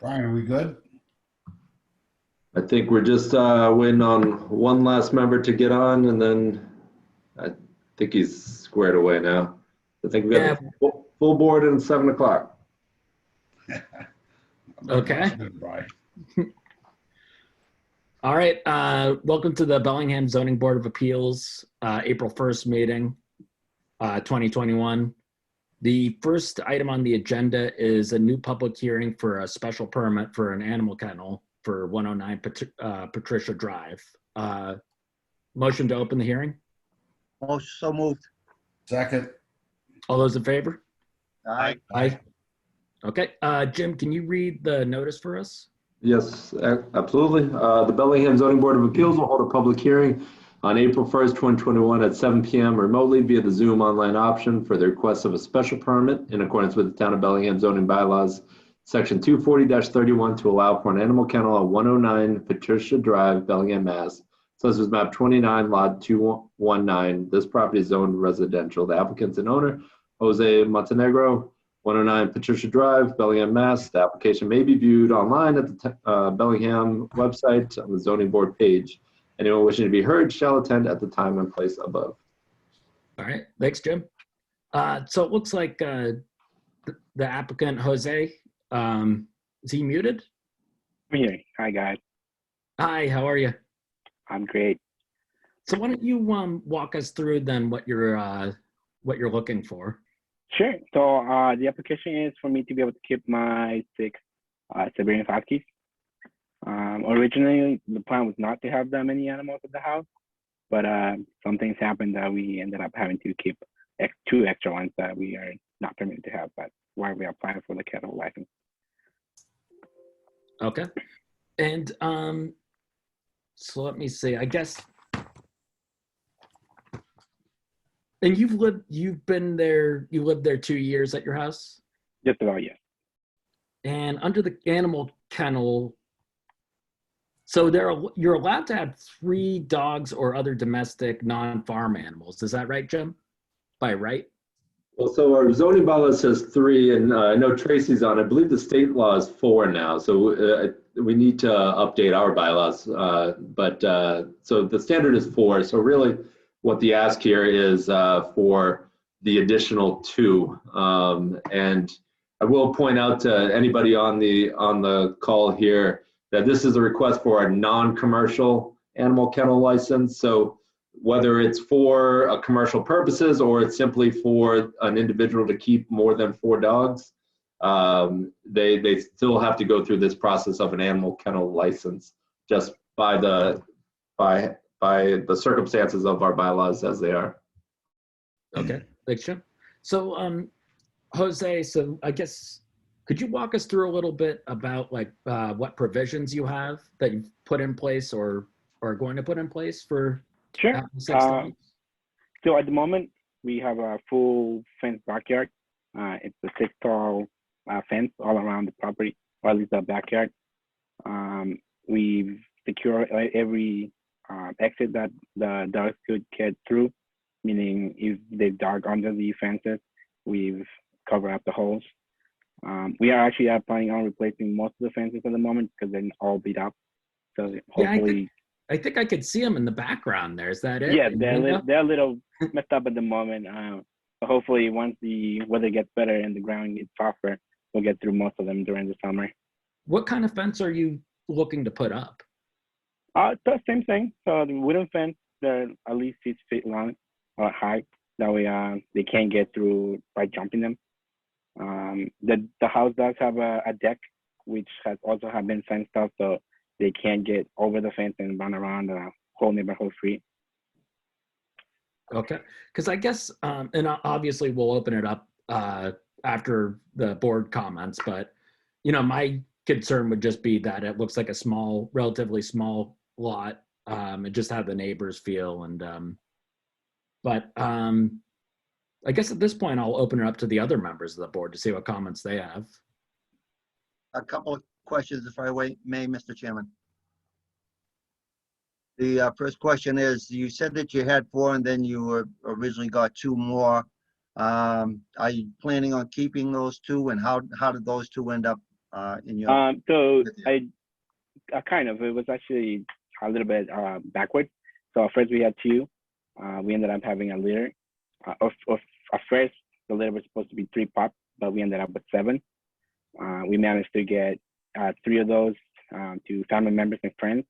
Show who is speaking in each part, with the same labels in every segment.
Speaker 1: Brian, are we good?
Speaker 2: I think we're just waiting on one last member to get on, and then I think he's squared away now. I think we got
Speaker 3: Yeah.
Speaker 2: the full board at 7 o'clock.
Speaker 3: Okay.
Speaker 1: Good, Brian.
Speaker 3: All right. Welcome to the Bellingham Zoning Board of Appeals, April 1st meeting, 2021. The first item on the agenda is a new public hearing for a special permit for an animal kennel for 109 Patricia Drive. Motion to open the hearing.
Speaker 4: Oh, so moved.
Speaker 1: Second.
Speaker 3: All those in favor?
Speaker 4: Aye.
Speaker 3: Aye. Okay. Jim, can you read the notice for us?
Speaker 2: Yes, absolutely. The Bellingham Zoning Board of Appeals will hold a public hearing on April 1st, 2021 at 7 p.m. remotely via the Zoom online option for the request of a special permit in accordance with the Town of Bellingham zoning bylaws, Section 240-31, to allow for an animal kennel at 109 Patricia Drive, Bellingham, Mass. Census map 29, lot 219. This property is zoned residential. The applicant and owner, Jose Montenegro, 109 Patricia Drive, Bellingham, Mass. The application may be viewed online at the Bellingham website on the zoning board page. Anyone wishing to be heard shall attend at the time and place above.
Speaker 3: All right. Thanks, Jim. So it looks like the applicant, Jose, is he muted?
Speaker 5: I'm here. Hi, guys.
Speaker 3: Hi, how are you?
Speaker 5: I'm great.
Speaker 3: So why don't you walk us through then what you're looking for?
Speaker 5: Sure. So the application is for me to be able to keep my 6 Siberian Huskies. Originally, the plan was not to have that many animals at the house, but some things happened that we ended up having to keep 2 extra ones that we are not permitted to have. That's why we applied for the kennel license.
Speaker 3: Okay. And so let me see, I guess. And you lived there 2 years at your house?
Speaker 5: Just about, yes.
Speaker 3: And under the animal kennel, so you're allowed to have 3 dogs or other domestic non-farm animals. Is that right, Jim? By right?
Speaker 2: Well, so our zoning bylaw says 3, and I know Tracy's on. I believe the state law is 4 now. So we need to update our bylaws. So the standard is 4. So really, what the ask here is for the additional 2. And I will point out to anybody on the call here that this is a request for a non-commercial animal kennel license. So whether it's for commercial purposes or it's simply for an individual to keep more than 4 dogs, they still have to go through this process of an animal kennel license just by the circumstances of our bylaws as they are.
Speaker 3: Okay, thanks, Jim. So, Jose, so I guess, could you walk us through a little bit about what provisions you have that you've put in place or are going to put in place for
Speaker 5: Sure.
Speaker 3: 6 dogs?
Speaker 5: So at the moment, we have a full fenced backyard. It's a 6-tall fence all around the property, or at least the backyard. We've secured every exit that the dogs could get through, meaning if they dug under the fences, we've covered up the holes. We are actually planning on replacing most of the fences at the moment because they're all beat up. So hopefully,
Speaker 3: I think I could see them in the background there. Is that it?
Speaker 5: yeah, they're a little messed up at the moment. But hopefully, once the weather gets better and the ground gets softer, we'll get through most of them during the summer.
Speaker 3: What kind of fence are you looking to put up?
Speaker 5: The same thing. So the wooden fence, they're at least 6 feet long or high. That way, they can't get through by jumping them. The house does have a deck, which has also have been fenced up, so they can't get over the fence and run around the whole neighborhood free.
Speaker 3: Okay, because I guess, and obviously we'll open it up after the board comments, but my concern would just be that it looks like a relatively small lot. It just had the neighbors feel, and I guess at this point I'll open it up to the other members of the board to see what comments they have.
Speaker 4: A couple of questions, if I may, Mr. Chairman. The first question is, you said that you had 4 and then you originally got 2 more. Are you planning on keeping those 2, and how did those 2 end up in your?
Speaker 5: So I kind of, it was actually a little bit backwards. So first we had two. We ended up having a litter. At first, the litter was supposed to be 3 pups, but we ended up with 7. We managed to get 3 of those to family members and friends,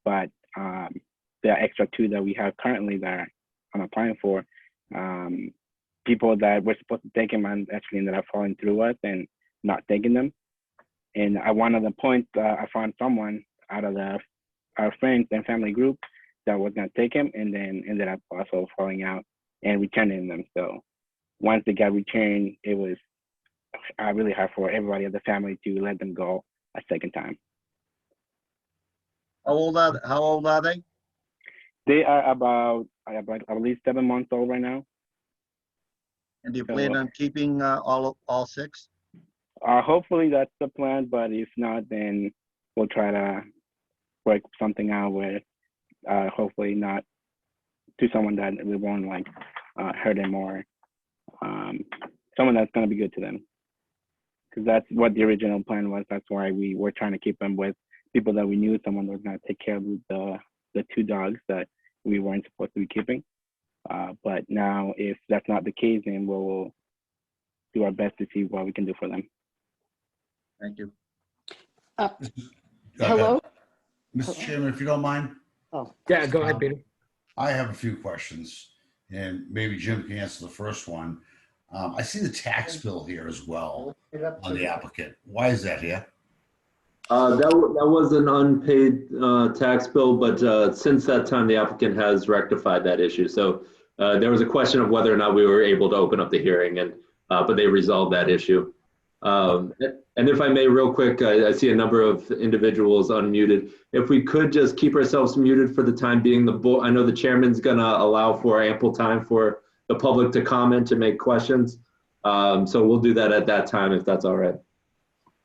Speaker 5: but the extra 2 that we have currently that I'm applying for, people that were supposed to take them and actually ended up falling through us and not taking them. And at one of the points, I found someone out of our friends and family group that was gonna take him, and then ended up also falling out and returning them. So once they got returned, it was really hard for everybody of the family to let them go a second time.
Speaker 4: How old are they?
Speaker 5: They are about at least 7 months old right now.
Speaker 4: And do you plan on keeping all 6?
Speaker 5: Hopefully that's the plan, but if not, then we'll try to work something out where hopefully not to someone that we won't like hurt them, or someone that's going to be good to them. Because that's what the original plan was. That's why we were trying to keep them with people that we knew, someone that was going to take care of the 2 dogs that we weren't supposed to be keeping. But now, if that's not the case, then we'll do our best to see what we can do for them.
Speaker 4: Thank you.
Speaker 1: Hello?
Speaker 6: Mr. Chairman, if you don't mind,
Speaker 1: Oh,
Speaker 3: Yeah, go ahead, Peter.
Speaker 6: I have a few questions, and maybe Jim can answer the first one. I see the tax bill here as well on the applicant. Why is that here?
Speaker 2: That was an unpaid tax bill, but since that time, the applicant has rectified that issue. So there was a question of whether or not we were able to open up the hearing, and but they resolved that issue. And if I may, real quick, I see a number of individuals unmuted. If we could just keep ourselves muted for the time being, I know the chairman's gonna allow for ample time for the public to comment and make questions. So we'll do that at that time, if that's all right.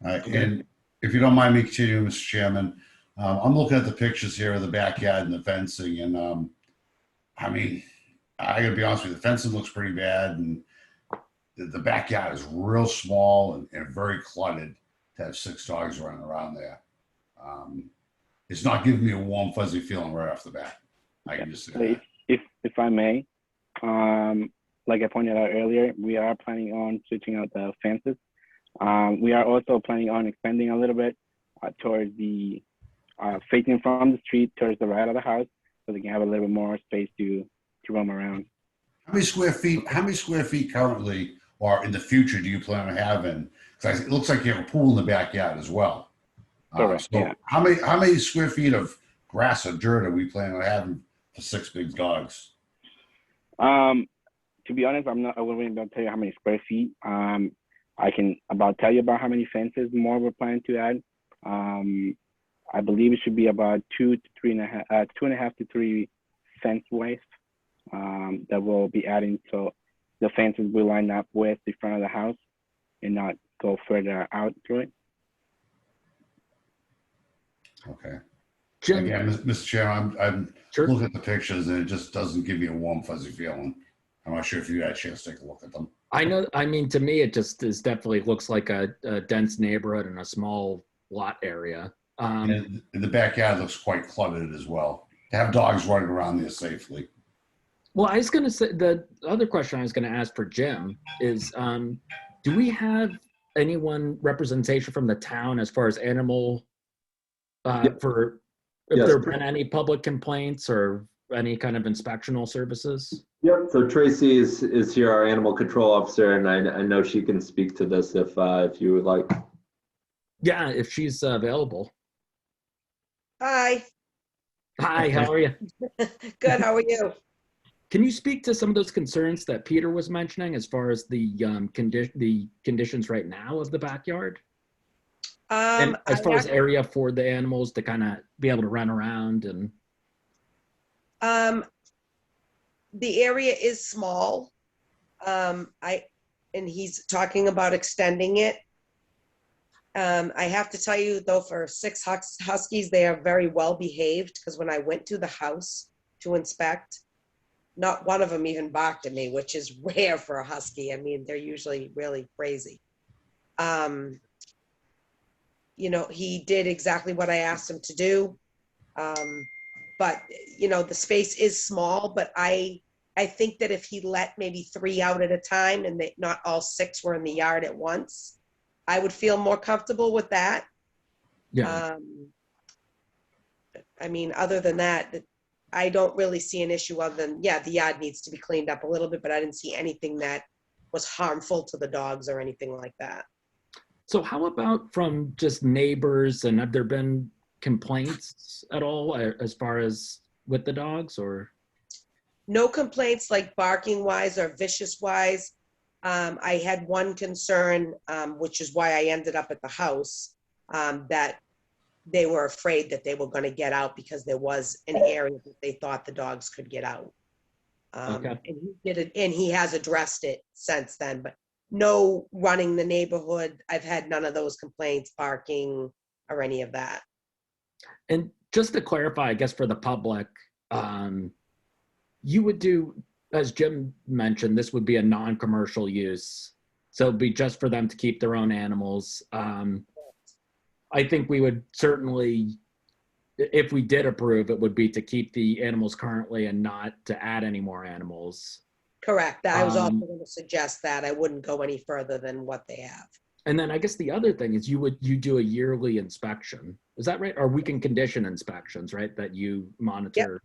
Speaker 6: All right, and if you don't mind me continuing, Mr. Chairman, I'm looking at the pictures here of the backyard and the fencing, and I mean, I gotta be honest with you, the fencing looks pretty bad, and the backyard is real small and very cluttered to have 6 dogs running around there. It's not giving me a warm, fuzzy feeling right off the bat. I can just say that.
Speaker 5: If I may, like I pointed out earlier, we are planning on switching out the fences. We are also planning on expanding a little bit towards the facing from the street towards the right of the house, so they can have a little bit more space to roam around.
Speaker 6: How many square feet currently or in the future do you plan on having? Because it looks like you have a pool in the backyard as well.
Speaker 5: Correct,
Speaker 6: So
Speaker 5: yeah.
Speaker 6: how many square feet of grass or dirt are we planning on having for 6 big dogs?
Speaker 5: To be honest, I wouldn't be able to tell you how many square feet. I can tell you about how many fences more we're planning to add. I believe it should be about 2.5 to 3 fence ways that we'll be adding. So the fences will line up with the front of the house and not go further out through it.
Speaker 6: Okay.
Speaker 3: Jim,
Speaker 6: Again, Mr. Chairman, I'm
Speaker 3: Sure.
Speaker 6: looking at the pictures and it just doesn't give me a warm, fuzzy feeling. I'm not sure if you had a chance to take a look at them.
Speaker 3: I know, I mean, to me, it just definitely looks like a dense neighborhood and a small lot area.
Speaker 6: And the backyard looks quite cluttered as well. To have dogs running around there safely.
Speaker 3: Well, I was going to say, the other question I was going to ask for Jim is, do we have anyone representation from the town as far as animal, for if
Speaker 2: Yes.
Speaker 3: there have been any public complaints or any kind of inspectional services?
Speaker 2: Yep. So Tracy is here, our animal control officer, and I know she can speak to this if you would like.
Speaker 3: Yeah, if she's available.
Speaker 7: Hi,
Speaker 3: Hi, how are you?
Speaker 7: good, how are you?
Speaker 3: Can you speak to some of those concerns that Peter was mentioning as far as the conditions right now of the backyard? And as far as area for the animals to kind of be able to run around and.
Speaker 7: The area is small. And he's talking about extending it. I have to tell you though, for 6 huskies, they are very well behaved, because when I went to the house to inspect, not one of them even barked at me, which is rare for a husky. I mean, they're usually really crazy. you know, he did exactly what I asked him to do. But, you know, the space is small, but I think that if he let maybe 3 out at a time and they, not all 6 were in the yard at once, I would feel more comfortable with that.
Speaker 3: Yeah.
Speaker 7: I mean, other than that, I don't really see an issue other than, yeah, the yard needs to be cleaned up a little bit, but I didn't see anything that was harmful to the dogs or anything like that.
Speaker 3: So how about from just neighbors, and have there been complaints at all as far as with the dogs, or?
Speaker 7: No complaints like barking wise or vicious wise. I had one concern, which is why I ended up at the house, that they were afraid that they were going to get out because there was an area that they thought the dogs could get out.
Speaker 3: Okay.
Speaker 7: And he did it, and he has addressed it since then, but no running the neighborhood. I've had none of those complaints, barking or any of that.
Speaker 3: And just to clarify, I guess for the public, you would do, as Jim mentioned, this would be a non-commercial use. So it'd be just for them to keep their own animals. I think we would certainly, if we did approve, it would be to keep the animals currently and not to add any more animals.
Speaker 7: Correct. I was also going to suggest that I wouldn't go any further than what they have.
Speaker 3: And then I guess the other thing is you do a yearly inspection. Is that right? Or we can condition inspections, right? That you monitor.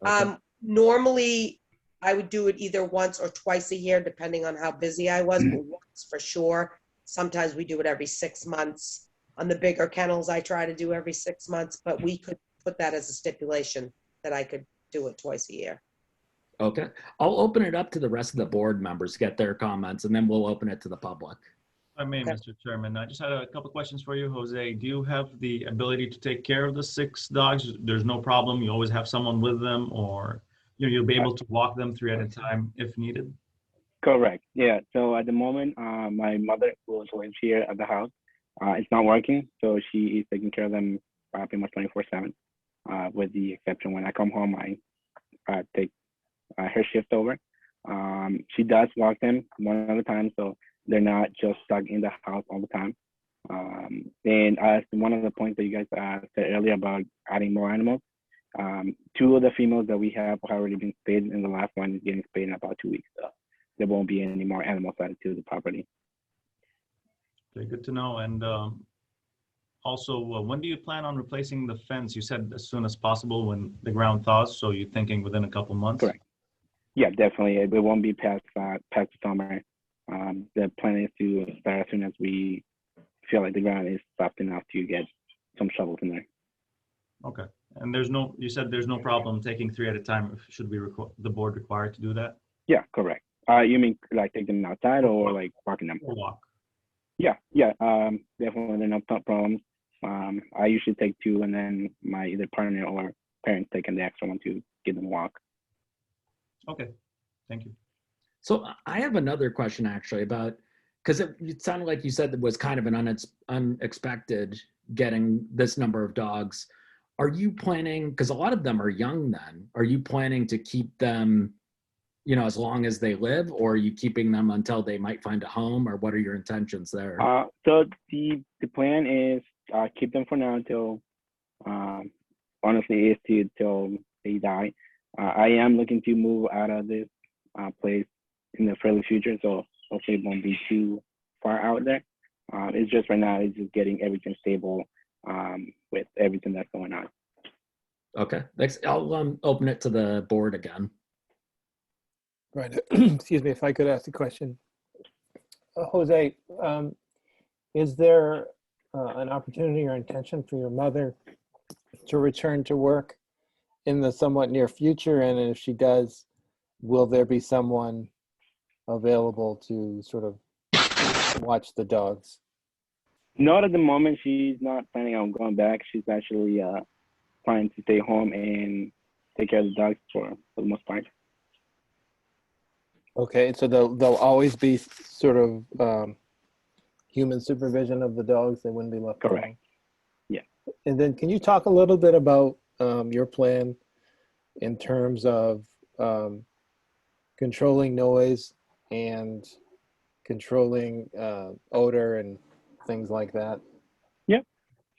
Speaker 7: Yep.
Speaker 3: Okay.
Speaker 7: Normally, I would do it either once or twice a year, depending on how busy I was, but once for sure. Sometimes we do it every 6 months. On the bigger kennels, I try to do every 6 months, but we could put that as a stipulation that I could do it twice a year.
Speaker 3: Okay. I'll open it up to the rest of the board members, get their comments, and then we'll open it to the public.
Speaker 1: I may,
Speaker 7: Okay.
Speaker 1: Mr. Chairman, I just had a couple questions for you, Jose. Do you have the ability to take care of the 6 dogs? There's no problem. You always have someone with them, or you'll be able to walk them 3 at a time if needed?
Speaker 5: Correct. Yeah. So at the moment, my mother, who lives here at the house, it's not working. So she is taking care of them pretty much 24/7. With the exception when I come home, I take her shift over. She does walk them one at a time, so they're not just stuck in the house all the time. And as one of the points that you guys said earlier about adding more animals, 2 of the females that we have already been spayed, and the last one is getting spayed in about 2 weeks. So there won't be any more animals added to the property.
Speaker 1: Okay, good to know. And also, when do you plan on replacing the fence? You said as soon as possible when the ground thaws, so you're thinking within a couple months?
Speaker 5: Correct. Yeah, definitely. It won't be past the summer. The plan is to start as soon as we feel like the ground is soft enough to get some shovels in there.
Speaker 1: Okay. And you said there's no problem taking 3 at a time. Should the board required to do that?
Speaker 5: Yeah, correct. You mean like take them outside or like walking them?
Speaker 1: Or walk?
Speaker 5: Yeah. Definitely, there are no problems. I usually take 2, and then my either partner or parents taking the extra one to get them a walk.
Speaker 1: Okay, thank you.
Speaker 3: So I have another question actually about, because it sounded like you said it was kind of an unexpected getting this number of dogs. Are you planning, because a lot of them are young then, are you planning to keep them, you know, as long as they live, or are you keeping them until they might find a home, or what are your intentions there?
Speaker 5: So the plan is keep them for now until, honestly, is till they die. I am looking to move out of this place in the fairly future, so hopefully it won't be too far out there. It's just right now, it's just getting everything stable with everything that's going on.
Speaker 3: Okay, thanks. I'll open it to the board again.
Speaker 8: Right. Excuse me, if I could ask a question. Jose, is there an opportunity or intention for your mother to return to work in the somewhat near future? And if she does, will there be someone available to sort of watch the dogs?
Speaker 5: Not at the moment. She's not planning on going back. She's actually planning to stay home and take care of the dogs for the most part.
Speaker 8: Okay, so they'll always be sort of human supervision of the dogs. They wouldn't be left alone.
Speaker 5: Correct. Yeah.
Speaker 8: And then can you talk a little bit about your plan in terms of controlling noise and controlling odor and things like that?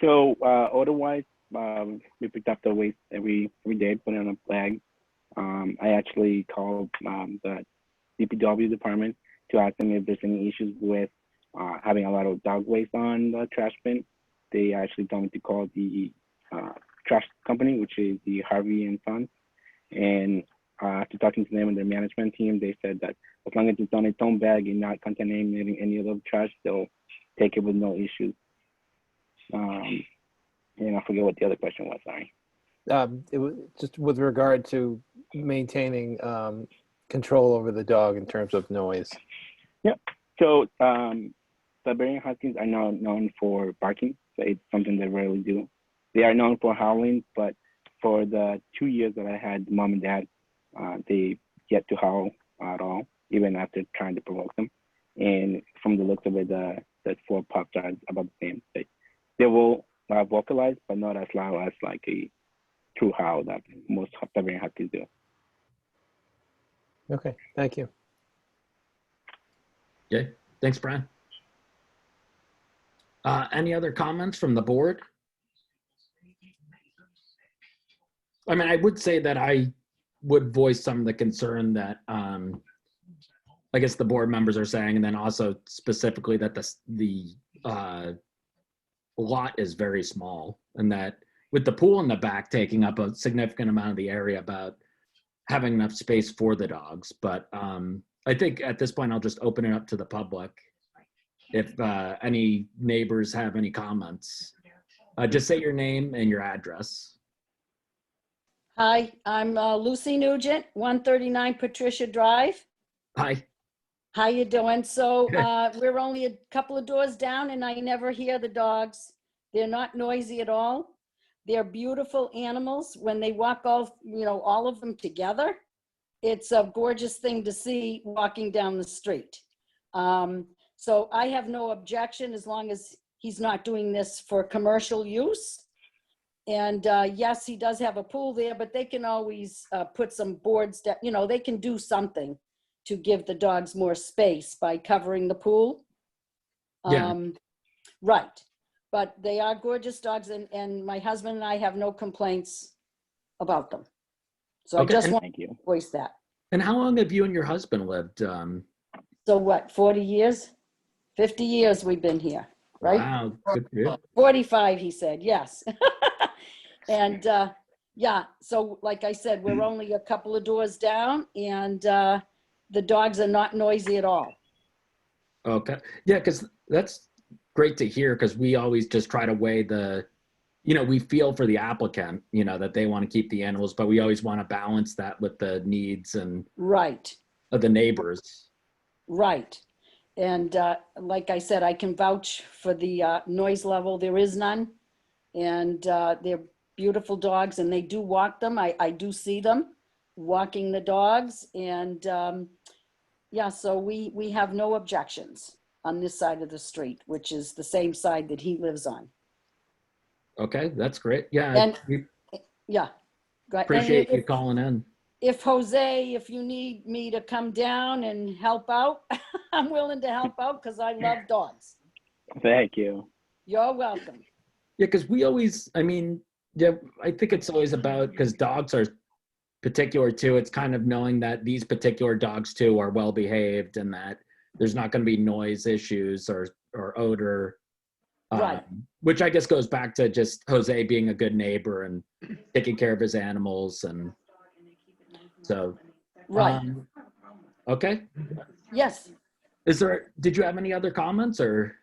Speaker 5: So otherwise, we picked up the waste every day, put it on a flag. I actually called the DPW department to ask them if there's any issues with having a lot of dog waste on the trash bin. They actually told me to call the trash company, which is the Harvey and Sons. And after talking to them and their management team, they said that as long as it's on its own bag and not contaminating any of the trash, they'll take it with no issues. And I forget what the other question was, sorry.
Speaker 8: It was just with regard to maintaining control over the dog in terms of noise.
Speaker 5: Yep. So Siberian Huskies are now known for barking. So it's something they rarely do. They are known for howling, but for the 2 years that I had mom and dad, they yet to howl at all, even after trying to provoke them. And from the looks of it, the 4 pups are about the same. They will vocalize, but not as loud as like a true howl that most Siberian Huskies do.
Speaker 8: Okay, thank you.
Speaker 3: Okay, thanks, Brian. Any other comments from the board? I mean, I would say that I would voice some of the concern that I guess the board members are saying, and then also specifically that the lot is very small, and that with the pool in the back taking up a significant amount of the area, about having enough space for the dogs. But I think at this point, I'll just open it up to the public. If any neighbors have any comments, just say your name and your address.
Speaker 9: Hi, I'm Lucy Nugent, 139 Patricia Drive.
Speaker 3: Hi.
Speaker 9: How you doing? So we're only a couple of doors down and I never hear the dogs. They're not noisy at all. They're beautiful animals. When they walk all of them together, it's a gorgeous thing to see walking down the street. So I have no objection as long as he's not doing this for commercial use. And yes, he does have a pool there, but they can always put some boards down, they can do something to give the dogs more space by covering the pool.
Speaker 3: Yeah.
Speaker 9: Right. But they are gorgeous dogs, and my husband and I have no complaints about them. So
Speaker 3: Okay,
Speaker 9: I just want
Speaker 5: Thank
Speaker 9: to
Speaker 5: you.
Speaker 9: voice that.
Speaker 3: And how long have you and your husband lived?
Speaker 9: So what, 40 years? 50 years we've been here, right?
Speaker 3: Wow, good for you.
Speaker 9: 45, he said, yes. And yeah, so like I said, we're only a couple of doors down, and the dogs are not noisy at all.
Speaker 3: Okay. Yeah, because that's great to hear, because we always just try to weigh we feel for the applicant, that they want to keep the animals, but we always want to balance that with the needs and
Speaker 9: Right.
Speaker 3: of the neighbors.
Speaker 9: Right. And like I said, I can vouch for the noise level. There is none. And they're beautiful dogs, and they do walk them. I do see them walking the dogs. And yeah, so we have no objections on this side of the street, which is the same side that he lives on.
Speaker 3: Okay, that's great. Yeah,
Speaker 9: And
Speaker 3: we
Speaker 9: yeah. Right.
Speaker 3: appreciate
Speaker 9: And
Speaker 3: you calling in.
Speaker 9: if Jose, if you need me to come down and help out, I'm willing to help out because I love dogs.
Speaker 5: Thank you.
Speaker 9: You're welcome.
Speaker 3: Yeah, because we always, I think it's always about, because dogs are particular too, it's kind of knowing that these particular dogs too are well behaved and that there's not going to be noise issues or odor.
Speaker 9: Right.
Speaker 3: Which I guess goes back to just Jose being a good neighbor and taking care of his animals. And so,
Speaker 9: Right.
Speaker 3: Okay.
Speaker 9: Yes.
Speaker 3: Did you have any other comments or?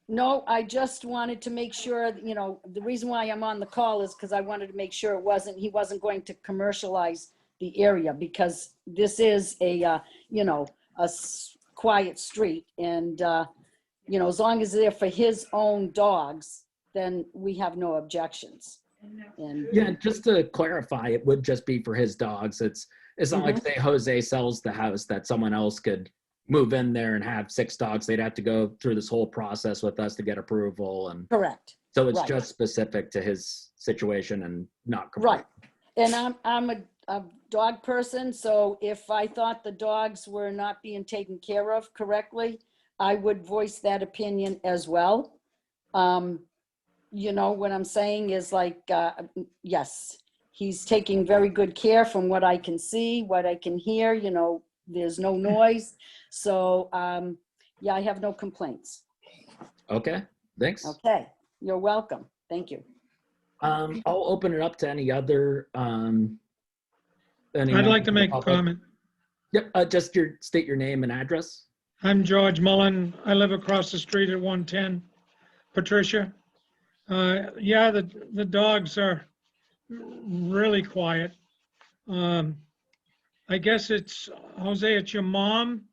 Speaker 9: No, I just wanted to make sure, the reason why I'm on the call is because I wanted to make sure he wasn't going to commercialize the area, because this is a quiet street, and, as long as they're for his own dogs, then we have no objections. And
Speaker 3: Yeah, just to clarify, it would just be for his dogs. It's not like, say, Jose sells the house that someone else could move in there and have 6 dogs. They'd have to go through this whole process with us to get approval. And
Speaker 9: correct.
Speaker 3: so it's
Speaker 9: Right.
Speaker 3: just specific to his situation and not
Speaker 9: Right. And I'm a dog person, so if I thought the dogs were not being taken care of correctly, I would voice that opinion as well. you know, what I'm saying is like, yes, he's taking very good care from what I can see, what I can hear, you know, there's no noise. So, yeah, I have no complaints.
Speaker 3: Okay, thanks.
Speaker 9: Okay, you're welcome. Thank you.
Speaker 3: I'll open it up to any other, any
Speaker 10: I'd
Speaker 3: members
Speaker 10: like to
Speaker 3: of the
Speaker 10: make a
Speaker 3: public.
Speaker 10: comment.
Speaker 3: Yep, just state your name and address.
Speaker 10: I'm George Mullen. I live across the street at 110. Patricia. Yeah, the dogs are really quiet. I guess it's, Jose, it's your mom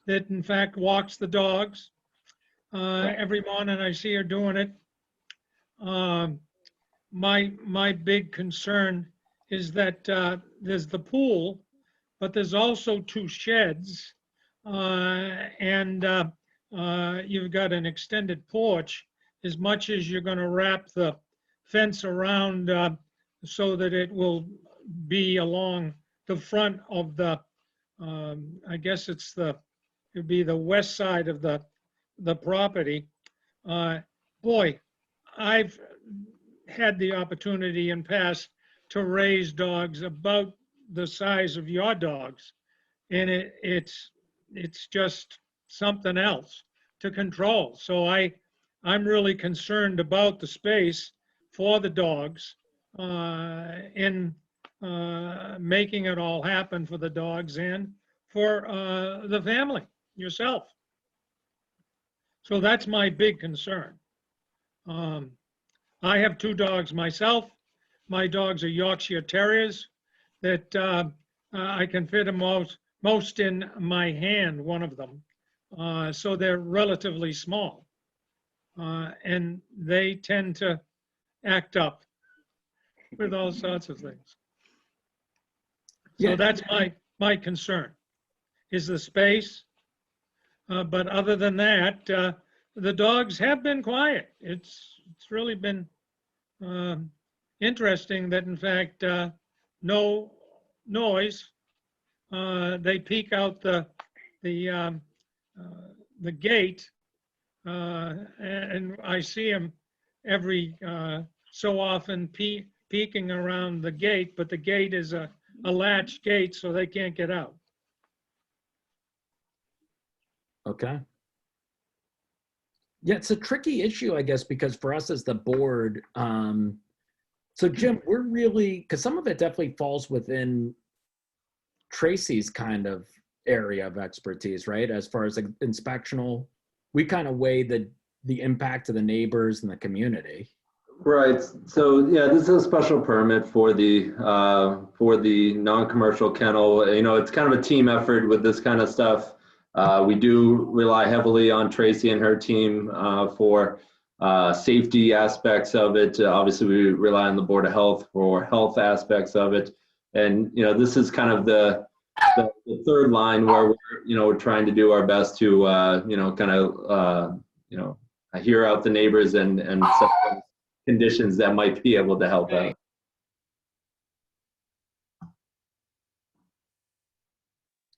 Speaker 10: that in fact walks the dogs. Every morning I see her doing it. My big concern is that there's the pool, but there's also 2 sheds. And you've got an extended porch. As much as you're going to wrap the fence around so that it will be along the front of the, I guess it'd be the west side of the property. Boy, I've had the opportunity in past to raise dogs about the size of your dogs. And it's just something else to control. So I'm really concerned about the space for the dogs in making it all happen for the dogs and for the family, yourself. So that's my big concern. I have 2 dogs myself. My dogs are Yorkshire Terriers that I can fit them most in my hand, one of them. So they're relatively small. And they tend to act up with all sorts of things. So
Speaker 3: Yeah.
Speaker 10: that's my concern, is the space. But other than that, the dogs have been quiet. It's really been interesting that in fact, no noise. They peek out the gate, and I see them every so often peeking around the gate, but the gate is a latch gate, so they can't get out.
Speaker 3: Okay. Yeah, it's a tricky issue, I guess, because for us as the board, so Jim, we're really, because some of it definitely falls within Tracy's kind of area of expertise, right? As far as like inspectional, we kind of weigh the impact to the neighbors and the community.
Speaker 2: Right. So yeah, this is a special permit for the non-commercial kennel. You know, it's kind of a team effort with this kind of stuff. We do rely heavily on Tracy and her team for safety aspects of it. Obviously, we rely on the Board of Health for health aspects of it. And you know, this is kind of the third line where we're trying to do our best to kind of hear out the neighbors and set conditions that might be able to help out.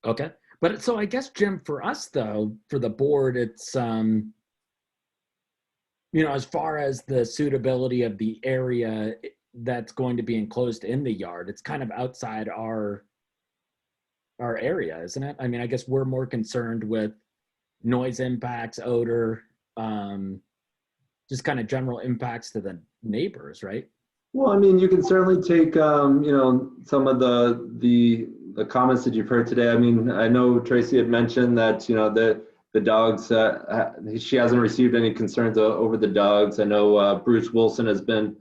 Speaker 3: Okay. But so I guess, Jim, for us though, for the board, it's, as far as the suitability of the area that's going to be enclosed in the yard, it's kind of outside our area, isn't it? I mean, I guess we're more concerned with noise impacts, odor, just kind of general impacts to the neighbors, right?
Speaker 2: Well, I mean, you can certainly take, some of the comments that you've heard today. I mean, I know Tracy had mentioned that, the dogs, she hasn't received any concerns over the dogs. I know Bruce Wilson has been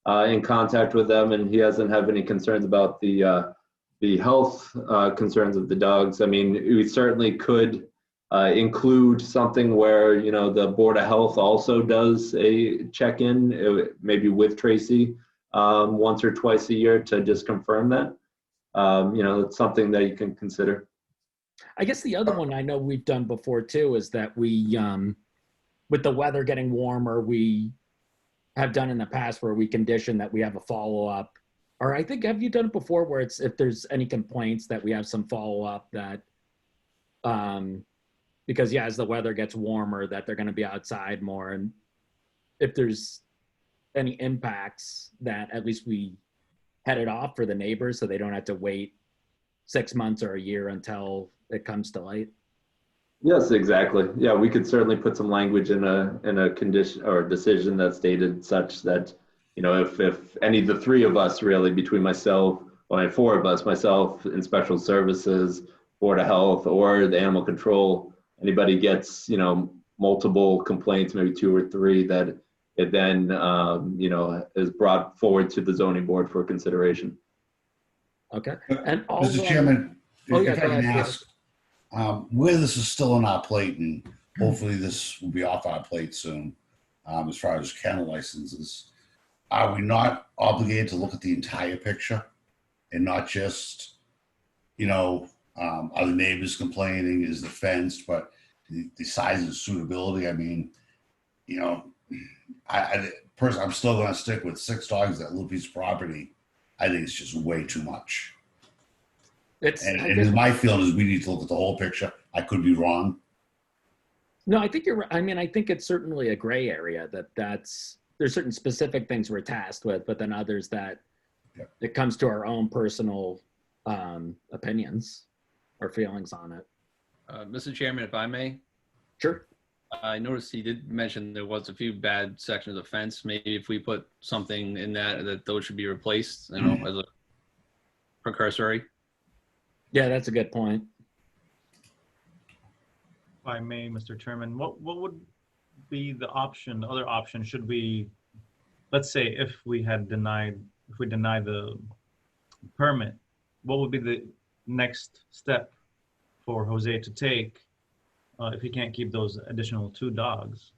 Speaker 2: in contact with them, and he hasn't had any concerns about the health concerns of the dogs. I mean, we certainly could include something where, the Board of Health also does a check-in, maybe with Tracy once or twice a year to just confirm that. It's something that you can consider.
Speaker 3: I guess the other one I know we've done before too is that we, with the weather getting warmer, we have done in the past where we condition that we have a follow-up. Or I think, have you done it before where it's, if there's any complaints, that we have some follow-up that, because yeah, as the weather gets warmer, that they're going to be outside more. And if there's any impacts, that at least we head it off for the neighbors so they don't have to wait 6 months or a year until it comes to light?
Speaker 2: Yes, exactly. Yeah, we could certainly put some language in a condition or decision that's stated such that, you know, if any of the three of us really, between myself, well, four of us, myself in special services, Board of Health, or the animal control, anybody gets, you know, multiple complaints, maybe 2 or 3, that it then, you know, is brought forward to the zoning board for consideration.
Speaker 3: Okay. And
Speaker 6: Mr.
Speaker 3: also,
Speaker 6: Chairman,
Speaker 3: oh, yeah,
Speaker 6: if I
Speaker 3: go
Speaker 6: can
Speaker 3: ahead,
Speaker 6: ask, where this is still on our plate, and hopefully this will be off our plate soon, as far as kennel licenses, are we not obligated to look at the entire picture and not just, you know, are the neighbors complaining, is the fence, but the size and suitability? I mean, you know, personally, I'm still going to stick with 6 dogs that little piece of property. I think it's just way too much.
Speaker 3: it's,
Speaker 6: And,
Speaker 3: I
Speaker 6: and
Speaker 3: guess,
Speaker 6: my feeling is we need to look at the whole picture. I could be wrong.
Speaker 3: no, I think you're right. I mean, I think it's certainly a gray area there's certain specific things we're tasked with, but then others that it comes to our own personal opinions or feelings on it.
Speaker 11: Mr. Chairman, if I may,
Speaker 3: Sure.
Speaker 11: I noticed he did mention there was a few bad sections of fence. Maybe if we put something in that those should be replaced, you know, as a precursory.
Speaker 3: Yeah, that's a good point.
Speaker 1: If I may, Mr. Chairman, what would be the other option, should we, let's say if we deny the permit, what would be the next step for Jose to take if he can't keep those additional 2 dogs?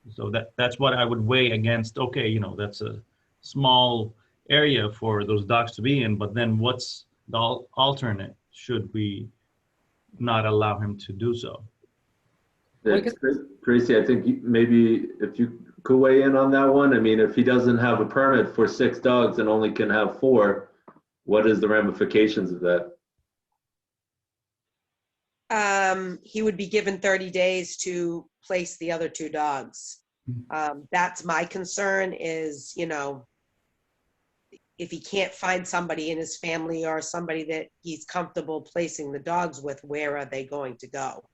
Speaker 1: So that's what I would weigh against, okay, you know, that's a small area for those dogs to be in, but then what's the alternate should we not allow him to do so?
Speaker 2: Tracy, I think maybe if you could weigh in on that one. I mean, if he doesn't have a permit for 6 dogs and only can have 4, what is the ramifications of that?
Speaker 7: He would be given 30 days to place the other 2 dogs. That's my concern is, you know, if he can't find somebody in his family or somebody that he's comfortable placing the dogs with, where are they going to go?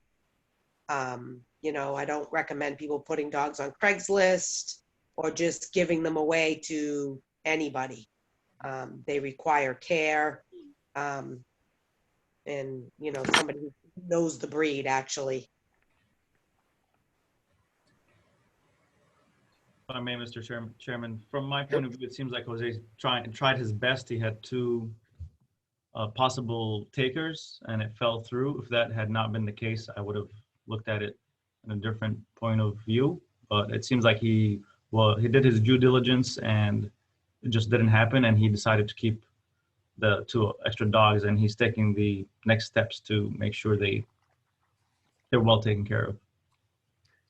Speaker 7: You know, I don't recommend people putting dogs on Craigslist or just giving them away to anybody. They require care. And, you know, somebody who knows the breed, actually.
Speaker 1: If I may, Mr. Chairman, from my point of view, it seems like Jose tried his best. He had 2 possible takers and it fell through. If that had not been the case, I would have looked at it in a different point of view. But it seems like he did his due diligence and it just didn't happen. And he decided to keep the 2 extra dogs, and he's taking the next steps to make sure they're well taken care of.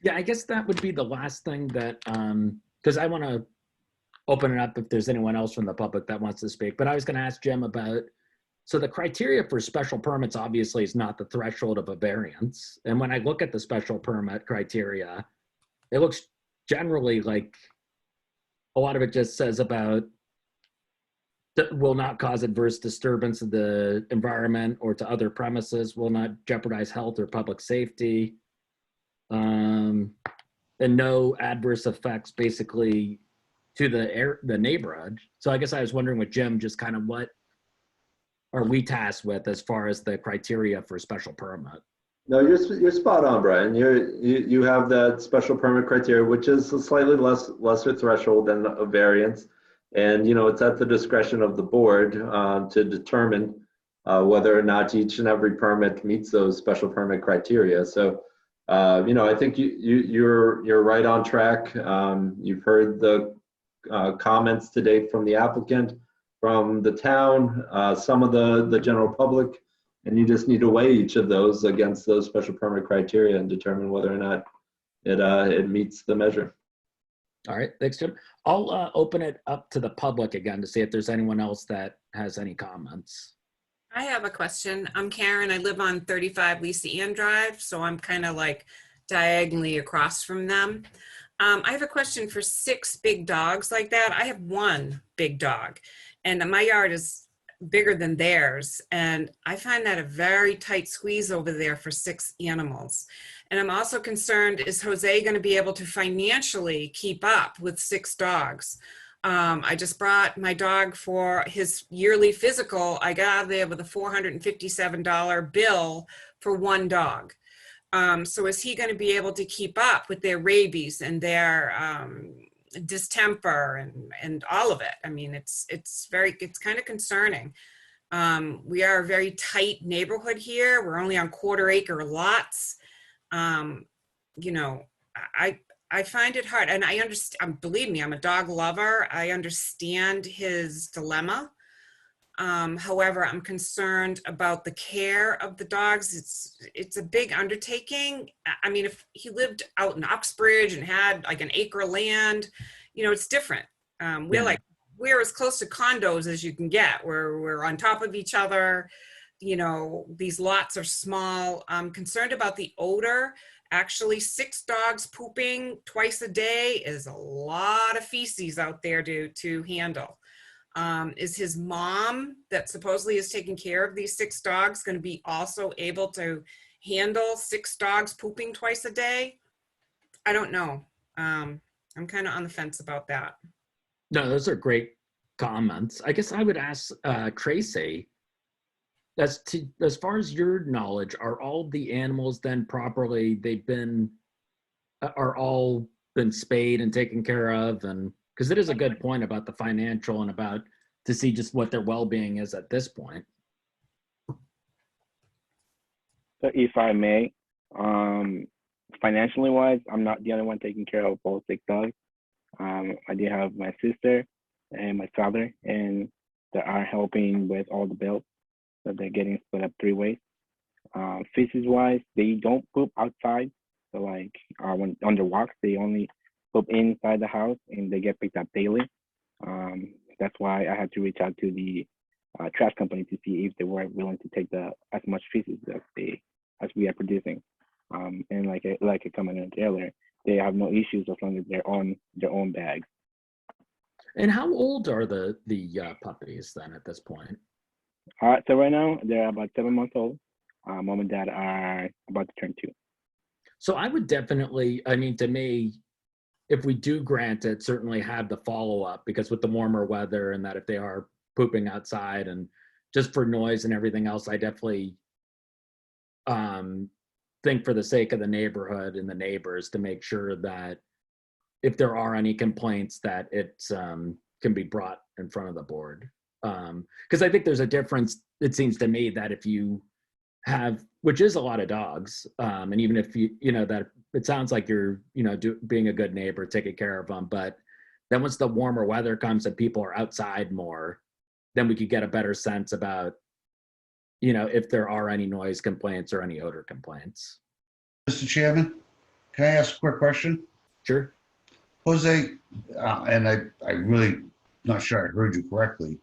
Speaker 3: Yeah, I guess that would be the last thing that, because I want to open it up if there's anyone else from the public that wants to speak. But I was going to ask Jim about, so the criteria for special permits obviously is not the threshold of a variance. And when I look at the special permit criteria, it looks generally like a lot of it just says about will not cause adverse disturbance of the environment or to other premises, will not jeopardize health or public safety, and no adverse effects basically to the neighborhood. So I guess I was wondering with Jim, just kind of what are we tasked with as far as the criteria for special permit?
Speaker 2: No, you're spot on, Brian. You have that special permit criteria, which is a slightly lesser threshold than a variance. And, you know, it's at the discretion of the board to determine whether or not each and every permit meets those special permit criteria. So, you know, I think you're right on track. You've heard the comments today from the applicant, from the town, some of the general public, and you just need to weigh each of those against those special permit criteria and determine whether or not it meets the measure.
Speaker 3: All right, thanks, Jim. I'll open it up to the public again to see if there's anyone else that has any comments.
Speaker 12: I have a question. I'm Karen. I live on 35 Lisa Ann Drive, so I'm kind of like diagonally across from them. I have a question for 6 big dogs like that. I have 1 big dog, and my yard is bigger than theirs. And I find that a very tight squeeze over there for 6 animals. And I'm also concerned, is Jose going to be able to financially keep up with 6 dogs? I just brought my dog for his yearly physical. I got out of there with a $457 bill for 1 dog. So is he going to be able to keep up with their rabies and their distemper and all of it? I mean, it's kind of concerning. We are a very tight neighborhood here. We're only on 1/4 acre lots. You know, I find it hard, and I understand. Believe me, I'm a dog lover. I understand his dilemma. However, I'm concerned about the care of the dogs. It's a big undertaking. I mean, if he lived out in Uxbridge and had like an acre of land, you know, it's different. We're as close to condos as you can get. We're on top of each other. You know, these lots are small. I'm concerned about the odor. Actually, 6 dogs pooping twice a day is a lot of feces out there to handle. Is his mom, that supposedly is taking care of these 6 dogs, going to be also able to handle 6 dogs pooping twice a day? I don't know. I'm kind of on the fence about that.
Speaker 3: No, those are great comments. I guess I would ask Tracy, as far as your knowledge, are all the animals then properly, are all been spayed and taken care of? And because it is a good point about the financial and about to see just what their well-being is at this point.
Speaker 5: So if I may, financially wise, I'm not the only one taking care of all 6 dogs. I do have my sister and my father, and they are helping with all the bills. So they're getting split up 3 ways. Feces wise, they don't poop outside. So like when on their walks, they only poop inside the house, and they get picked up daily. That's why I had to reach out to the trash company to see if they were willing to take as much feces as we are producing. And like I commented earlier, they have no issues as long as they're on their own bags.
Speaker 3: And how old are the puppies then at this point?
Speaker 5: So right now they're about 7 months old. Mom and dad are about to turn 2.
Speaker 3: So I would definitely, I mean, to me, if we do grant it, certainly have the follow-up, because with the warmer weather and that if they are pooping outside and just for noise and everything else, I definitely think for the sake of the neighborhood and the neighbors to make sure that if there are any complaints that it can be brought in front of the board. Because I think there's a difference, it seems to me, that if you have, which is a lot of dogs, and even if that it sounds like you're, being a good neighbor, taking care of them, but then once the warmer weather comes and people are outside more, then we could get a better sense about, if there are any noise complaints or any odor complaints.
Speaker 6: Mr. Chairman, can I ask a quick question?
Speaker 3: Sure.
Speaker 6: Jose, and I really not sure I heard you correctly.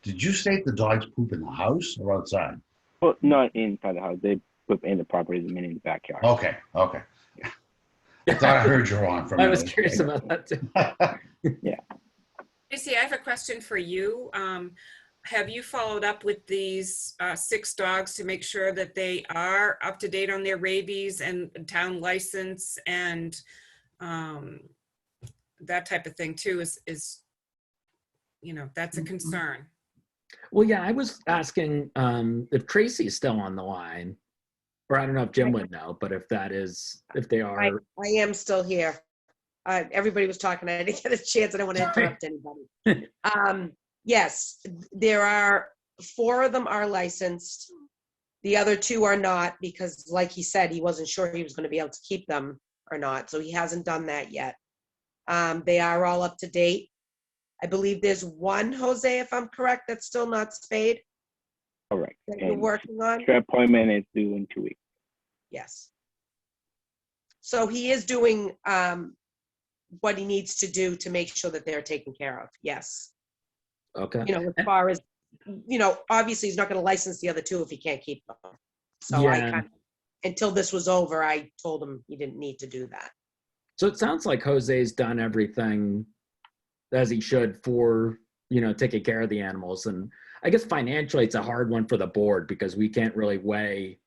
Speaker 6: Did you state the dogs poop in the house or outside?
Speaker 5: Well, not inside the house. They poop in the property, meaning in the backyard.
Speaker 6: Okay. I thought I heard you wrong for a minute.
Speaker 3: I was curious about that too.
Speaker 5: Yeah.
Speaker 12: Tracy, I have a question for you. Have you followed up with these 6 dogs to make sure that they are up to date on their rabies and town license and that type of thing too? Is that's a concern.
Speaker 3: Well, yeah, I was asking if Tracy's still on the line, or I don't know if Jim would know, but if they are.
Speaker 7: I am still here. Everybody was talking. I didn't get a chance. I don't want to interrupt anybody. Yes, there are 4 of them are licensed. The other 2 are not, because like he said, he wasn't sure he was going to be able to keep them or not. So he hasn't done that yet. They are all up to date. I believe there's 1, Jose, if I'm correct, that's still not spayed.
Speaker 5: Correct.
Speaker 7: That you're working on.
Speaker 5: Your appointment is due in 2 weeks.
Speaker 7: Yes. So he is doing what he needs to do to make sure that they're taken care of. Yes.
Speaker 3: Okay.
Speaker 7: As far as, obviously he's not going to license the other 2 if he can't keep them. So
Speaker 3: Yeah.
Speaker 7: until this was over, I told him he didn't need to do that.
Speaker 3: So it sounds like Jose's done everything as he should for, taking care of the animals. And I guess financially it's a hard one for the board because we can't really weigh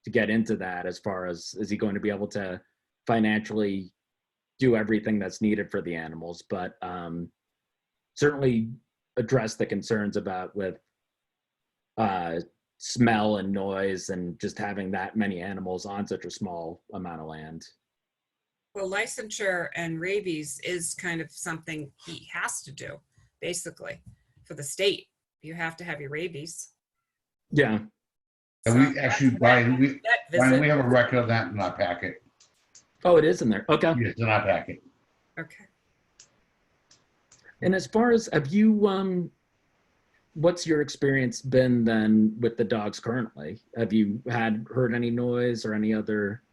Speaker 3: to get into that as far as, is he going to be able to financially do everything that's needed for the animals? But certainly address the concerns about with smell and noise and just having that many animals on such a small amount of land.
Speaker 12: Well, licensure and rabies is kind of something he has to do, basically, for the state. You have to have your rabies.
Speaker 3: Yeah.
Speaker 6: And we actually, Brian, we have a record of that in our packet.
Speaker 3: Oh, it is in there. Okay.
Speaker 6: Yes, in our packet.
Speaker 12: Okay.
Speaker 3: And as far as, have you, what's your experience been then with the dogs currently? Have you heard any noise or any other?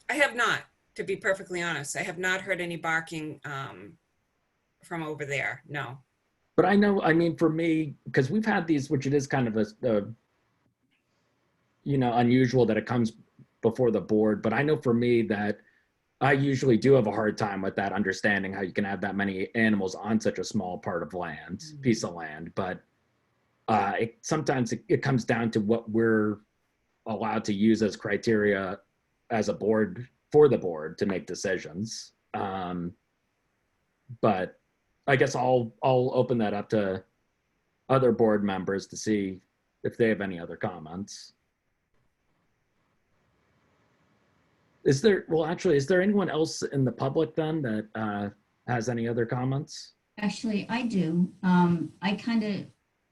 Speaker 12: I have not, to be perfectly honest. I have not heard any barking from over there. No.
Speaker 3: But I know, I mean, for me, because we've had these, which it is kind of a unusual that it comes before the board. But I know for me that I usually do have a hard time with that, understanding how you can have that many animals on such a small part of land, piece of land. But sometimes it comes down to what we're allowed to use as criteria as a board, for the board to make decisions. But I guess I'll open that up to other board members to see if they have any other comments. Is there anyone else in the public then that has any other comments?
Speaker 13: Actually, I do. I kind of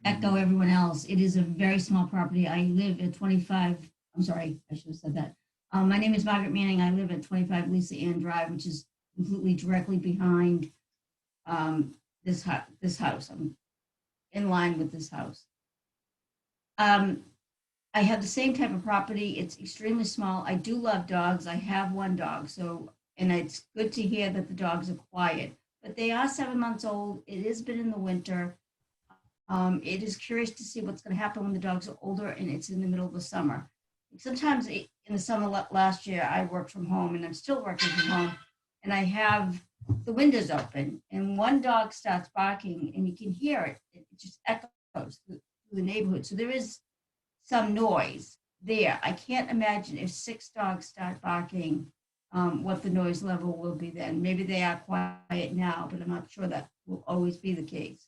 Speaker 13: echo everyone else. It is a very small property. I live at 25, I'm sorry, I should have said that. My name is Margaret Manning. I live at 25 Lisa Ann Drive, which is completely directly behind this house. I'm in line with this house. I have the same type of property. It's extremely small. I do love dogs. I have one dog. And it's good to hear that the dogs are quiet, but they are 7 months old. It has been in the winter. It is curious to see what's going to happen when the dogs are older and it's in the middle of the summer. Sometimes in the summer last year, I worked from home and I'm still working from home, and I have the windows open and one dog starts barking and you can hear it. It just echoes through the neighborhood. So there is some noise there. I can't imagine if 6 dogs start barking, what the noise level will be then. Maybe they are quiet now, but I'm not sure that will always be the case.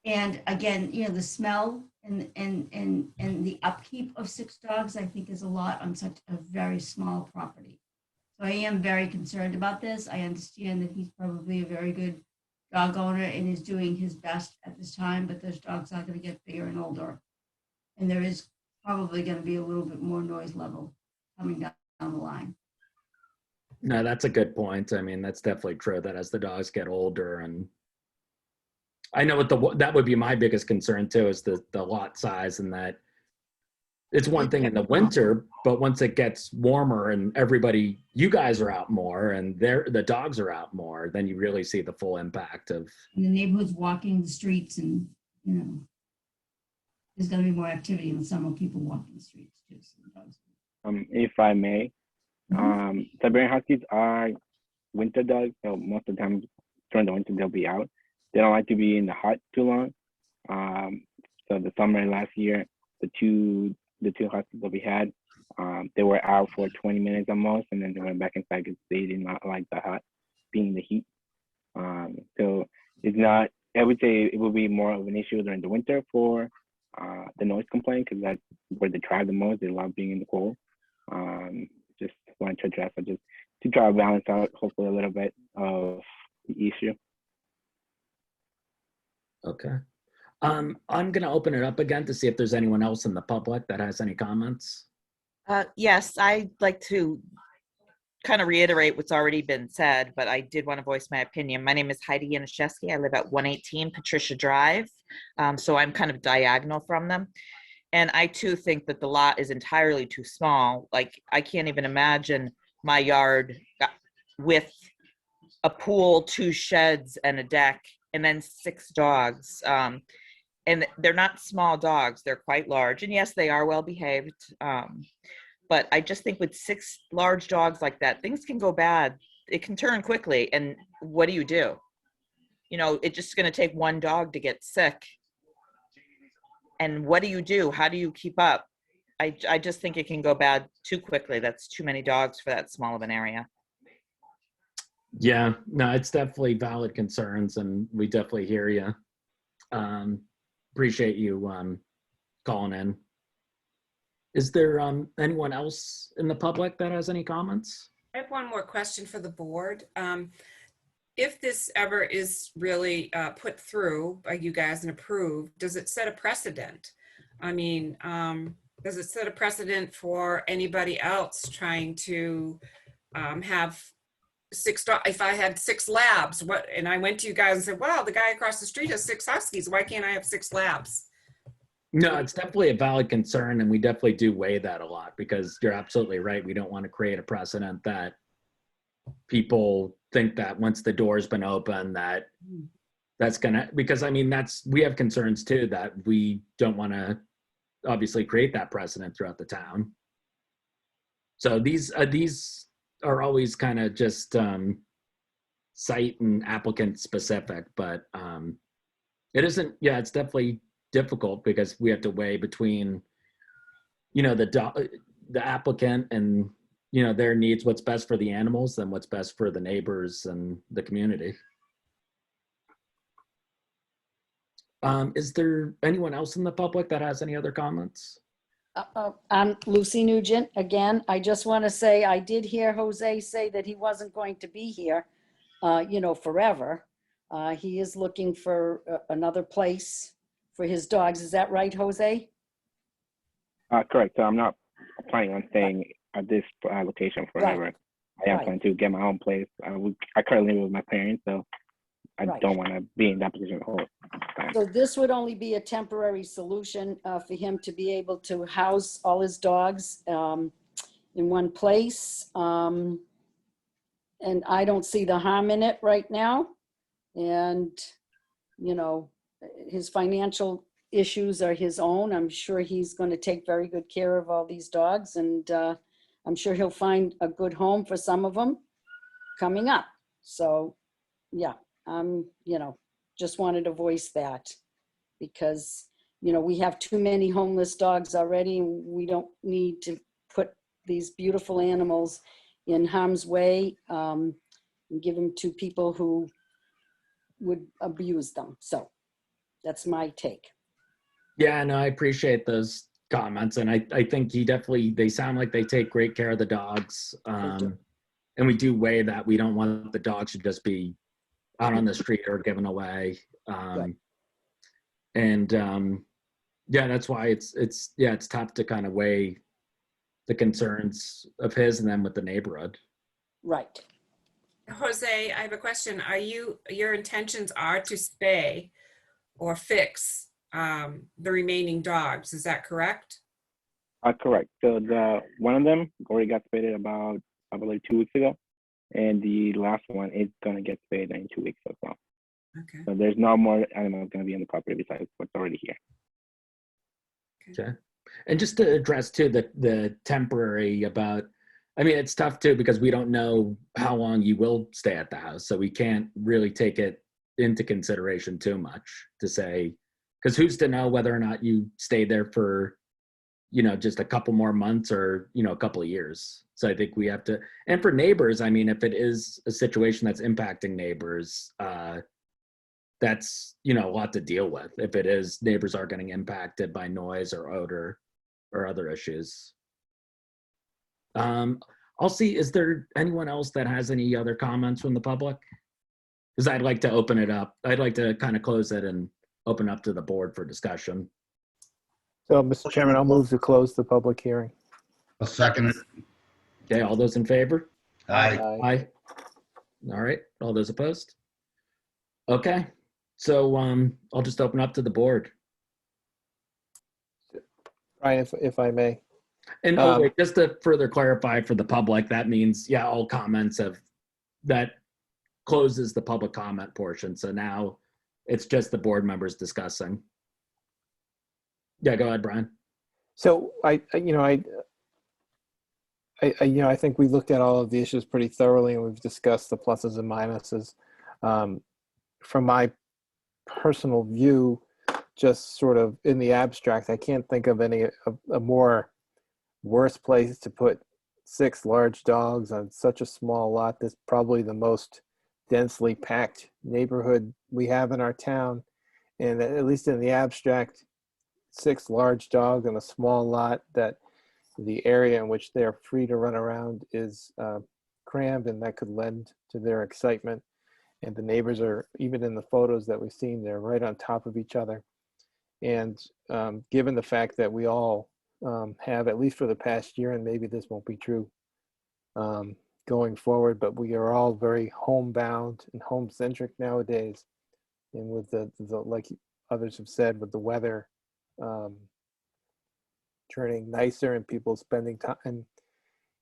Speaker 13: And again, the smell and the upkeep of 6 dogs, I think, is a lot on such a very small property. So I am very concerned about this. I understand that he's probably a very good dog owner and is doing his best at this time, but those dogs are going to get bigger and older. And there is probably going to be a little bit more noise level coming down the line.
Speaker 3: No, that's a good point. I mean, that's definitely true that as the dogs get older, and I know that would be my biggest concern too, is the lot size, and that it's one thing in the winter, but once it gets warmer and you guys are out more and the dogs are out more, then you really see the full impact of.
Speaker 13: And the neighborhood's walking the streets, and there's going to be more activity in the summer, people walking the streets too.
Speaker 5: If I may, Siberian Huskies are winter dogs, so most of the time during the winter they'll be out. They don't like to be in the hot too long. So the summer last year, the two Huskies that we had, they were out for 20 minutes at most, and then they went back inside because they did not like the hot, being in the heat. So it's not. I would say it will be more of an issue during the winter for the noise complaint, because that's where they thrive the most. They love being in the cold. Just wanted to address it, just to try to balance out hopefully a little bit of the issue.
Speaker 3: Okay. I'm going to open it up again to see if there's anyone else in the public that has any comments.
Speaker 14: Yes, I'd like to kind of reiterate what's already been said, but I did want to voice my opinion. My name is Heidi Yanishevsky. I live at 118 Patricia Drive, so I'm kind of diagonal from them. And I too think that the lot is entirely too small. Like, I can't even imagine my yard with a pool, 2 sheds, and a deck, and then 6 dogs. And they're not small dogs, they're quite large. And yes, they are well behaved. But I just think with 6 large dogs like that, things can go bad it can turn quickly. And what do? You know, it's just going to take one dog to get sick. And what do? How do you keep up? I just think it can go bad too quickly. That's too many dogs for that small of an area.
Speaker 3: Yeah, no, it's definitely valid concerns, and we definitely hear you. Appreciate you calling in. Is there anyone else in the public that has any comments?
Speaker 12: I have one more question for the board. If this ever is really put through by you guys and approved, does it set a precedent? I mean, does it set a precedent for anybody else trying to have if I had 6 labs, and I went to you guys and said, wow, the guy across the street has 6 huskies. Why can't I have 6 labs?
Speaker 3: No, it's definitely a valid concern, and we definitely do weigh that a lot, because you're absolutely right. We don't want to create a precedent that people think that once the door's been open, that's gonna, because I mean, we have concerns too, that we don't want to obviously create that precedent throughout the town. So these are always kind of just site and applicant specific, but it isn't, yeah, it's definitely difficult, because we have to weigh between, you know, the applicant and, you know, their needs, what's best for the animals and what's best for the neighbors and the community. Is there anyone else in the public that has any other comments?
Speaker 9: I'm Lucy Nugent again. I just want to say, I did hear Jose say that he wasn't going to be here, you know, forever. He is looking for another place for his dogs. Is that right, Jose?
Speaker 5: Correct. So I'm not planning on staying at this location forever.
Speaker 9: Right.
Speaker 5: I am
Speaker 9: Right.
Speaker 5: planning to get my own place. I currently live with my parents, so I
Speaker 9: Right.
Speaker 5: don't want to be in that position the whole time.
Speaker 9: So this would only be a temporary solution for him to be able to house all his dogs in one place. And I don't see the harm in it right now. And, you know, his financial issues are his own. I'm sure he's going to take very good care of all these dogs, and I'm sure he'll find a good home for some of them coming up. So, yeah, you know, just wanted to voice that, because, you know, we have too many homeless dogs already, and we don't need to put these beautiful animals in harm's way and give them to people who would abuse them. So that's my take.
Speaker 3: Yeah, no, I appreciate those comments, and I think they sound like they take great care of the dogs. And we do weigh that. We don't want the dogs to just be out on the street or given away.
Speaker 9: Right.
Speaker 3: And yeah, that's why it's tough to kind of weigh the concerns of his and then with the neighborhood.
Speaker 9: Right.
Speaker 12: Jose, I have a question. Your intentions are to spay or fix the remaining dogs, is that correct?
Speaker 5: Correct. So one of them already got spayed about, I believe, 2 weeks ago, and the last one is going to get spayed in 2 weeks as well.
Speaker 12: Okay.
Speaker 5: So there's no more animals going to be on the property besides what's already here.
Speaker 3: Okay. And just to address too the temporary about, I mean, it's tough too, because we don't know how long you will stay at the house. So we can't really take it into consideration too much to say, because who's to know whether or not you stay there for, you know, just a couple more months or, you know, a couple of years. So I think we have to, and for neighbors, I mean, if it is a situation that's impacting neighbors, that's, you know, a lot to deal with. If it is, neighbors are getting impacted by noise or odor or other issues. I'll see, is there anyone else that has any other comments from the public? Because I'd like to open it up. I'd like to kind of close it and open up to the board for discussion.
Speaker 8: So, Mr. Chairman, I'll move to close the public hearing.
Speaker 6: I'll second it.
Speaker 3: Okay, all those in favor?
Speaker 6: Aye.
Speaker 3: Aye. All right, all those opposed? Okay, so I'll just open up to the board.
Speaker 8: Brian, if I may.
Speaker 3: And wait, just to further clarify for the public, that means, yeah, all comments that closes the public comment portion. So now it's just the board members discussing. Yeah, go ahead, Brian.
Speaker 8: So I I think we looked at all of the issues pretty thoroughly, and we've discussed the pluses and minuses. From my personal view, just sort of in the abstract, I can't think of a more worse place to put 6 large dogs on such a small lot. That's probably the most densely packed neighborhood we have in our town. And at least in the abstract, 6 large dogs on a small lot, that the area in which they're free to run around is crammed, and that could lend to their excitement. And the neighbors are, even in the photos that we've seen, they're right on top of each other. And given the fact that we all have, at least for the past year, and maybe this won't be true going forward, but we are all very homebound and home-centric nowadays. And with the like others have said, with the weather turning nicer and people spending time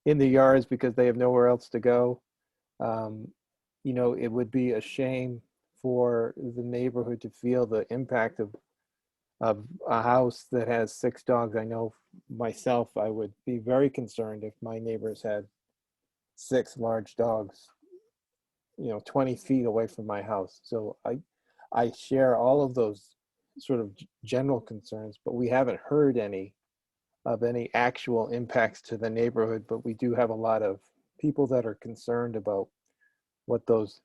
Speaker 8: in the yards because they have nowhere else to go, it would be a shame for the neighborhood to feel the impact of a house that has 6 dogs. I know myself, I would be very concerned if my neighbors had 6 large dogs, 20 feet away from my house. So I share all of those sort of general concerns, but we haven't heard any actual impacts to the neighborhood. But we do have a lot of people that are concerned about what those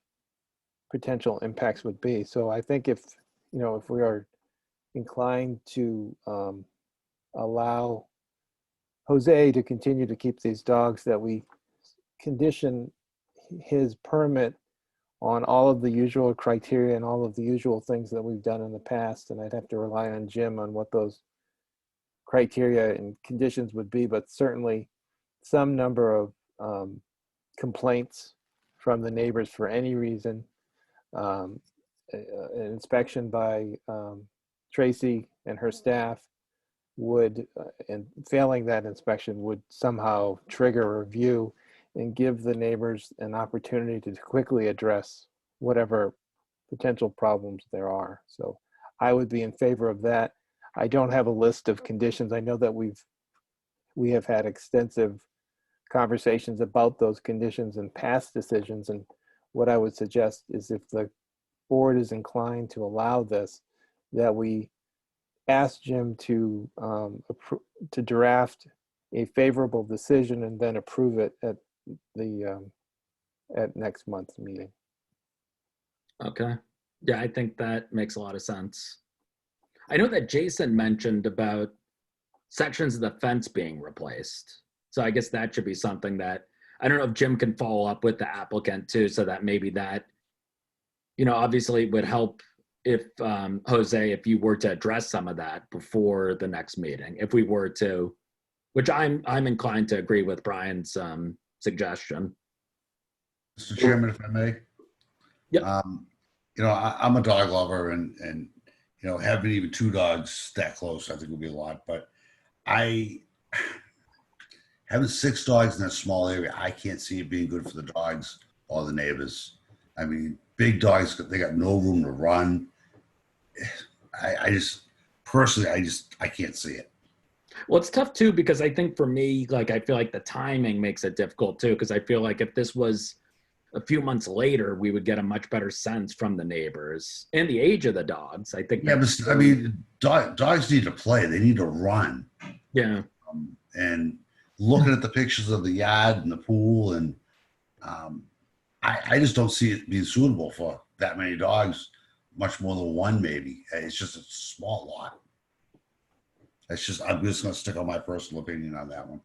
Speaker 8: potential impacts would be. So I think if we are inclined to allow Jose to continue to keep these dogs, that we condition his permit on all of the usual criteria and all of the usual things that we've done in the past. And I'd have to rely on Jim on what those criteria and conditions would be, but certainly some number of complaints from the neighbors for any reason, an inspection by Tracy and her staff would, and failing that inspection, would somehow trigger a review and give the neighbors an opportunity to quickly address whatever potential problems there are. So I would be in favor of that. I don't have a list of conditions. I know that we have had extensive conversations about those conditions and past decisions. And what I would suggest is, if the board is inclined to allow this, that we ask Jim to draft a favorable decision and then approve it at next month's meeting.
Speaker 3: Okay. Yeah, I think that makes a lot of sense. I know that Jason mentioned about sections of the fence being replaced. So I guess that should be something that, I don't know if Jim can follow up with the applicant too, so that maybe that, obviously would help if, Jose, if you were to address some of that before the next meeting, if we were to, which I'm inclined to agree with Brian's suggestion.
Speaker 6: Mr. Chairman, if I may.
Speaker 3: Yeah.
Speaker 6: I'm a dog lover, and having even 2 dogs that close, I think would be a lot. But having 6 dogs in that small area, I can't see it being good for the dogs or the neighbors. I mean, big dogs, they got no room to run. I just personally, I can't see it.
Speaker 3: Well, it's tough too, because I think for me, like, I feel like the timing makes it difficult too, because I feel like if this was a few months later, we would get a much better sense from the neighbors and the age of the dogs. I think.
Speaker 6: Yeah, but I mean, dogs need to play. They need to run.
Speaker 3: Yeah.
Speaker 6: And looking at the pictures of the yard and the pool, and I just don't see it being suitable for that many dogs, much more than 1 maybe. It's just a small lot. I'm just going to stick on my personal opinion on that one.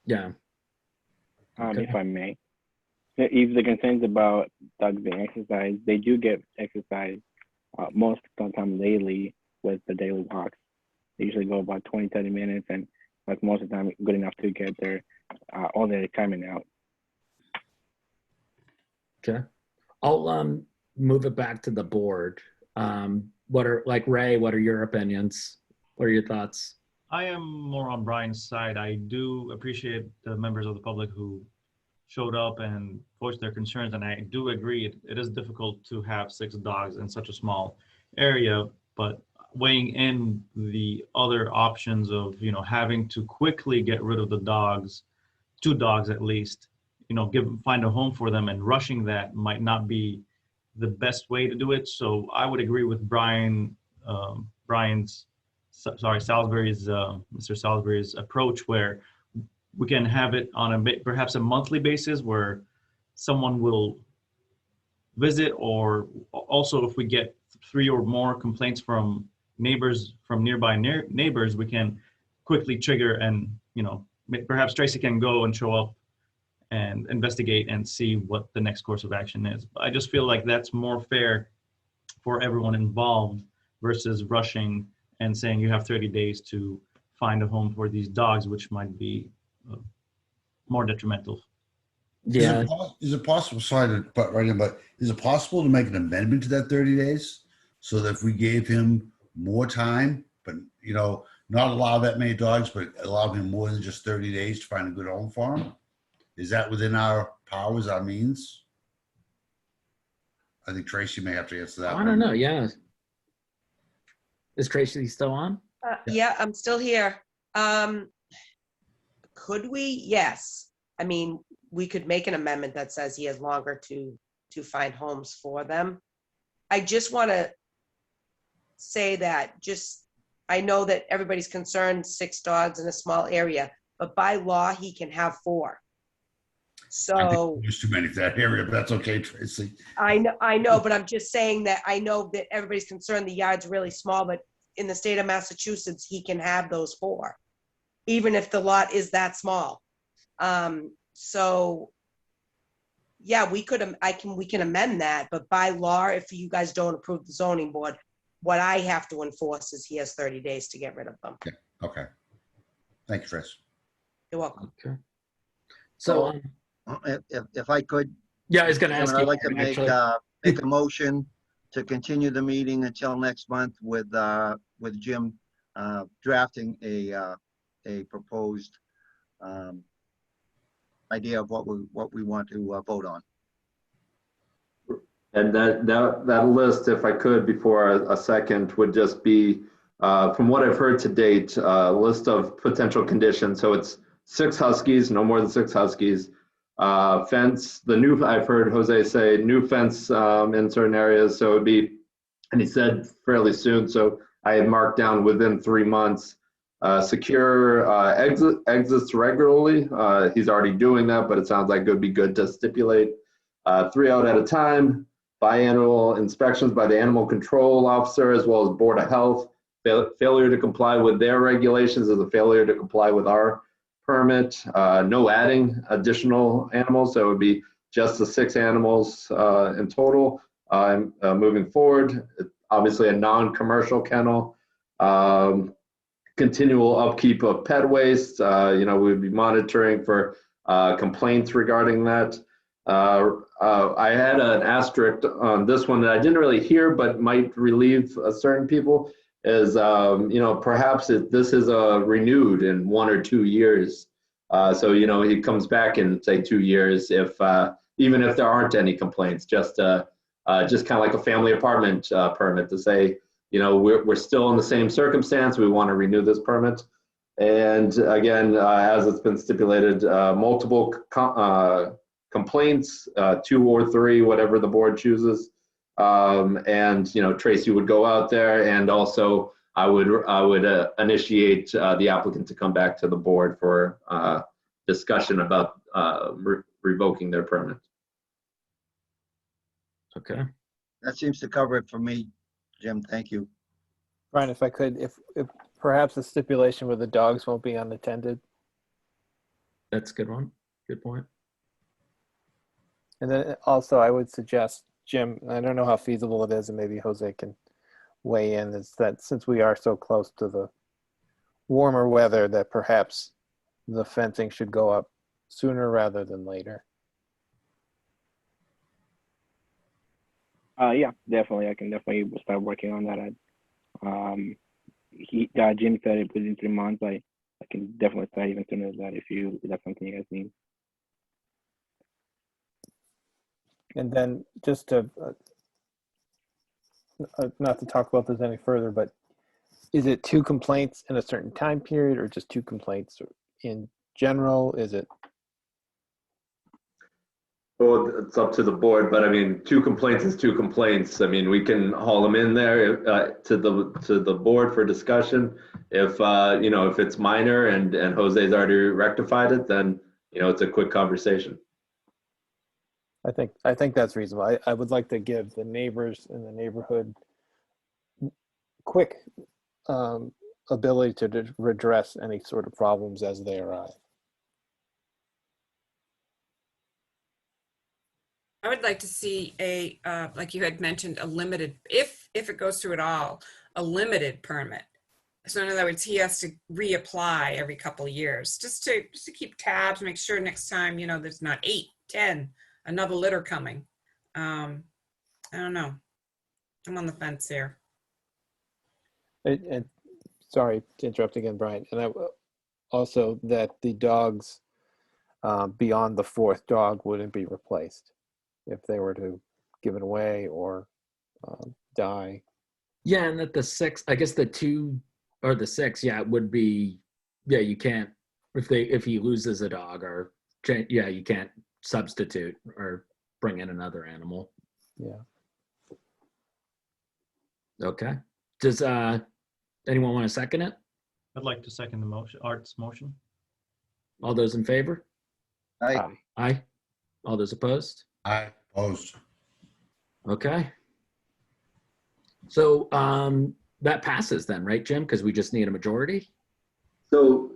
Speaker 3: Yeah.
Speaker 5: Okay. If I may, if the concerns about dogs being exercised, they do get exercise most of the time daily with the daily walks. They usually go about 20, 30 minutes, and that's most of the time good enough to get their all their timing out.
Speaker 3: Okay. I'll move it back to the board. Ray, what are your opinions? What are your thoughts?
Speaker 1: I am more on Brian's side. I do appreciate the members of the public who showed up and voiced their concerns, and I do agree it is difficult to have 6 dogs in such a small area, but weighing in the other options of having to quickly get rid of the dogs 2 dogs at least, find a home for them, and rushing that might not be the best way to do it. So I would agree with Mr. Salisbury's approach, where we can have it on perhaps a monthly basis where someone will visit, or also if we get 3 or more complaints from neighbors, from nearby neighbors, we can quickly trigger, and perhaps Tracy can go and show up and investigate and see what the next course of action is. But I just feel like that's more fair for everyone involved versus rushing and saying you have 30 days to find a home for these dogs, which might be more detrimental.
Speaker 3: Yeah.
Speaker 6: Is it possible, sorry to butt right in, but is it possible to make an amendment to that 30 days? So that if we gave him more time, but, not allow that many dogs, but allow him more than just 30 days to find a good home for him? Is that within our powers, our means? I think Tracy may have to answer that
Speaker 3: I
Speaker 6: one.
Speaker 3: don't know. Yeah. Is Tracy still on?
Speaker 7: Yeah, I'm still here. Could we? Yes. I mean, we could make an amendment that says he has longer to find homes for them. I just want to say that I know that everybody's concerned 6 dogs in a small area, but by law, he can have 4.
Speaker 6: I think
Speaker 7: So
Speaker 6: there's too many for that area, but that's okay, Tracy.
Speaker 7: I know, but I'm just saying that I know that everybody's concerned the yard's really small, but in the state of Massachusetts, he can have those 4, even if the lot is that small. So yeah, we can amend that, but by law, if you guys don't approve the zoning board, what I have to enforce is he has 30 days to get rid of them.
Speaker 6: Okay. Thank you, Tracy.
Speaker 7: You're welcome.
Speaker 3: Okay. So,
Speaker 4: If I could,
Speaker 3: yeah, I was going to ask
Speaker 4: Chairman,
Speaker 3: you.
Speaker 4: I'd like to make a motion to continue the meeting until next month with Jim drafting a proposed idea of what we want to vote on.
Speaker 2: And that list, if I could, before a second, would just be, from what I've heard to date, a list of potential conditions. So it's 6 huskies, no more than 6 huskies. Fence, I've heard Jose say new fence in certain areas. So it'd be, and he said fairly soon. So I had marked down within 3 months. Secure exits regularly. He's already doing that, but it sounds like it would be good to stipulate 3 out at a time. Biannual inspections by the animal control officer as well as Board of Health. Failure to comply with their regulations is a failure to comply with our permit. No adding additional animals, so it would be just the 6 animals in total. Moving forward, obviously a non-commercial kennel. Continual upkeep of pet waste. We'd be monitoring for complaints regarding that. I had an asterisk on this one that I didn't really hear, but might relieve certain people. Is perhaps this is renewed in 1 or 2 years. So he comes back in say 2 years, if even if there aren't any complaints, just kind of like a family apartment permit to say, we're still in the same circumstance. We want to renew this permit. And again, as it's been stipulated, multiple complaints, 2 or 3, whatever the board chooses. And Tracy would go out there, and also I would initiate the applicant to come back to the board for discussion about revoking their permit.
Speaker 3: Okay.
Speaker 4: That seems to cover it for me, Jim. Thank you.
Speaker 8: Brian, if I could, if perhaps a stipulation where the dogs won't be unattended.
Speaker 3: That's a good one. Good point.
Speaker 8: And then also I would suggest, Jim, I don't know how feasible it is, and maybe Jose can weigh in, is that since we are so close to the warmer weather, that perhaps the fencing should go up sooner rather than later.
Speaker 5: Yeah, definitely. I can definitely start working on that. Jim said it within 3 months. I can definitely start even sooner than that if that's something you guys need.
Speaker 8: And then just to, not to talk about this any further, but is it 2 complaints in a certain time period or just 2 complaints in general? Is it
Speaker 2: Well, it's up to the board, but I mean, 2 complaints is 2 complaints. I mean, we can haul them in there to the board for discussion. If you know, if it's minor and Jose's already rectified it, then you know, it's a quick conversation.
Speaker 8: I think that's reasonable. I would like to give the neighbors in the neighborhood quick ability to redress any sort of problems as they arise.
Speaker 12: I would like to see a, like you had mentioned, a limited, if it goes through at all, a limited permit. So in other words, he has to reapply every couple of years, just to keep tabs, make sure next time, you know, there's not 8, 10, another litter coming. I don't know. I'm on the fence here.
Speaker 8: And sorry to interrupt again, Brian. And also that the dogs beyond the 4th dog wouldn't be replaced if they were to give it away or die.
Speaker 3: Yeah, and that the 6, I guess the 2 or the 6, yeah, it would be, yeah, you can't, if he loses a dog or, yeah, you can't substitute or bring in another animal.
Speaker 8: Yeah.
Speaker 3: Okay. Does anyone want to second it?
Speaker 1: I'd like to second the motion, Art's motion.
Speaker 3: All those in favor?
Speaker 4: Aye.
Speaker 3: Aye. All those opposed?
Speaker 6: I opposed.
Speaker 3: Okay. So that passes then, right, Jim? Because we just need a majority?
Speaker 2: So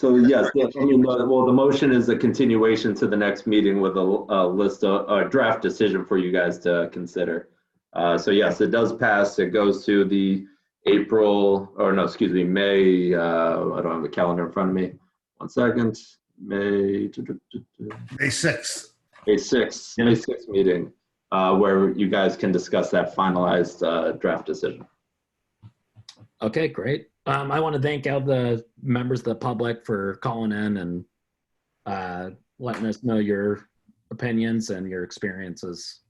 Speaker 2: yes, I mean, well, the motion is a continuation to the next meeting with a list of a draft decision for you guys to consider. So yes, it does pass. It goes to the May, I don't have the calendar in front of me. 1 second. May
Speaker 6: 6th.
Speaker 2: May 6th meeting, where you guys can discuss that finalized draft decision.
Speaker 3: Okay, great. I want to thank all the members of the public for calling in and letting us know your opinions and your experiences.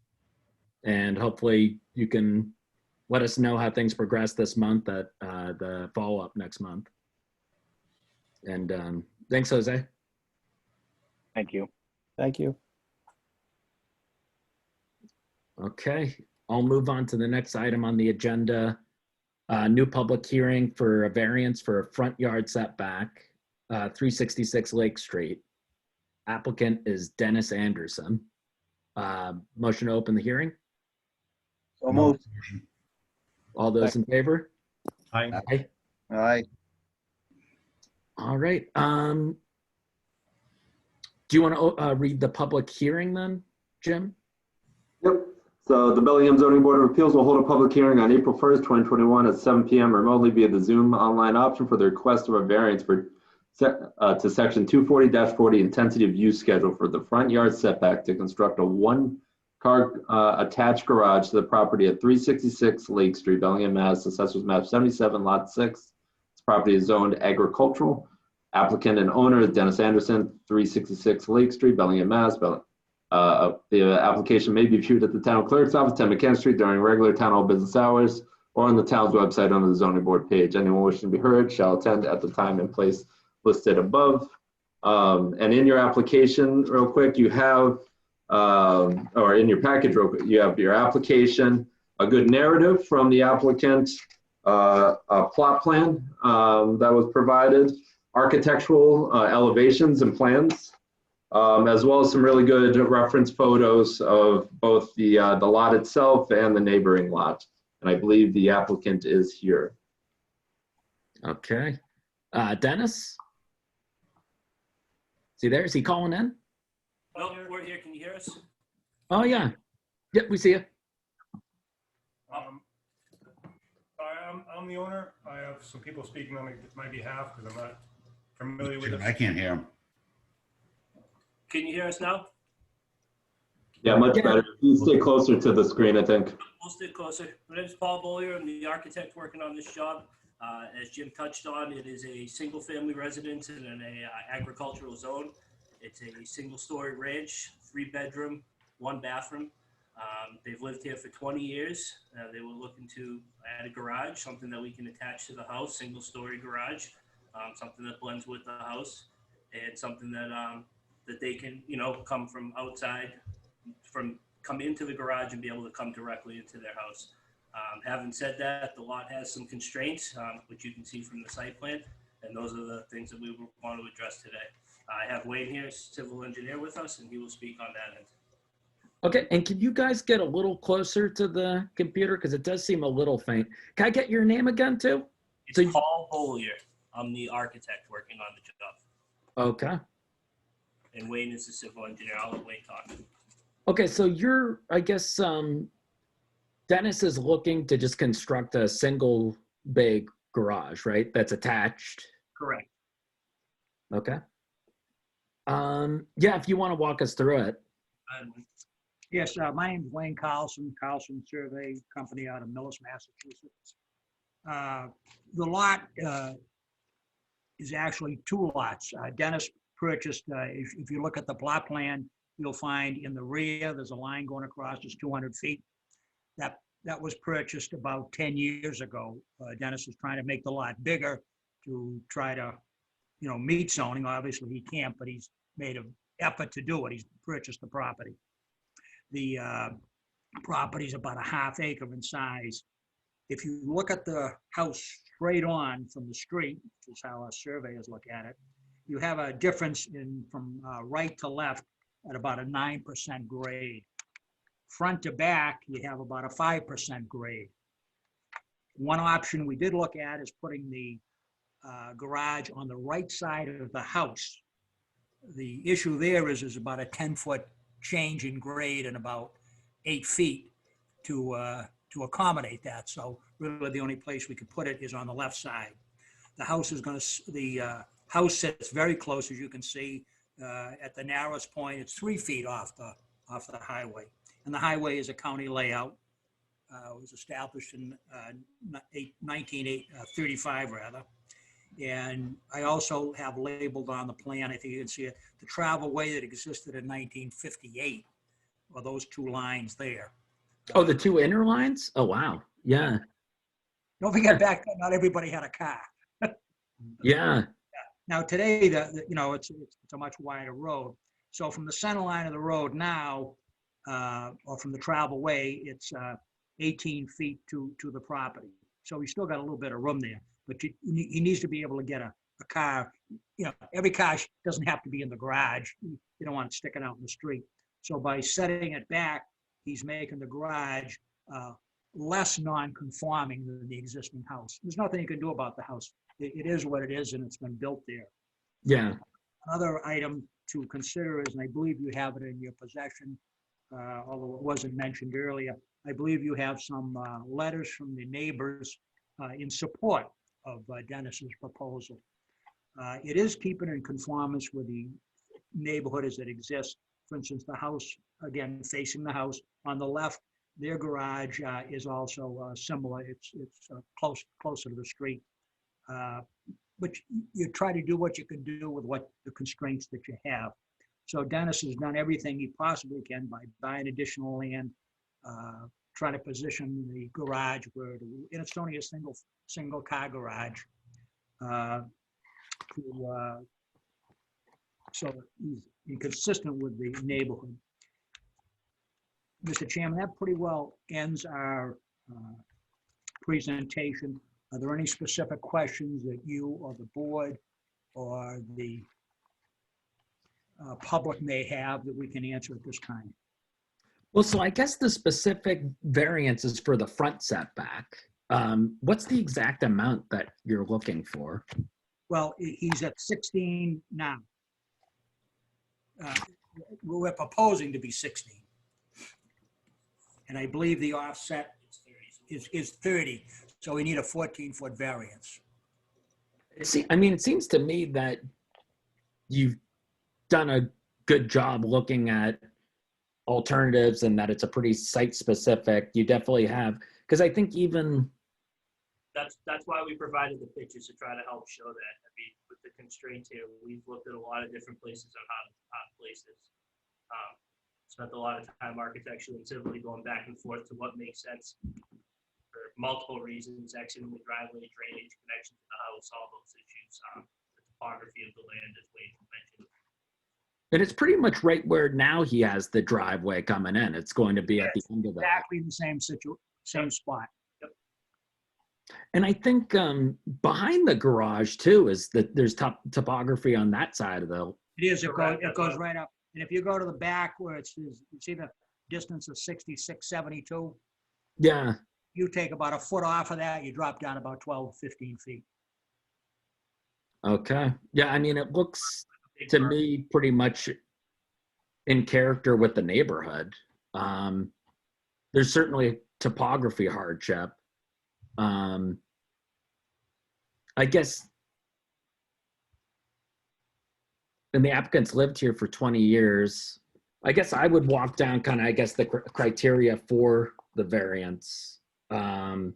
Speaker 3: And hopefully you can let us know how things progress this month at the follow-up next month. And thanks, Jose.
Speaker 5: Thank you.
Speaker 8: Thank you.
Speaker 3: Okay, I'll move on to the next item on the agenda. New public hearing for a variance for a front yard setback, 366 Lake Street. Applicant is Dennis Anderson. Motion to open the hearing.
Speaker 4: So moved.
Speaker 3: All those in favor?
Speaker 1: Aye.
Speaker 3: Aye.
Speaker 4: Aye.
Speaker 3: All right. Do you want to read the public hearing then, Jim?
Speaker 2: Yep. So the Bellingham Zoning Board of Appeals will hold a public hearing on April 1st, 2021 at 7 p.m. remotely via the Zoom online option for the request of a variance to section 240-40 intensity of use schedule for the front yard setback to construct a 1-car attached garage to the property at 366 Lake Street, Bellingham, Mass. Assessors map 77, lot 6. This property is zoned agricultural. Applicant and owner is Dennis Anderson, 366 Lake Street, Bellingham, Mass. The application may be viewed at the town clerk's office, 10 McKenna Street, during regular town hall business hours, or on the town's website under the zoning board page. Anyone wishing to be heard shall attend at the time and place listed above. And in your application, real quick, you have, or in your package, real quick, you have your application, a good narrative from the applicant, a plot plan that was provided, architectural elevations and plans, as well as some really good reference photos of both the lot itself and the neighboring lot. And I believe the applicant is here.
Speaker 3: Okay. Dennis? Is he there? Is he calling in?
Speaker 15: Oh, we're here. Can you hear us?
Speaker 3: Oh, yeah. Yep, we see you.
Speaker 15: I'm the owner. I have some people speaking on my behalf because I'm not familiar with it.
Speaker 6: I can't hear him.
Speaker 15: Can you hear us now?
Speaker 2: Yeah, much better. You stay closer to the screen, I think.
Speaker 15: We'll stay closer. My name is Paul Bollier. I'm the architect working on this job. As Jim touched on, it is a single-family residence in an agricultural zone. It's a single-story ranch, 3-bedroom, 1 bathroom. They've lived here for 20 years. They were looking to add a garage, something that we can attach to the house, single-story garage, something that blends with the house, and something that that they can, come from outside come into the garage and be able to come directly into their house. Having said that, the lot has some constraints, which you can see from the site plan, and those are the things that we want to address today. I have Wayne here, civil engineer, with us, and he will speak on that end.
Speaker 3: Okay, and can you guys get a little closer to the computer? Because it does seem a little faint. Can I get your name again, too?
Speaker 15: It's Paul Bollier. I'm the architect working on the job.
Speaker 3: Okay.
Speaker 15: And Wayne is the civil engineer. I'll let Wayne talk.
Speaker 3: Okay, so you're, I guess, Dennis is looking to just construct a single big garage, right? That's attached.
Speaker 15: Correct.
Speaker 3: Okay. Yeah, if you want to walk us through it.
Speaker 16: Yes, my name's Wayne Carlson, Carlson Survey Company out of Millis, Massachusetts. The lot is actually two lots. Dennis purchased, if you look at the plot plan, you'll find in the rear, there's a line going across, it's 200 feet. That was purchased about 10 years ago. Dennis is trying to make the lot bigger to try to, meet zoning. Obviously he can't, but he's made an effort to do it. He's purchased the property. The property is about a ½ acre in size. If you look at the house straight on from the street, which is how our surveyors look at it, you have a difference from right to left at about a 9% grade. Front to back, you have about a 5% grade. One option we did look at is putting the garage on the right side of the house. The issue there is about a 10-foot change in grade and about 8 feet to accommodate that. So really the only place we could put it is on the left side. The house is going to, the house sits very close, as you can see, at the narrowest point. It's 3 feet off the highway. And the highway is a county layout. It was established in 1935, rather. And I also have labeled on the plan, I think you can see it, the travel way that existed in 1958, or those two lines there.
Speaker 3: Oh, the two inner lines? Oh, wow. Yeah.
Speaker 16: Don't forget back then, not everybody had a car.
Speaker 3: Yeah.
Speaker 16: Now today, it's a much wider road. So from the center line of the road now, or from the travel way, it's 18 feet to the property. So we still got a little bit of room there, but he needs to be able to get a car. Every car doesn't have to be in the garage. You don't want it sticking out in the street. So by setting it back, he's making the garage less non-conforming than the existing house. There's nothing you can do about the house. It is what it is, and it's been built there.
Speaker 3: Yeah.
Speaker 16: Another item to consider is, and I believe you have it in your possession, although it wasn't mentioned earlier, I believe you have some letters from the neighbors in support of Dennis's proposal. It is keeping in conformance with the neighborhood as it exists. For instance, the house, again, facing the house on the left, their garage is also similar. It's closer to the street. But you try to do what you can do with what the constraints that you have. So Dennis has done everything he possibly can by buying additional land, trying to position the garage and it's only a single car garage. So he's inconsistent with the neighborhood. Mr. Chairman, that pretty well ends our presentation. Are there any specific questions that you or the board or the public may have that we can answer at this time?
Speaker 3: Well, so I guess the specific variance is for the front setback. What's the exact amount that you're looking for?
Speaker 16: Well, he's at 16 now. We're proposing to be 16. And I believe the offset is 30. So we need a 14-foot variance.
Speaker 3: See, I mean, it seems to me that you've done a good job looking at alternatives and that it's a pretty site specific. You definitely have, because I think even
Speaker 15: that's why we provided the pictures to try to help show that. I mean, with the constraints here, we've looked at a lot of different places on how to place this. Spent a lot of time architecturally and civilly going back and forth to what makes sense for multiple reasons: exiting the driveway, drainage, connection to the house, all those issues, the topography of the land, as Wade mentioned.
Speaker 3: And it's pretty much right where now he has the driveway coming in. It's going to be at the end of that.
Speaker 16: Exactly the same spot.
Speaker 3: And I think behind the garage too is that there's topography on that side of the.
Speaker 16: It is, it goes right up. And if you go to the back where it's, you see the distance of 66, 72,
Speaker 3: Yeah.
Speaker 16: you take about a foot off of that, you drop down about 12, 15 feet.
Speaker 3: Okay. Yeah. I mean, it looks to me pretty much in character with the neighborhood. There's certainly topography hardship. I guess, and the applicant's lived here for 20 years. I guess I would walk down kind of, I guess, the criteria for the variance. Because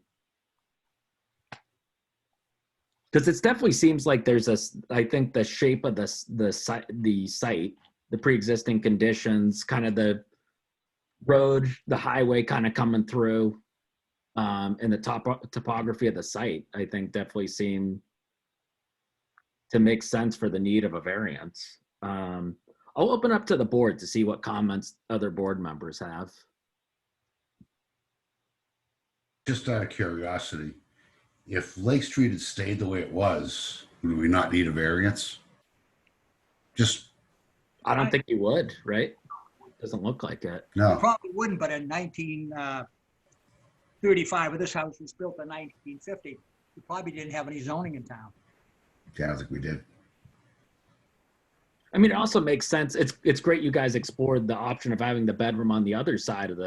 Speaker 3: it definitely seems like there's I think the shape of the site, the pre-existing conditions, kind of the road, the highway kind of coming through, and the topography of the site, I think definitely seem to make sense for the need of a variance. I'll open up to the board to see what comments other board members have.
Speaker 6: Just out of curiosity, if Lake Street had stayed the way it was, would we not need a variance? Just,
Speaker 3: I don't think you would, right? Doesn't look like it.
Speaker 6: no.
Speaker 16: Probably wouldn't, but in 1935, when this house was built in 1950, we probably didn't have any zoning in town.
Speaker 6: Yeah, I don't think we did.
Speaker 3: I mean, it also makes sense. It's great you guys explored the option of having the bedroom on the other side of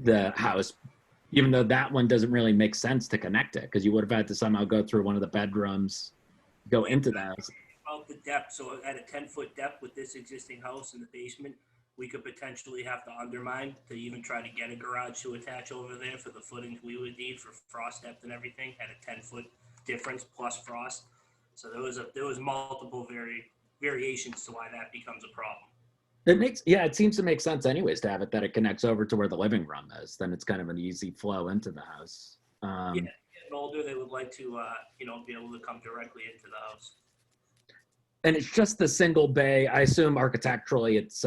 Speaker 3: the house, even though that one doesn't really make sense to connect it, because you would have had to somehow go through one of the bedrooms, go into the house.
Speaker 15: About the depth, so at a 10-foot depth with this existing house in the basement, we could potentially have to undermine to even try to get a garage to attach over there for the footing we would need for frost depth and everything at a 10-foot difference plus frost. So there was multiple variations to why that becomes a problem.
Speaker 3: It seems to make sense anyways to have it that it connects over to where the living room is. Then it's kind of an easy flow into the house.
Speaker 15: Getting older, they would like to, be able to come directly into the house.
Speaker 3: And it's just the single bay. I assume architecturally it's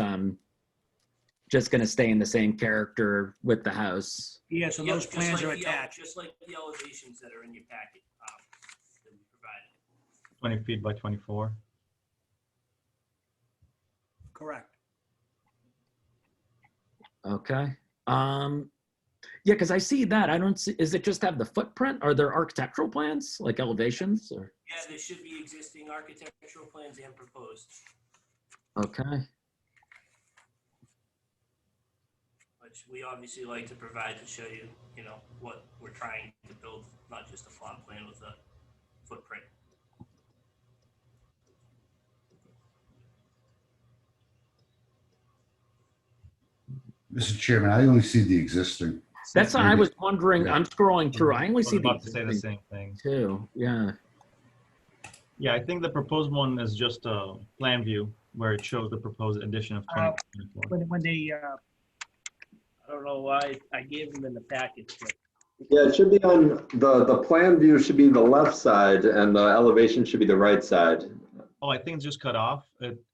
Speaker 3: just going to stay in the same character with the house.
Speaker 16: Yeah, so those plans are attached.
Speaker 15: Just like the elevations that are in your packet that we provided.
Speaker 1: 20 feet by 24.
Speaker 16: Correct.
Speaker 3: Okay. Yeah, because I see that. I don't see, is it just have the footprint? Are there architectural plans, like elevations? Or?
Speaker 15: Yeah, there should be existing architectural plans and proposed.
Speaker 3: Okay.
Speaker 15: Which we obviously like to provide to show you, what we're trying to build, not just a plot plan with a footprint.
Speaker 6: Mr. Chairman, I only see the existing.
Speaker 3: That's what I was wondering.
Speaker 6: Yeah.
Speaker 3: I'm scrolling through. I only see
Speaker 1: about
Speaker 3: the
Speaker 1: to say the same thing
Speaker 3: too. Yeah.
Speaker 1: Yeah, I think the proposed one is just a plan view where it shows the proposed addition of 2024.
Speaker 16: When they,
Speaker 15: I don't know why I gave them in the package, but
Speaker 2: Yeah, it should be on, the plan view should be the left side and the elevation should be the right side.
Speaker 1: Oh, I think it's just cut off.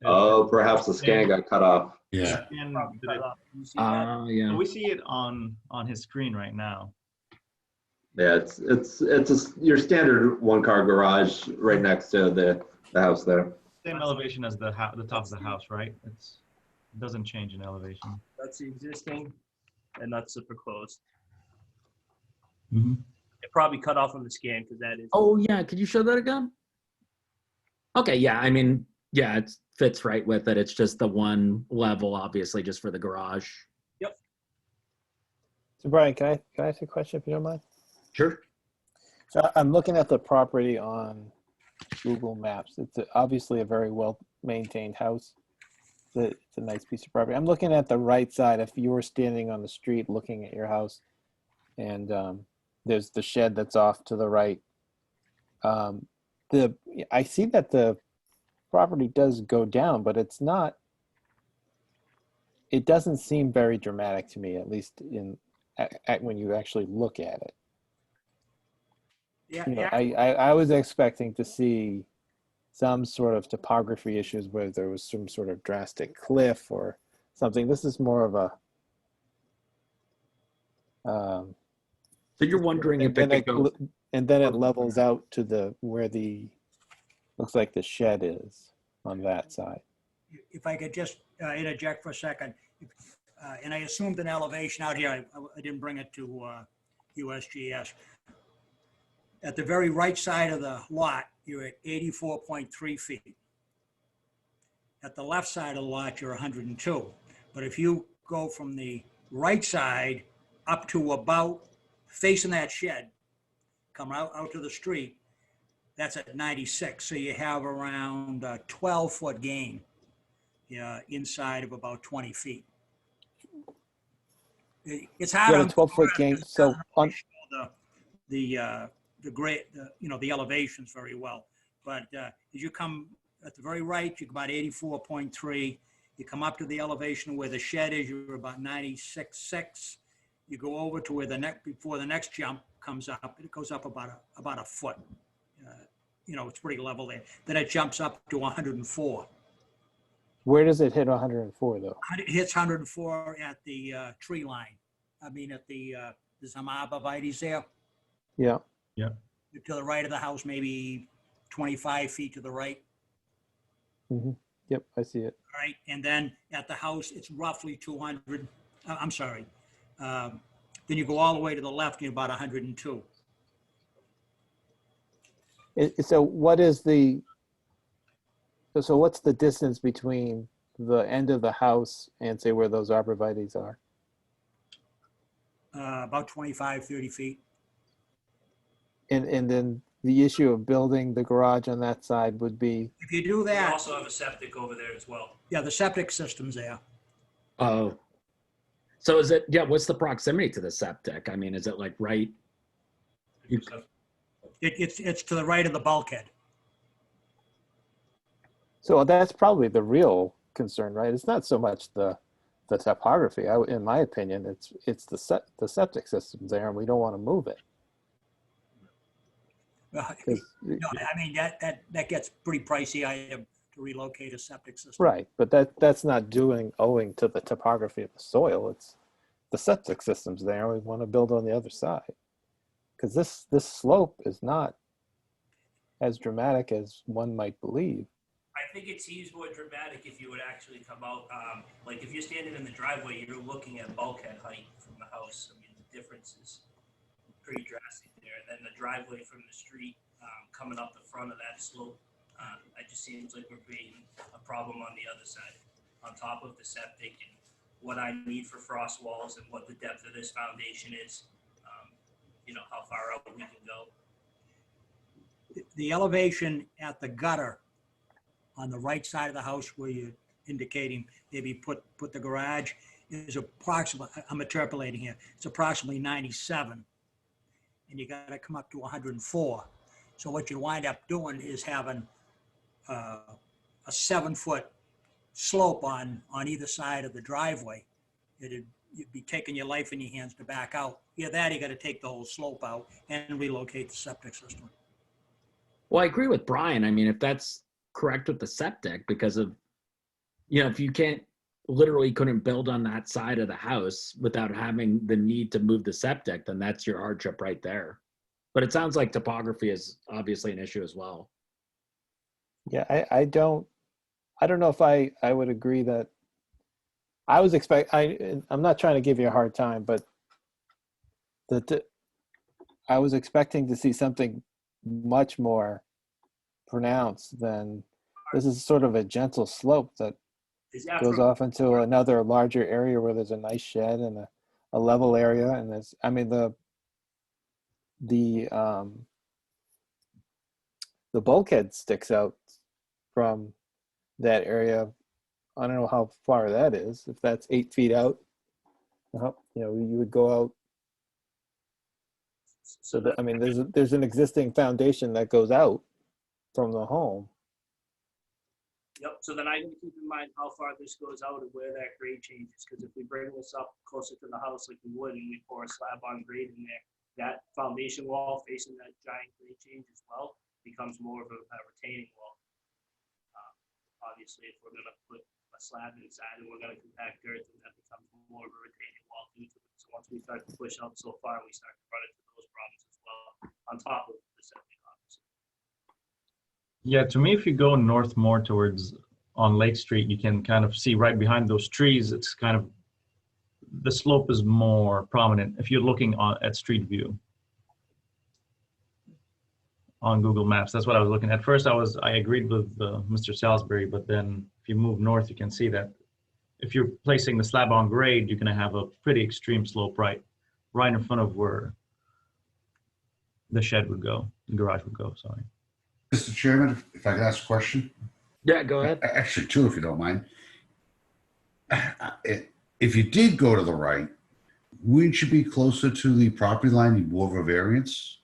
Speaker 2: Oh, perhaps the scan got cut off.
Speaker 6: Yeah.
Speaker 3: Yeah.
Speaker 1: We see it on his screen right now.
Speaker 2: Yeah, it's your standard one-car garage right next to the house there.
Speaker 1: Same elevation as the top of the house, right? It doesn't change in elevation.
Speaker 15: that's the existing and that's the proposed.
Speaker 1: Mm-hmm.
Speaker 15: It probably cut off on the scan because that is.
Speaker 3: Oh yeah. Could you show that again? Okay. Yeah. I mean, yeah, it fits right with it. It's just the one level, obviously, just for the garage.
Speaker 15: Yep.
Speaker 8: So Brian, can I ask a question if you don't mind?
Speaker 3: Sure.
Speaker 8: So I'm looking at the property on Google Maps. It's obviously a very well-maintained house. It's a nice piece of property. I'm looking at the right side. If you were standing on the street looking at your house, and there's the shed that's off to the right. I see that the property does go down, but it's not. It doesn't seem very dramatic to me, at least when you actually look at it.
Speaker 15: Yeah,
Speaker 8: You know, I was expecting to see some sort of topography issues where there was some sort of drastic cliff or something. This is more of a,
Speaker 3: So you're wondering if it could go,
Speaker 8: and then it levels out to the, where the, looks like the shed is on that side.
Speaker 16: If I could just interject for a second, and I assumed an elevation out here, I didn't bring it to USGS. At the very right side of the lot, you're at 84.3 feet. At the left side of the lot, you're 102. But if you go from the right side up to about facing that shed, come out to the street, that's at 96. So you have around a 12-foot gain inside of about 20 feet. It's hard.
Speaker 8: You got a 12-foot gain. So on
Speaker 16: the grade, the elevations very well. But as you come at the very right, you're about 84.3. You come up to the elevation where the shed is, you're about 96.6. You go over to where before the next jump comes up, it goes up about a foot. It's pretty level there. Then it jumps up to 104.
Speaker 8: Where does it hit 104 though?
Speaker 16: It hits 104 at the tree line. I mean, at there's some arborvitaes there.
Speaker 8: Yeah.
Speaker 1: Yeah.
Speaker 16: To the right of the house, maybe 25 feet to the right.
Speaker 8: Mm-hmm. Yep, I see it.
Speaker 16: All right, and then at the house, it's roughly 200. I'm sorry. Then you go all the way to the left, you're about 102.
Speaker 8: So what is the, so what's the distance between the end of the house and say where those arborvitaes are?
Speaker 16: About 25, 30 feet.
Speaker 8: And then the issue of building the garage on that side would be,
Speaker 16: If you do
Speaker 15: We
Speaker 16: that,
Speaker 15: also have a septic over there as well.
Speaker 16: yeah, the septic system's there.
Speaker 3: oh. So is it, yeah, what's the proximity to the septic? I mean, is it like right?
Speaker 16: It's to the right of the bulkhead.
Speaker 8: so that's probably the real concern, right? It's not so much the topography. In my opinion, it's the septic system there, and we don't want to move it.
Speaker 16: I mean, that gets pretty pricey item to relocate a septic system.
Speaker 8: Right, but that's not owing to the topography of the soil. It's the septic system's there. We want to build on the other side because this slope is not as dramatic as one might believe.
Speaker 15: I think it seems more dramatic if you would actually come out. Like if you're standing in the driveway, you're looking at bulkhead height from the house. I mean, the difference is pretty drastic there. And then the driveway from the street coming up the front of that slope, it just seems like we're being a problem on the other side, on top of the septic and what I need for frost walls and what the depth of this foundation is. How far out we can go.
Speaker 16: The elevation at the gutter on the right side of the house where you're indicating maybe put the garage is approximately, I'm interpolating here, it's approximately 97. And you got to come up to 104. So what you wind up doing is having a 7-foot slope on either side of the driveway. You'd be taking your life in your hands to back out. Either that, you got to take the whole slope out and relocate the septic system.
Speaker 3: Well, I agree with Brian. I mean, if that's correct with the septic, because of, if you couldn't build on that side of the house without having the need to move the septic, then that's your hardship right there. But it sounds like topography is obviously an issue as well.
Speaker 8: Yeah, I don't know if I would agree that I'm not trying to give you a hard time, but I was expecting to see something much more pronounced than this. Is sort of a gentle slope that goes off into another larger area where there's a nice shed and a level area. And there's, I mean, the bulkhead sticks out from that area. I don't know how far that is. If that's 8 feet out, you would go out. So that, I mean, there's an existing foundation that goes out from the home.
Speaker 15: Yep. So then I need to keep in mind how far this goes out and where that grade changes. Because if we bring this up closer to the house like we would, and we pour a slab on grade in there, that foundation wall facing that giant grade change as well becomes more of a retaining wall. Obviously, if we're gonna put a slab inside and we're gonna compact dirt, then that becomes more of a retaining wall due to it. So once we start to push out so far, we start to run into those problems as well, on top of the septic, obviously.
Speaker 1: Yeah, to me, if you go north more towards on Lake Street, you can kind of see right behind those trees, it's kind of, the slope is more prominent if you're looking at Street View on Google Maps. That's what I was looking at. First, I agreed with Mr. Salisbury, but then if you move north, you can see that if you're placing the slab on grade, you're going to have a pretty extreme slope right in front of where the shed would go, the garage would go, sorry.
Speaker 6: Mr. Chairman, if I could ask a question?
Speaker 3: Yeah, go ahead.
Speaker 6: Actually, two, if you don't mind. If you did go to the right, wouldn't you be closer to the property line, need more of a variance,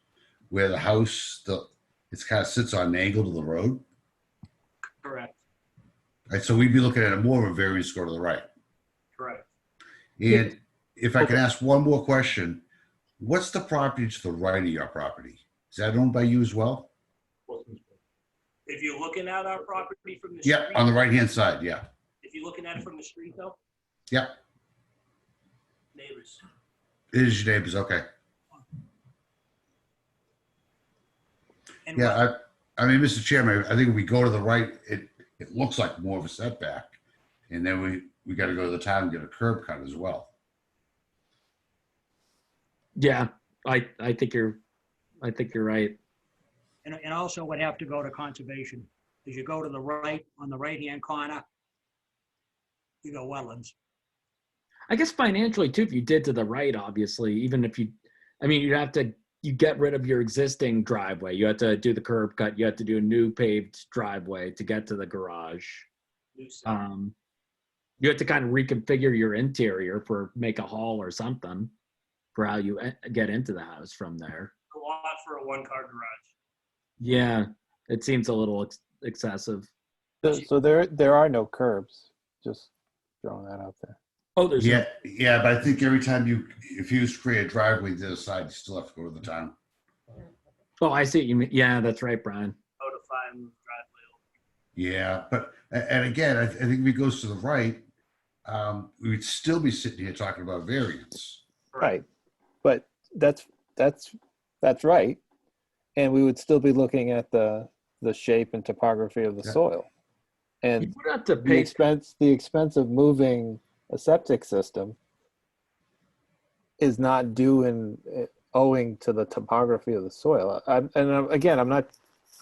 Speaker 6: where the house, it kind of sits on an angle to the road?
Speaker 15: Correct,
Speaker 6: Right, so we'd be looking at more of a variance to go to the right.
Speaker 15: correct.
Speaker 6: And if I can ask one more question, what's the property to the right of your property? Is that owned by you as well?
Speaker 15: If you're looking at our property from the street.
Speaker 6: Yeah, on the right-hand side, yeah.
Speaker 15: If you're looking at it from the street though,
Speaker 6: Yeah,
Speaker 15: neighbors.
Speaker 6: it is your neighbors, okay.
Speaker 16: And
Speaker 6: Yeah, I mean, Mr. Chairman, I think if we go to the right, it looks like more of a setback. And then we got to go to the town and get a curb cut as well.
Speaker 3: Yeah, I think you're right.
Speaker 16: And also would have to go to conservation. As you go to the right, on the right-hand corner, you go wetlands.
Speaker 3: I guess financially too, if you did to the right, obviously, even if you get rid of your existing driveway. You have to do the curb cut. You have to do a new paved driveway to get to the garage. You have to kind of reconfigure your interior make a hall or something for how you get into the house from there.
Speaker 15: A lot for a one-car garage.
Speaker 3: Yeah, it seems a little excessive.
Speaker 8: So there are no curbs. Just throwing that out there.
Speaker 3: Oh, there's
Speaker 6: yeah, but I think every time if you create a driveway to the other side, you still have to go to the town.
Speaker 3: Oh, I see what you mean. Yeah, that's right, Brian.
Speaker 15: Notify them driveway.
Speaker 6: Yeah, but and again, I think if it goes to the right, we would still be sitting here talking about variance.
Speaker 8: Right, but that's right, and we would still be looking at the shape and topography of the soil, and
Speaker 3: You would have to pay.
Speaker 8: the expense of moving a septic system is not due owing to the topography of the soil. Again, I'm not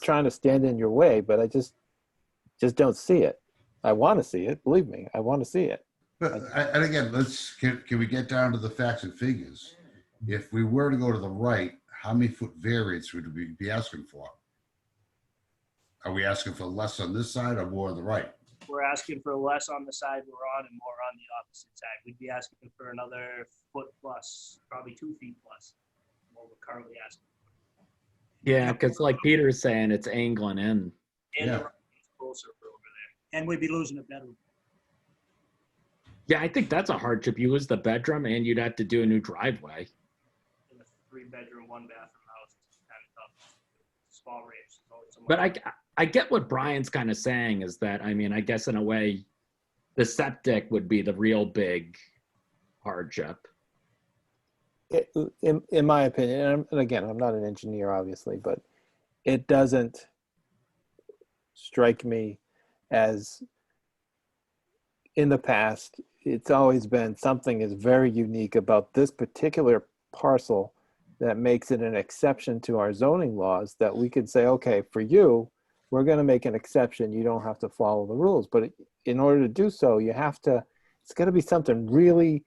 Speaker 8: trying to stand in your way, but I just don't see it. I want to see it. Believe me, I want to see it.
Speaker 6: But and again, can we get down to the facts and figures? If we were to go to the right, how many foot variance would we be asking for? Are we asking for less on this side or more on the right?
Speaker 15: We're asking for less on the side we're on and more on the opposite side. We'd be asking for another foot plus, probably 2 feet plus, what we're currently asking.
Speaker 3: Yeah, because like Peter is saying, it's angling in.
Speaker 15: And
Speaker 6: Yeah.
Speaker 15: the road is closer for over there.
Speaker 16: And we'd be losing a bedroom.
Speaker 3: Yeah, I think that's a hardship. You lose the bedroom and you'd have to do a new driveway.
Speaker 15: In a 3-bedroom, 1-bathroom house, it's kind of tough. Small range.
Speaker 3: But I get what Brian's kind of saying is that, I mean, I guess in a way, the septic would be the real big hardship.
Speaker 8: In my opinion, and again, I'm not an engineer, obviously, but it doesn't strike me as, in the past, it's always been something is very unique about this particular parcel that makes it an exception to our zoning laws, that we could say, okay, for you, we're going to make an exception. You don't have to follow the rules. But in order to do so, it's going to be something really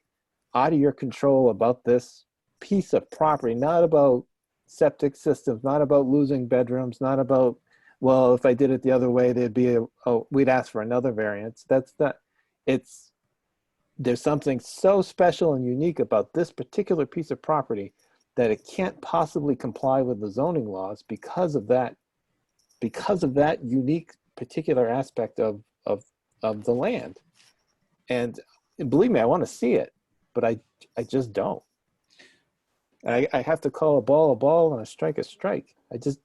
Speaker 8: out of your control about this piece of property, not about septic systems, not about losing bedrooms, not about, well, if I did it the other way, we'd ask for another variance. There's something so special and unique about this particular piece of property that it can't possibly comply with the zoning laws because of that unique particular aspect of the land. And believe me, I want to see it, but I just don't. I have to call a ball and a strike a strike. I just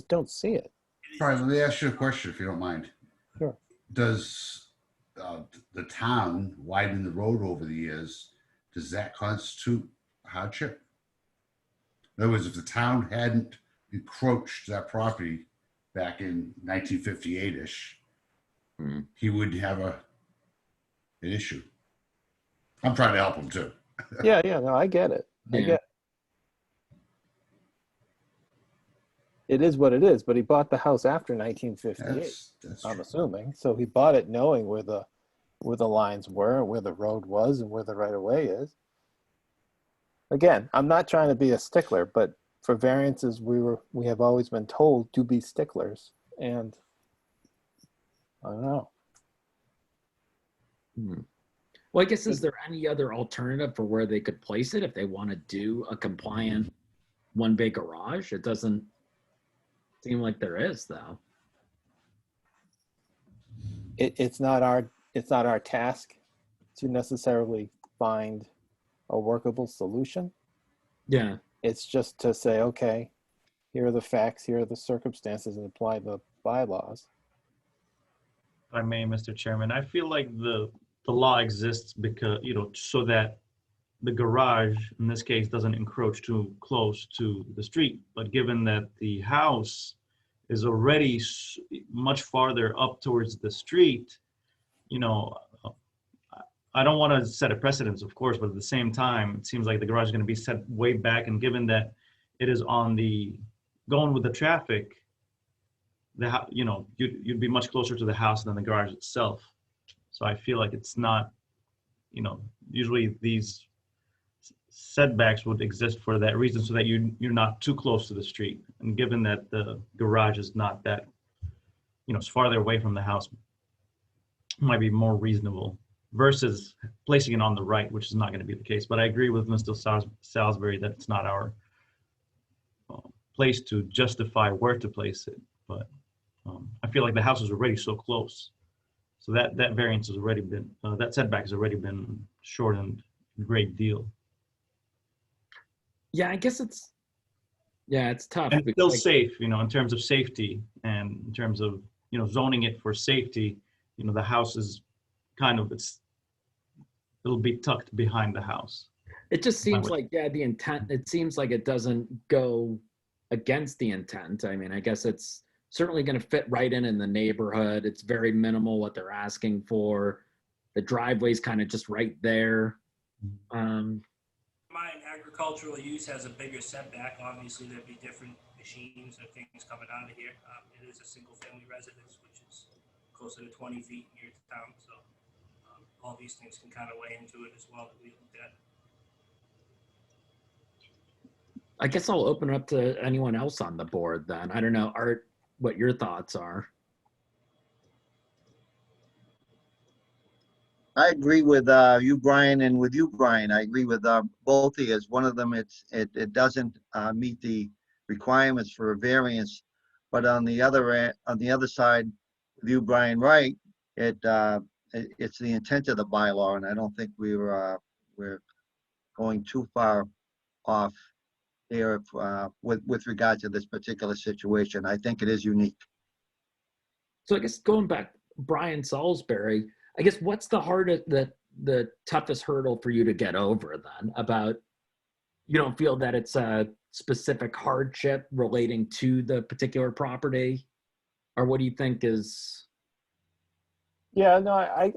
Speaker 8: don't see it.
Speaker 6: Brian, let me ask you a question if you don't mind.
Speaker 8: Sure.
Speaker 6: does the town widen the road over the years? Does that constitute hardship? In other words, if the town hadn't encroached that property back in 1958-ish, he would have an issue. I'm trying to help him too.
Speaker 8: Yeah, no, I get it. I
Speaker 3: Yeah.
Speaker 8: get it is what it is, but he bought the house after 1958.
Speaker 6: That's
Speaker 8: I'm
Speaker 6: true.
Speaker 8: assuming. So he bought it knowing where the lines were, where the road was, and where the right of way is. Again, I'm not trying to be a stickler, but for variances, we have always been told to be sticklers, and I don't know.
Speaker 3: Well, I guess, is there any other alternative for where they could place it if they want to do a compliant one bay garage? It doesn't seem like there is, though.
Speaker 8: It's not our task to necessarily find a workable solution.
Speaker 3: Yeah.
Speaker 8: It's just to say, okay, here are the facts, here are the circumstances, and apply the bylaws.
Speaker 1: If I may, Mr. Chairman, I feel like the law exists because, so that the garage, in this case, doesn't encroach too close to the street. But given that the house is already much farther up towards the street, I don't want to set a precedence, of course, but at the same time, it seems like the garage is going to be set way back. And given that it is going with the traffic, you'd be much closer to the house than the garage itself. So I feel like it's not, usually these setbacks would exist for that reason, so that you're not too close to the street. And given that the garage is not that, it's farther away from the house, it might be more reasonable versus placing it on the right, which is not going to be the case. But I agree with Mr. Salisbury that it's not our place to justify where to place it. But I feel like the house is already so close. So that variance has already been, that setback has already been shortened a great deal.
Speaker 3: Yeah, I guess it's tough.
Speaker 1: And it's still safe, in terms of safety and in terms of, zoning it for safety, the house is kind of, it'll be tucked behind the house.
Speaker 3: It just seems like, the intent, it seems like it doesn't go against the intent. I mean, I guess it's certainly going to fit right in the neighborhood. It's very minimal what they're asking for. The driveway's kind of just right there.
Speaker 15: Mine agricultural use has a bigger setback. Obviously, there'd be different machines or things coming out of here. It is a single-family residence, which is closer to 20 feet near town. So all these things can kind of weigh into it as well that we looked at.
Speaker 3: I guess I'll open it up to anyone else on the board then. I don't know, Art, what your thoughts are.
Speaker 4: I agree with you, Brian, and with you, Brian. I agree with both of you. One of them, it doesn't meet the requirements for a variance, but on the other side, with you, Brian, right? It's the intent of the bylaw, and I don't think we're going too far off here with regard to this particular situation. I think it is unique.
Speaker 3: So I guess going back, Brian Salisbury, I guess what's the toughest hurdle for you to get over then? About, you don't feel that it's a specific hardship relating to the particular property, or what do you think is?
Speaker 8: Yeah, no, I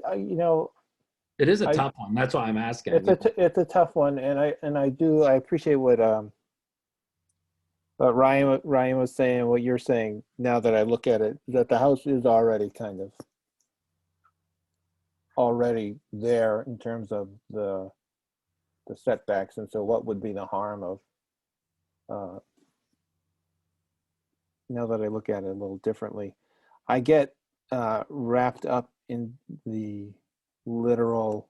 Speaker 3: it is a tough one. That's why I'm asking.
Speaker 8: It's a tough one, and I appreciate what Ryan was saying, what you're saying. Now that I look at it, that the house is already kind of already there in terms of the setbacks, and so what would be the harm of? Now that I look at it a little differently, I get wrapped up in the literal.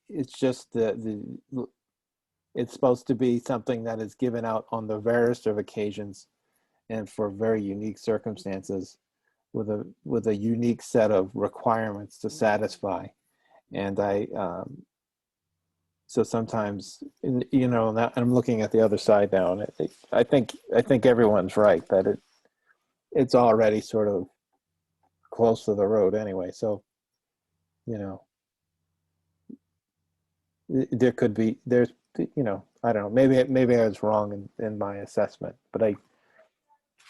Speaker 8: It's just it's supposed to be something that is given out on the rarest of occasions and for very unique circumstances with a unique set of requirements to satisfy. And so sometimes, I'm looking at the other side now, and I think everyone's right that it's already sort of close to the road anyway. So, you know, there could be, there's, you know, I don't know, maybe I was wrong in my assessment, but I,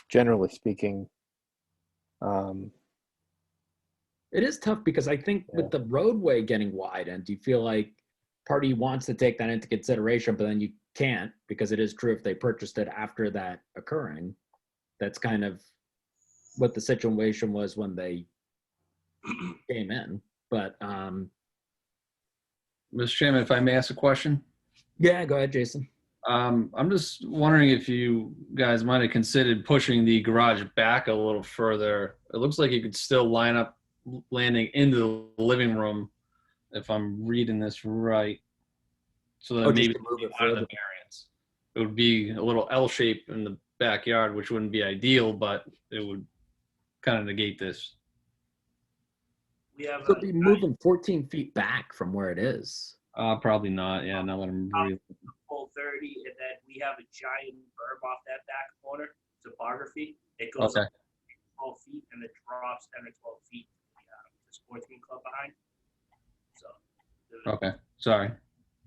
Speaker 8: generally speaking,
Speaker 3: It is tough because I think with the roadway getting widened, do you feel like party wants to take that into consideration, but then you can't because it is true if they purchased it after that occurring. That's kind of what the situation was when they came in. But
Speaker 11: Mr. Chairman, if I may ask a question?
Speaker 3: yeah, go ahead, Jason.
Speaker 11: I'm just wondering if you guys might have considered pushing the garage back a little further. It looks like you could still line up landing into the living room, if I'm reading this right. So that
Speaker 3: Oh, just
Speaker 11: maybe
Speaker 3: to move it
Speaker 11: out of
Speaker 3: further.
Speaker 11: the variance. It would be a little L shape in the backyard, which wouldn't be ideal, but it would kind of negate this.
Speaker 15: We have
Speaker 3: So it'd be moving 14 feet back from where it is.
Speaker 11: Probably not. Yeah, now that I'm reading.
Speaker 15: full 30, and then we have a giant berm off that back corner. Topography. It goes
Speaker 11: Okay.
Speaker 15: up 12 feet and it drops 10 or 12 feet to the sportsman club behind. So.
Speaker 11: Okay. Sorry.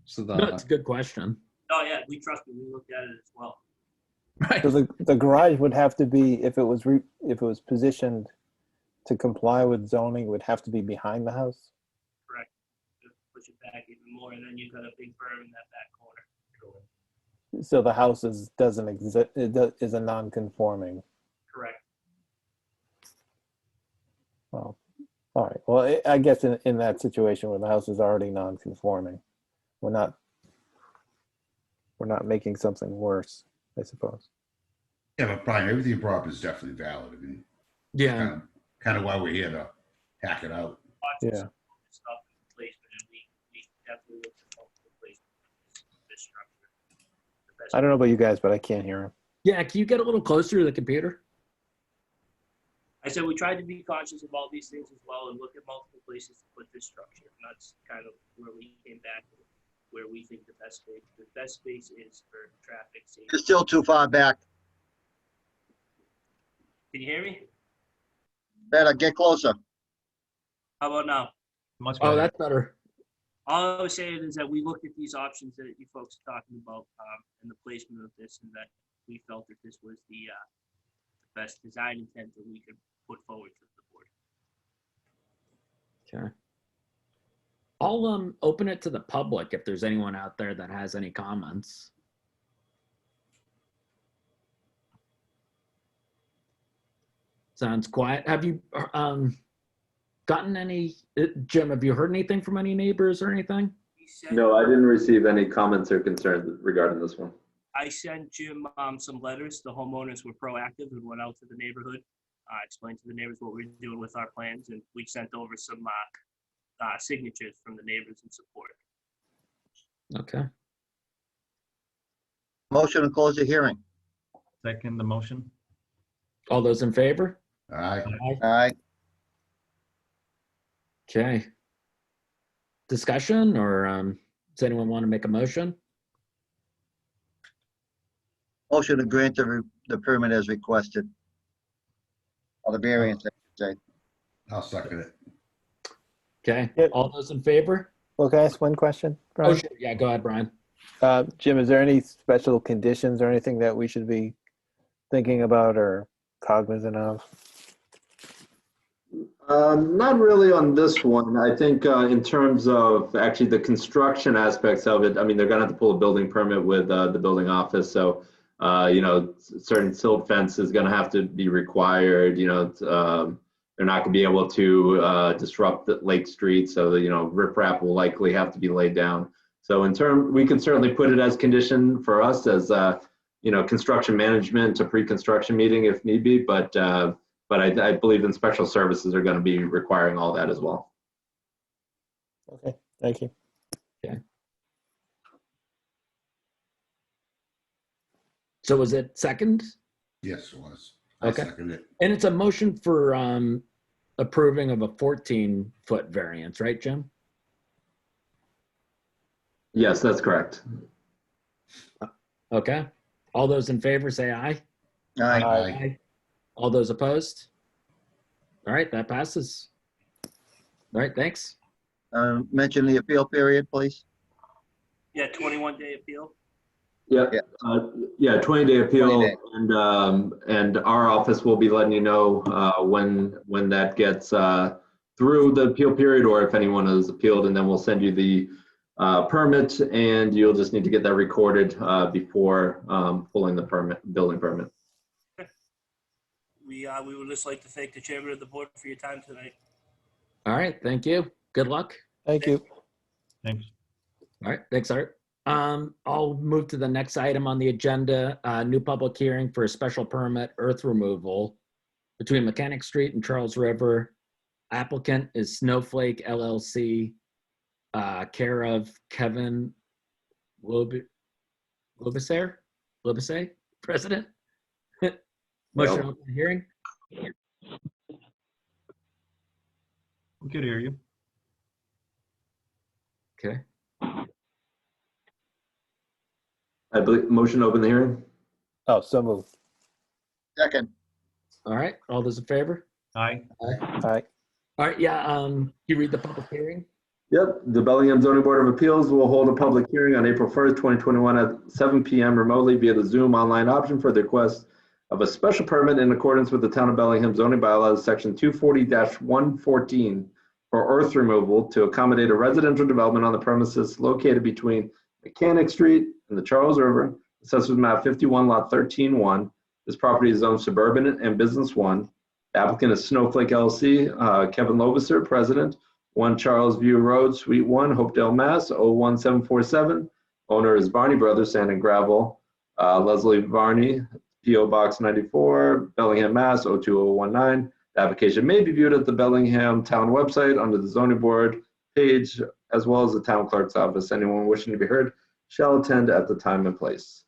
Speaker 11: So
Speaker 3: No, it's a good question.
Speaker 15: Oh yeah, we trust me. We looked at it as well.
Speaker 11: Right.
Speaker 8: so the garage would have to be, if it was positioned to comply with zoning, would have to be behind the house.
Speaker 15: Correct. Just push it back even more, and then you've got a big berm in that back corner.
Speaker 8: So the house doesn't exist. Is a non-conforming.
Speaker 15: Correct.
Speaker 8: Well, all right. Well, I guess in that situation where the house is already non-conforming, we're not making something worse, I suppose.
Speaker 6: Yeah, but Brian, everything you brought up is definitely valid. I mean,
Speaker 3: Yeah.
Speaker 6: kind of why we're here to hack it out.
Speaker 8: Yeah.
Speaker 15: Stuff in placement, and we definitely looked at multiple placement of this structure.
Speaker 8: I don't know about you guys, but I can't hear him.
Speaker 3: Yeah, can you get a little closer to the computer?
Speaker 15: I said we tried to be conscious of all these things as well and look at multiple places to put this structure. And that's kind of where we came back with where we think the best space is for traffic safety.
Speaker 4: You're still too far back.
Speaker 15: Can you hear me?
Speaker 4: Better get closer.
Speaker 15: How about now?
Speaker 1: Much
Speaker 3: Oh,
Speaker 1: better.
Speaker 3: that's better.
Speaker 15: All I was saying is that we looked at these options that you folks are talking about and the placement of this, and that we felt that this was the best design intent that we could put forward to the board.
Speaker 3: Okay. I'll open it to the public if there's anyone out there that has any comments. Sounds quiet. Have you gotten any, Jim, have you heard anything from any neighbors or anything?
Speaker 2: No, I didn't receive any comments or concerns regarding this one.
Speaker 15: I sent Jim some letters. The homeowners were proactive and went out to the neighborhood, explained to the neighbors what we're doing with our plans, and we sent over some signatures from the neighbors in support.
Speaker 3: Okay.
Speaker 4: Motion to close the hearing.
Speaker 1: Second the motion.
Speaker 3: All those in favor?
Speaker 6: All right.
Speaker 4: All right.
Speaker 3: Okay. Discussion, or does anyone want to make a motion?
Speaker 4: Motion to grant the permit as requested. Or the variance, I should say.
Speaker 6: I'll second it.
Speaker 3: Okay.
Speaker 8: Yeah.
Speaker 3: All those in favor?
Speaker 8: Well, can I ask one question,
Speaker 3: Oh,
Speaker 8: Brian?
Speaker 3: sure. Yeah, go ahead, Brian.
Speaker 8: Jim, is there any special conditions or anything that we should be thinking about or cognizant of?
Speaker 2: Not really on this one. I think in terms of actually the construction aspects of it, I mean, they're gonna have to pull a building permit with the building office. So, certain silt fence is gonna have to be required, they're not gonna be able to disrupt the Lake Street. So, riprap will likely have to be laid down. So we can certainly put it as condition for us as, construction management to pre-construction meeting if need be, but I believe inspection services are going to be requiring all that as well.
Speaker 8: Okay, thank you.
Speaker 3: Okay. So was it second?
Speaker 6: Yes, it was.
Speaker 3: Okay.
Speaker 6: I second it.
Speaker 3: And it's a motion for approving of a 14-foot variance, right, Jim?
Speaker 2: Yes, that's correct.
Speaker 3: Okay. All those in favor say aye.
Speaker 4: Aye.
Speaker 6: Aye.
Speaker 3: All those opposed? All right, that passes. All right, thanks.
Speaker 4: Mention the appeal period, please.
Speaker 15: Yeah, 21-day appeal.
Speaker 2: Yeah,
Speaker 4: Yeah.
Speaker 2: yeah, 20-day
Speaker 4: 20
Speaker 2: appeal,
Speaker 4: days.
Speaker 2: and our office will be letting you know when that gets through the appeal period, or if anyone has appealed, and then we'll send you the permit, and you'll just need to get that recorded before pulling the building permit.
Speaker 15: We would just like to thank the chairman of the board for your time tonight.
Speaker 3: All right, thank you. Good luck.
Speaker 8: Thank you.
Speaker 1: Thanks.
Speaker 3: All right, thanks, Art. I'll move to the next item on the agenda, new public hearing for a special permit earth removal between Mechanic Street and Charles River. Applicant is Snowflake LLC, care of Kevin Lobisay, President. Motion to open the hearing.
Speaker 1: We could hear you.
Speaker 3: Okay.
Speaker 2: I believe motion to open the hearing.
Speaker 8: Oh, so moved.
Speaker 4: Second.
Speaker 3: All right, all those in favor?
Speaker 1: Aye.
Speaker 8: Aye.
Speaker 3: All right, yeah, you read the public hearing?
Speaker 2: Yep, the Bellingham Zoning Board of Appeals will hold a public hearing on April 1st, 2021 at 7 p.m. remotely via the Zoom online option for the request of a special permit in accordance with the Town of Bellingham zoning bylaws, section 240-114 for earth removal to accommodate a residential development on the premises located between Mechanic Street and the Charles River, assessors map 51 lot 13-1. This property is zoned suburban and business 1. The applicant is Snowflake LLC, Kevin Lobiser, president, 1 Charles View Road, Suite 1, Hopedale, Mass. 01747. Owner is Varney Brothers Sand and Gravel. Leslie Varney, P.O. Box 94, Bellingham, Mass. 02019. The application may be viewed at the Bellingham Town website under the zoning board page, as well as the town clerk's office. Anyone wishing to be heard shall attend at the time and place.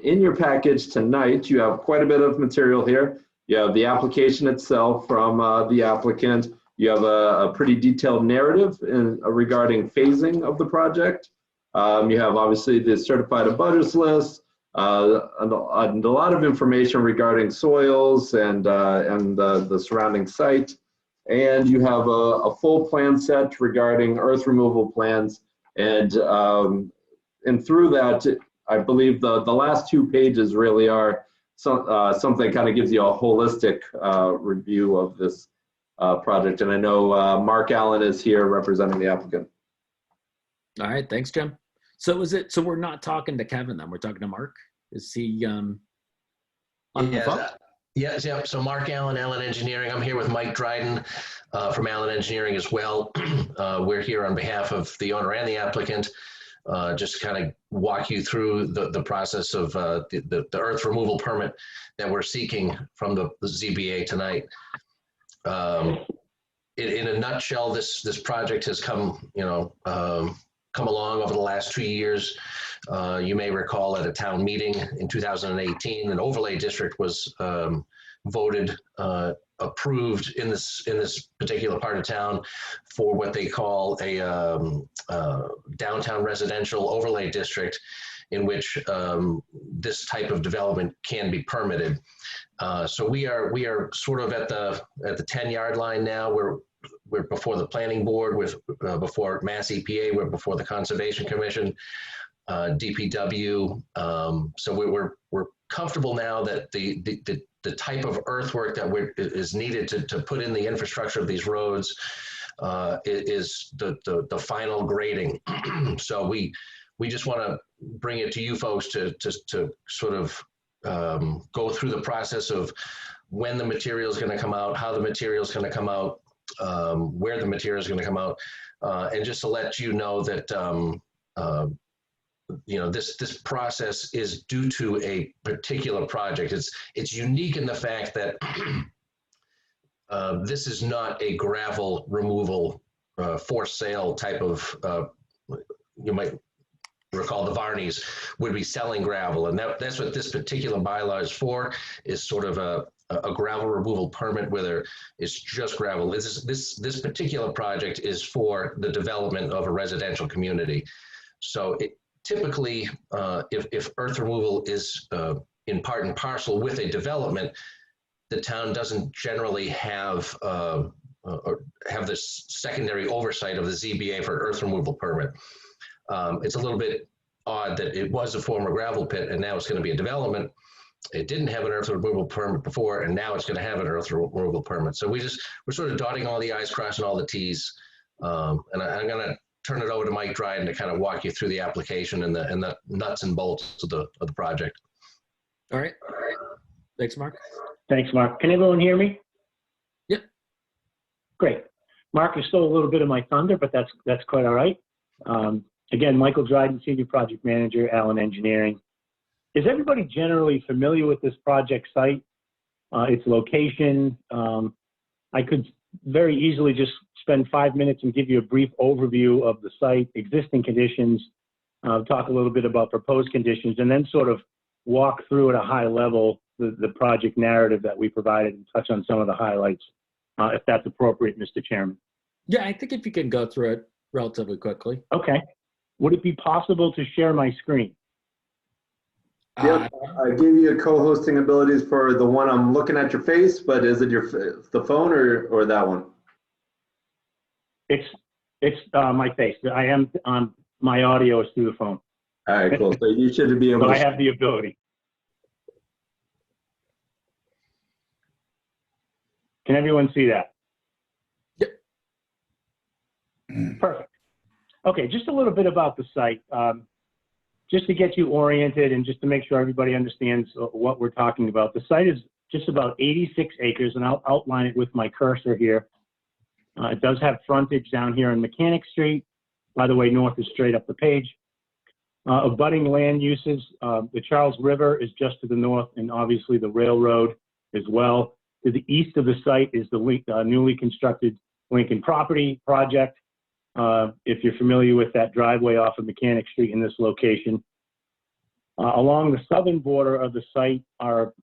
Speaker 2: In your package tonight, you have quite a bit of material here. You have the application itself from the applicant. You have a pretty detailed narrative regarding phasing of the project. You have obviously the certified abutters list, and a lot of information regarding soils and the surrounding site. And you have a full plan set regarding earth removal plans. And through that, I believe the last 2 pages really are something that kind of gives you a holistic review of this project. And I know Mark Allen is here representing the applicant.
Speaker 3: All right, thanks, Jim. So so we're not talking to Kevin then, we're talking to Mark? Is he on the phone?
Speaker 17: Yes, yeah. So Mark Allen, Allen Engineering. I'm here with Mike Dryden from Allen Engineering as well. We're here on behalf of the owner and the applicant, just to kind of walk you through the process of the earth removal permit that we're seeking from the ZBA tonight. In a nutshell, this project has come along over the last 2 years. You may recall at a town meeting in 2018, an overlay district was voted, approved in this particular part of town for what they call a downtown residential overlay district, in which this type of development can be permitted. So we are sort of at the 10-yard line now. We're before the planning board, before Mass EPA, we're before the Conservation Commission, DPW. So we're comfortable now that the type of earthwork that is needed to put in the infrastructure of these roads is the final grading. So we just want to bring it to you folks to sort of go through the process of when the material is going to come out, how the material is going to come out, where the material is going to come out, and just to let you know that this process is due to a particular project. It's unique in the fact that this is not a gravel removal for sale type of. You might recall the Varneys would be selling gravel, and that's what this particular bylaw is for. Is sort of a gravel removal permit where it's just gravel. This particular project is for the development of a residential community. So typically, if earth removal is in part and parcel with a development, the town doesn't generally have or have this secondary oversight of the ZBA for an earth removal permit. It's a little bit odd that it was a former gravel pit and now it's going to be a development. It didn't have an earth removal permit before, and now it's going to have an earth removal permit. So we're sort of dotting all the I's, crossing all the T's. And I'm going to turn it over to Mike Dryden to kind of walk you through the application and the nuts and bolts of the project.
Speaker 3: All right. Thanks, Mark.
Speaker 18: Thanks, Mark. Can everyone hear me?
Speaker 3: Yep.
Speaker 18: Great. Mark, you stole a little bit of my thunder, but that's quite all right. Again, Michael Dryden, Senior Project Manager, Allen Engineering. Is everybody generally familiar with this project site, its location? I could very easily just spend 5 minutes and give you a brief overview of the site, existing conditions, talk a little bit about proposed conditions, and then sort of walk through at a high level the project narrative that we provided and touch on some of the highlights, if that's appropriate, Mr. Chairman.
Speaker 3: Yeah, I think if you can go through it relatively quickly.
Speaker 18: Okay. Would it be possible to share my screen?
Speaker 2: Yep, I gave you co-hosting abilities for the one I'm looking at your face, but is it the phone or that one?
Speaker 18: It's my face. I am on my audio is through the phone.
Speaker 2: All right, cool. So you should be able
Speaker 18: So
Speaker 2: to.
Speaker 18: I have the ability. Can everyone see that?
Speaker 3: Yep.
Speaker 18: Perfect. Okay, just a little bit about the site. Just to get you oriented and just to make sure everybody understands what we're talking about. The site is just about 86 acres, and I'll outline it with my cursor here. It does have frontage down here on Mechanic Street. By the way, north is straight up the page. Abutting land uses, the Charles River is just to the north, and obviously the railroad as well. To the east of the site is the newly constructed Lincoln Property Project. If you're familiar with that driveway off of Mechanic Street in this location. Along the southern border of the site are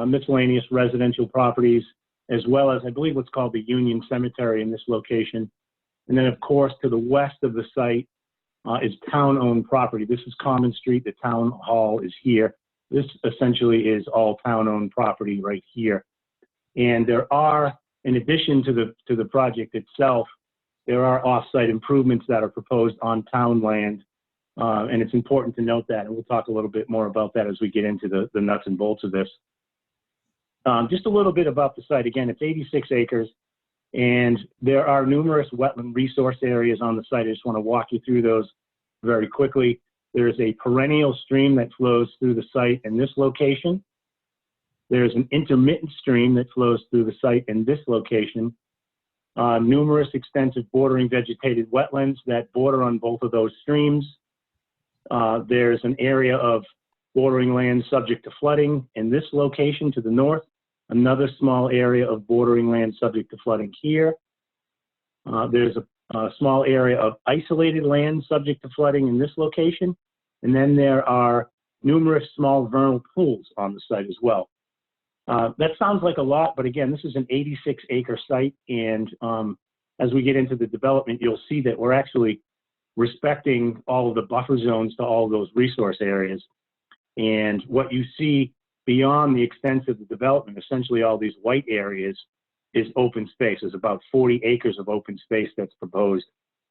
Speaker 18: miscellaneous residential properties, as well as I believe what's called the Union Cemetery in this location. And then of course to the west of the site is town-owned property. This is Common Street, the town hall is here. This essentially is all town-owned property right here. And there are, in addition to the project itself, there are off-site improvements that are proposed on town land, and it's important to note that, and we'll talk a little bit more about that as we get into the nuts and bolts of this. Just a little bit about the site. Again, it's 86 acres, and there are numerous wetland resource areas on the site. I just want to walk you through those very quickly. There's a perennial stream that flows through the site in this location. There's an intermittent stream that flows through the site in this location. Numerous extensive bordering vegetated wetlands that border on both of those streams. There's an area of bordering land subject to flooding in this location to the north. Another small area of bordering land subject to flooding here. There's a small area of isolated land subject to flooding in this location. And then there are numerous small vernal pools on the site as well. That sounds like a lot, but again, this is an 86-acre site, and as we get into the development, you'll see that we're actually respecting all of the buffer zones to all of those resource areas. And what you see beyond the extent of the development, essentially all these white areas, is open space. There's about 40 acres of open space that's proposed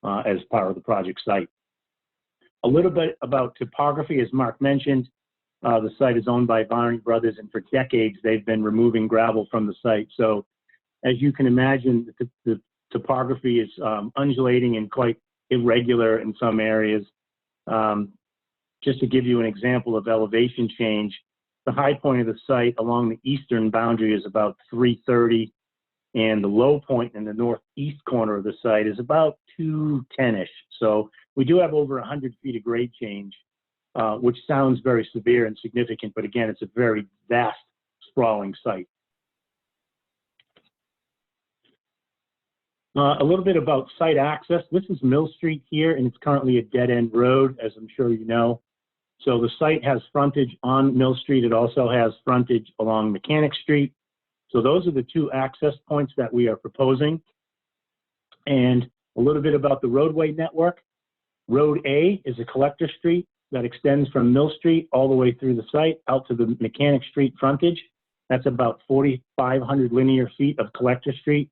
Speaker 18: as part of the project site. A little bit about topography, as Mark mentioned. The site is owned by Varney Brothers, and for decades they've been removing gravel from the site. So as you can imagine, the topography is undulating and quite irregular in some areas. Just to give you an example of elevation change, the high point of the site along the eastern boundary is about 330, and the low point in the northeast corner of the site is about 210-ish. So we do have over 100 feet of grade change. Which sounds very severe and significant, but again, it's a very vast, sprawling site. A little bit about site access. This is Mill Street here, and it's currently a dead-end road, as I'm sure you know. So the site has frontage on Mill Street. It also has frontage along Mechanic Street. So those are the two access points that we are proposing. And a little bit about the roadway network. Road A is a collector street that extends from Mill Street all the way through the site out to the Mechanic Street frontage. That's about 4,500 linear feet of Collector Street.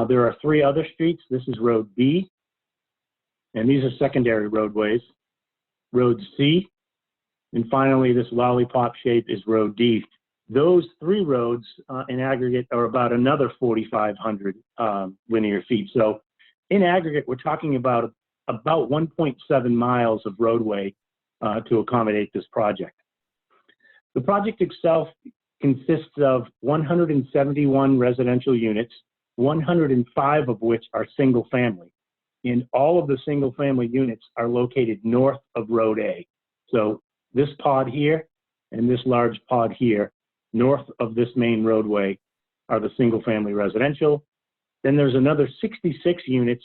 Speaker 18: There are 3 other streets. This is Road B, and these are secondary roadways. Road C, and finally this lollipop shape is Road D. Those 3 roads in aggregate are about another 4,500 linear feet. So in aggregate, we're talking about 1.7 miles of roadway to accommodate this project. The project itself consists of 171 residential units, 105 of which are single family. And all of the single family units are located north of Road A. So this pod here and this large pod here, north of this main roadway, are the single family residential. Then there's another 66 units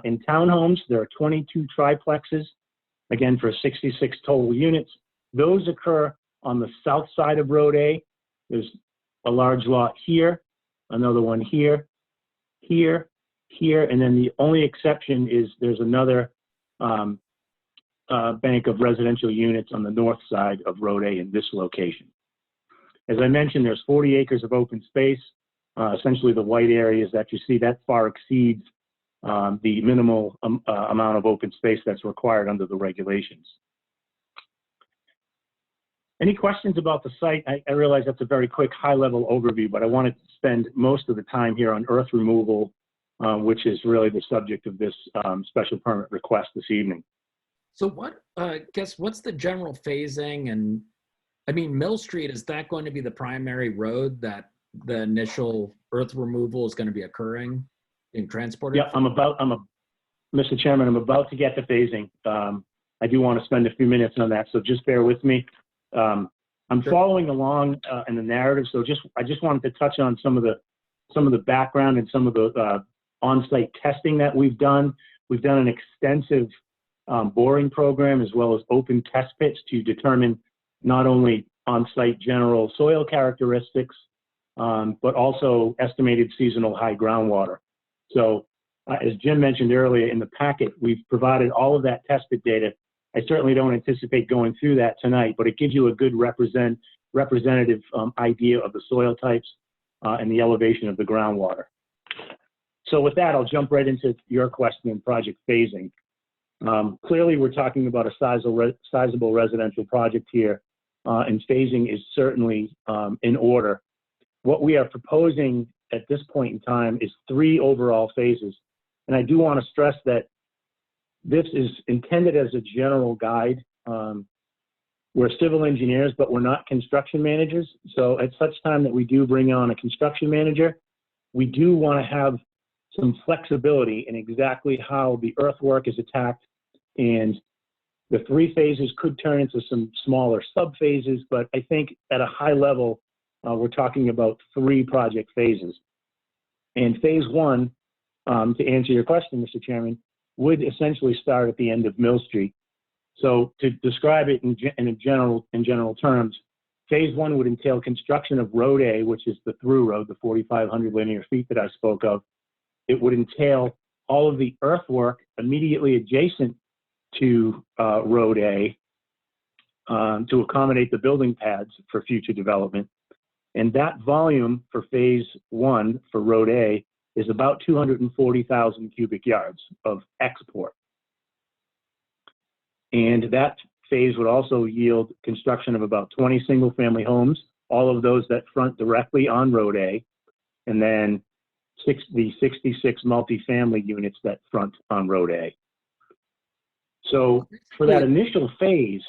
Speaker 18: in townhomes. There are 22 triplexes, again for 66 total units. Those occur on the south side of Road A. There's a large lot here, another one here, here, here, and then the only exception is there's another bank of residential units on the north side of Road A in this location. As I mentioned, there's 40 acres of open space. Essentially the white areas that you see, that far exceeds the minimal amount of open space that's required under the regulations. Any questions about the site? I realize that's a very quick high-level overview, but I wanted to spend most of the time here on earth removal, which is really the subject of this special permit request this evening.
Speaker 3: So what, what's the general phasing? And I mean, Mill Street, is that going to be the primary road that the initial earth removal is going to be occurring and transported?
Speaker 18: Yeah, Mr. Chairman, I'm about to get to phasing. I do want to spend a few minutes on that, so just bear with me. I'm following along in the narrative, so I just wanted to touch on some of the background and some of the on-site testing that we've done. We've done an extensive boring program as well as open test pits to determine not only on-site general soil characteristics, but also estimated seasonal high groundwater. So as Jim mentioned earlier in the packet, we've provided all of that tested data. I certainly don't anticipate going through that tonight, but it gives you a good representative idea of the soil types and the elevation of the groundwater. So with that, I'll jump right into your question in project phasing. Clearly, we're talking about a sizable residential project here, and phasing is certainly in order. What we are proposing at this point in time is 3 overall phases. And I do want to stress that this is intended as a general guide. We're civil engineers, but we're not construction managers. So at such time that we do bring on a construction manager, we do want to have some flexibility in exactly how the earthwork is attacked. And the 3 phases could turn into some smaller sub-phases, but I think at a high level, we're talking about 3 project phases. And phase 1, to answer your question, Mr. Chairman, would essentially start at the end of Mill Street. So to describe it in general terms, phase 1 would entail construction of Road A, which is the through road, the 4,500 linear feet that I spoke of. It would entail all of the earthwork immediately adjacent to Road A to accommodate the building pads for future development. And that volume for phase 1 for Road A is about 240,000 cubic yards of export. And that phase would also yield construction of about 20 single-family homes, all of those that front directly on Road A, and then the 66 multifamily units that front on Road A. So for that initial phase,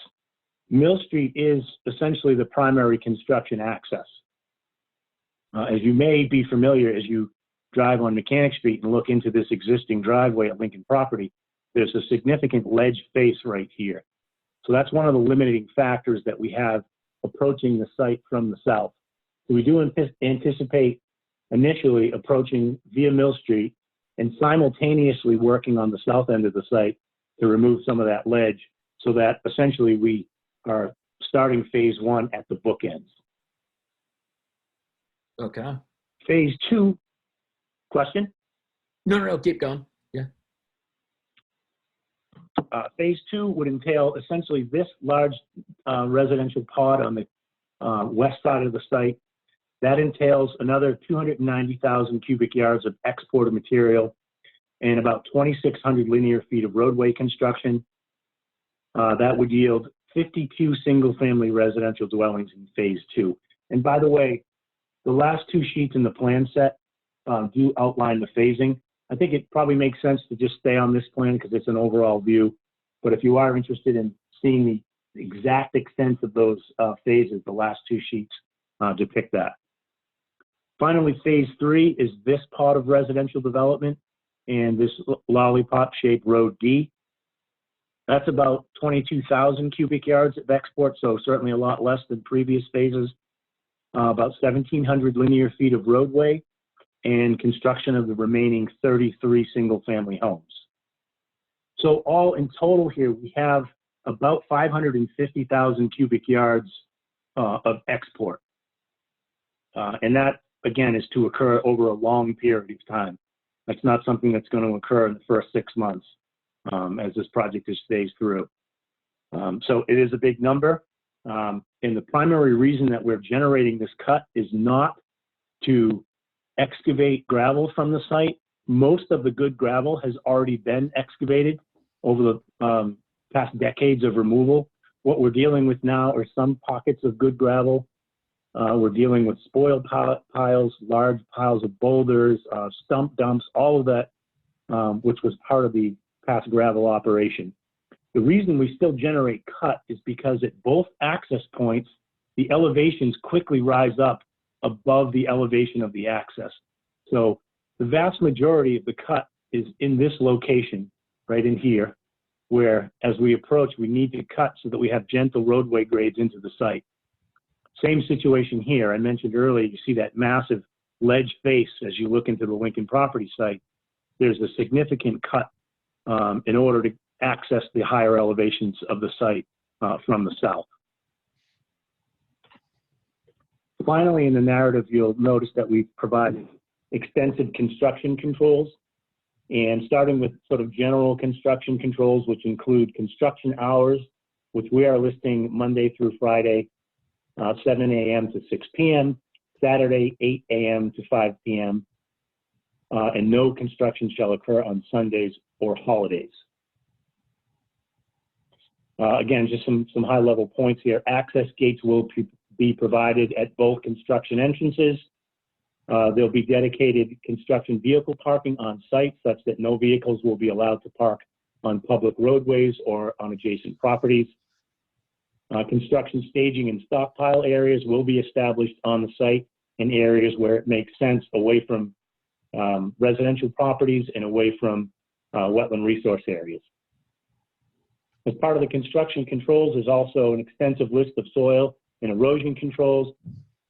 Speaker 18: Mill Street is essentially the primary construction access. As you may be familiar, as you drive on Mechanic Street and look into this existing driveway at Lincoln property, there's a significant ledge face right here. So that's one of the limiting factors that we have approaching the site from the south. So we do anticipate initially approaching via Mill Street and simultaneously working on the south end of the site to remove some of that ledge so that essentially we are starting phase 1 at the bookends.
Speaker 3: Okay.
Speaker 18: Phase 2, question?
Speaker 3: No, keep going. Yeah.
Speaker 18: Phase 2 would entail essentially this large residential pod on the west side of the site, That entails another 290,000 cubic yards of exported material and about 2,600 linear feet of roadway construction. That would yield 52 single-family residential dwellings in phase 2. And by the way, the last 2 sheets in the plan set do outline the phasing. I think it probably makes sense to just stay on this plan because it's an overall view. But if you are interested in seeing the exact extent of those phases, the last 2 sheets depict that. Finally, phase 3 is this part of residential development and this lollipop-shaped road D. That's about 22,000 cubic yards of export, so certainly a lot less than previous phases. About 1,700 linear feet of roadway and construction of the remaining 33 single-family homes. So all in total here, we have about 550,000 cubic yards of export. And that, again, is to occur over a long period of time. That's not something that's going to occur in the first 6 months as this project is phased through. So it is a big number. And the primary reason that we're generating this cut is not to excavate gravel from the site. Most of the good gravel has already been excavated over the past decades of removal. What we're dealing with now are some pockets of good gravel. We're dealing with spoiled piles, large piles of boulders, stump dumps, all of that, which was part of the past gravel operation. The reason we still generate cut is because at both access points, the elevations quickly rise up above the elevation of the access. So the vast majority of the cut is in this location, right in here, where as we approach, we need to cut so that we have gentle roadway grades into the site. Same situation here. I mentioned earlier, you see that massive ledge face as you look into the Lincoln property site. There's a significant cut in order to access the higher elevations of the site from the south. Finally, in the narrative, you'll notice that we've provided extensive construction controls, and starting with sort of general construction controls, which include construction hours, which we are listing Monday through Friday, 7 a.m. to 6 p.m., Saturday, 8 a.m. to 5 p.m., and no construction shall occur on Sundays or holidays. Again, just some high-level points here. Access gates will be provided at both construction entrances. There'll be dedicated construction vehicle parking on site such that no vehicles will be allowed to park on public roadways or on adjacent properties. Construction staging and stockpile areas will be established on the site in areas where it makes sense, away from residential properties and away from wetland resource areas. As part of the construction controls, there's also an extensive list of soil and erosion controls.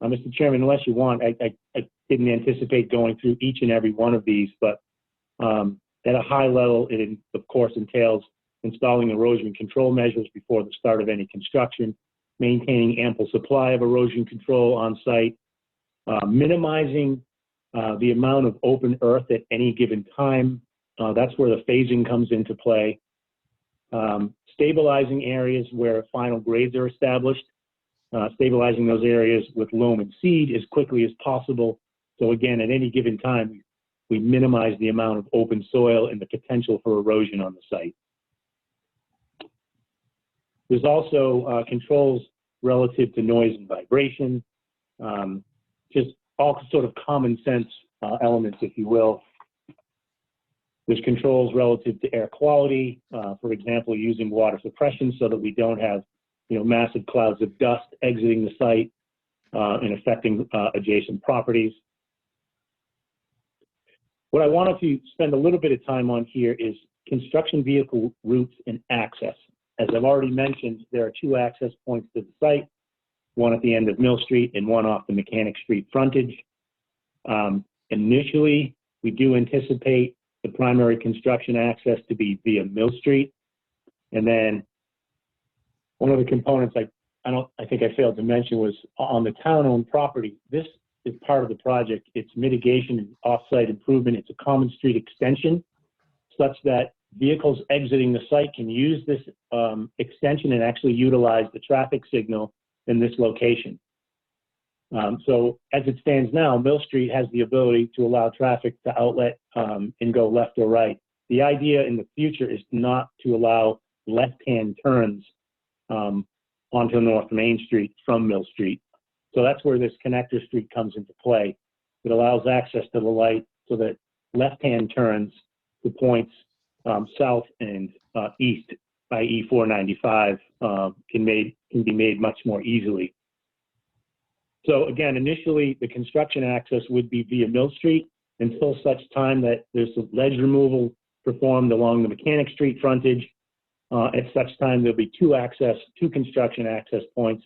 Speaker 18: Mr. Chairman, unless you want, I didn't anticipate going through each and every one of these, but at a high level, it of course entails installing erosion control measures before the start of any construction, maintaining ample supply of erosion control on site, minimizing the amount of open earth at any given time. That's where the phasing comes into play. Stabilizing areas where final grades are established, stabilizing those areas with loam and seed as quickly as possible. So again, at any given time, we minimize the amount of open soil and the potential for erosion on the site. There's also controls relative to noise and vibration, just all sort of common sense elements, if you will. There's controls relative to air quality, for example, using water suppression so that we don't have, massive clouds of dust exiting the site and affecting adjacent properties. What I wanted to spend a little bit of time on here is construction vehicle routes and access. As I've already mentioned, there are 2 access points to the site, one at the end of Mill Street and one off the Mechanic Street frontage. Initially, we do anticipate the primary construction access to be via Mill Street. And then one of the components I think I failed to mention was on the town-owned property. This is part of the project. It's mitigation and off-site improvement. It's a common street extension such that vehicles exiting the site can use this extension and actually utilize the traffic signal in this location. So as it stands now, Mill Street has the ability to allow traffic to outlet and go left or right. The idea in the future is not to allow left-hand turns onto North Main Street from Mill Street. So that's where this connector street comes into play. It allows access to the light so that left-hand turns to points south and east, i.e. 495, can be made much more easily. So again, initially the construction access would be via Mill Street until such time that there's some ledge removal performed along the Mechanic Street frontage. At such time, there'll be two construction access points.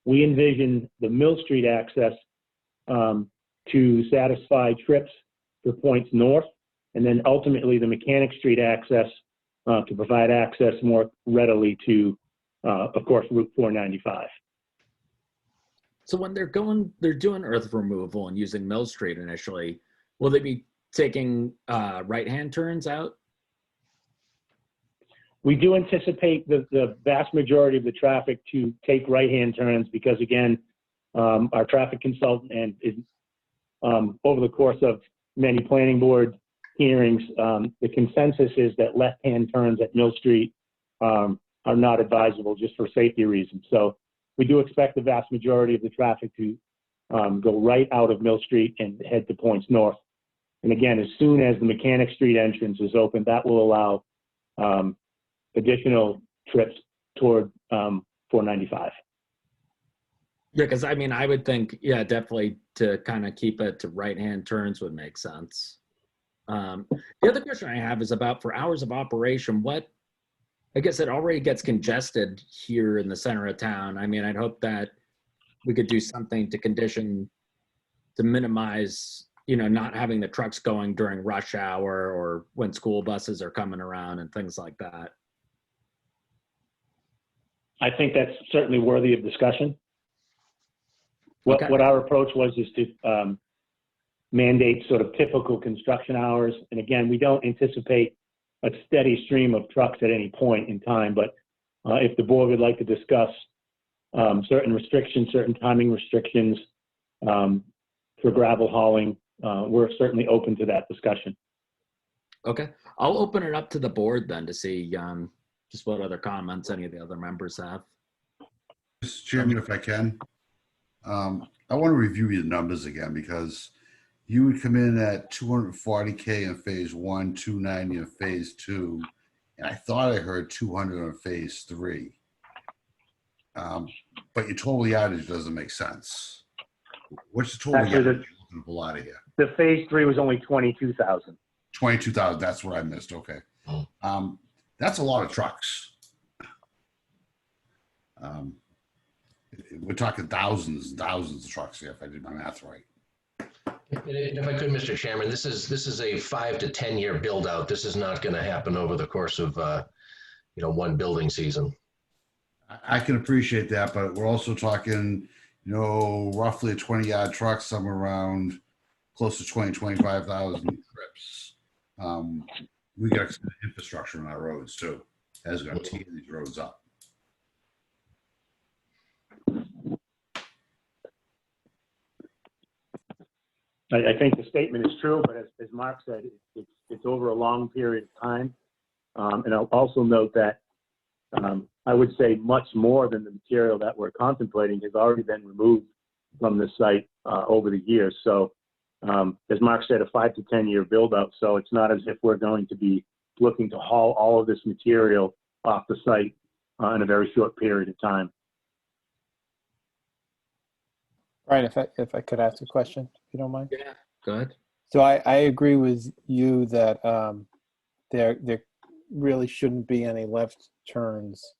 Speaker 18: We envision the Mill Street access to satisfy trips for points north, and then ultimately the Mechanic Street access to provide access more readily to, of course, Route 495.
Speaker 3: So when they're doing earth removal and using Mill Street initially, will they be taking right-hand turns out?
Speaker 18: We do anticipate the vast majority of the traffic to take right-hand turns because, again, our traffic consultant and over the course of many planning board hearings, the consensus is that left-hand turns at Mill Street are not advisable just for safety reasons. So we do expect the vast majority of the traffic to go right out of Mill Street and head to points north. And again, as soon as the Mechanic Street entrance is open, that will allow additional trips toward 495.
Speaker 3: Yeah, because I mean, I would think, yeah, definitely to kind of keep it to right-hand turns would make sense. The other question I have is about for hours of operation, I guess it already gets congested here in the center of town. I mean, I'd hope that we could do something to condition to minimize, not having the trucks going during rush hour or when school buses are coming around and things like that.
Speaker 18: I think that's certainly worthy of discussion.
Speaker 3: Okay.
Speaker 18: What our approach was is to mandate sort of typical construction hours. And again, we don't anticipate a steady stream of trucks at any point in time, but if the board would like to discuss certain restrictions, certain timing restrictions for gravel hauling, we're certainly open to that discussion.
Speaker 3: Okay. I'll open it up to the board then to see just what other comments any of the other members have.
Speaker 6: Mr. Chairman, if I can, I want to review your numbers again because you would come in at 240K in phase 1, 290 in phase 2, and I thought I heard 200 in phase 3. But your total yardage doesn't make sense. What's the total
Speaker 18: Actually,
Speaker 6: yardage you're looking to pull out of here?
Speaker 18: The phase 3 was only 22,000.
Speaker 6: 22,000. That's what I missed. Okay. That's a lot of trucks. We're talking thousands and thousands of trucks here, if I did my math right.
Speaker 17: If I could, Mr. Chairman, this is a 5 to 10 year build out. This is not going to happen over the course of one building season.
Speaker 6: I can appreciate that, but we're also talking, roughly a 20-yard truck, somewhere around close to 25,000 trips. We got infrastructure on our roads too, as we're going to tee these roads up.
Speaker 18: I think the statement is true, but as Mark said, it's over a long period of time. And I'll also note that I would say much more than the material that we're contemplating has already been removed from the site over the years. So as Mark said, a 5 to 10 year build out. So it's not as if we're going to be looking to haul all of this material off the site in a very short period of time.
Speaker 8: Brian, if I could ask a question, if you don't mind.
Speaker 3: Yeah, go ahead.
Speaker 8: So I agree with you that there really shouldn't be any left turns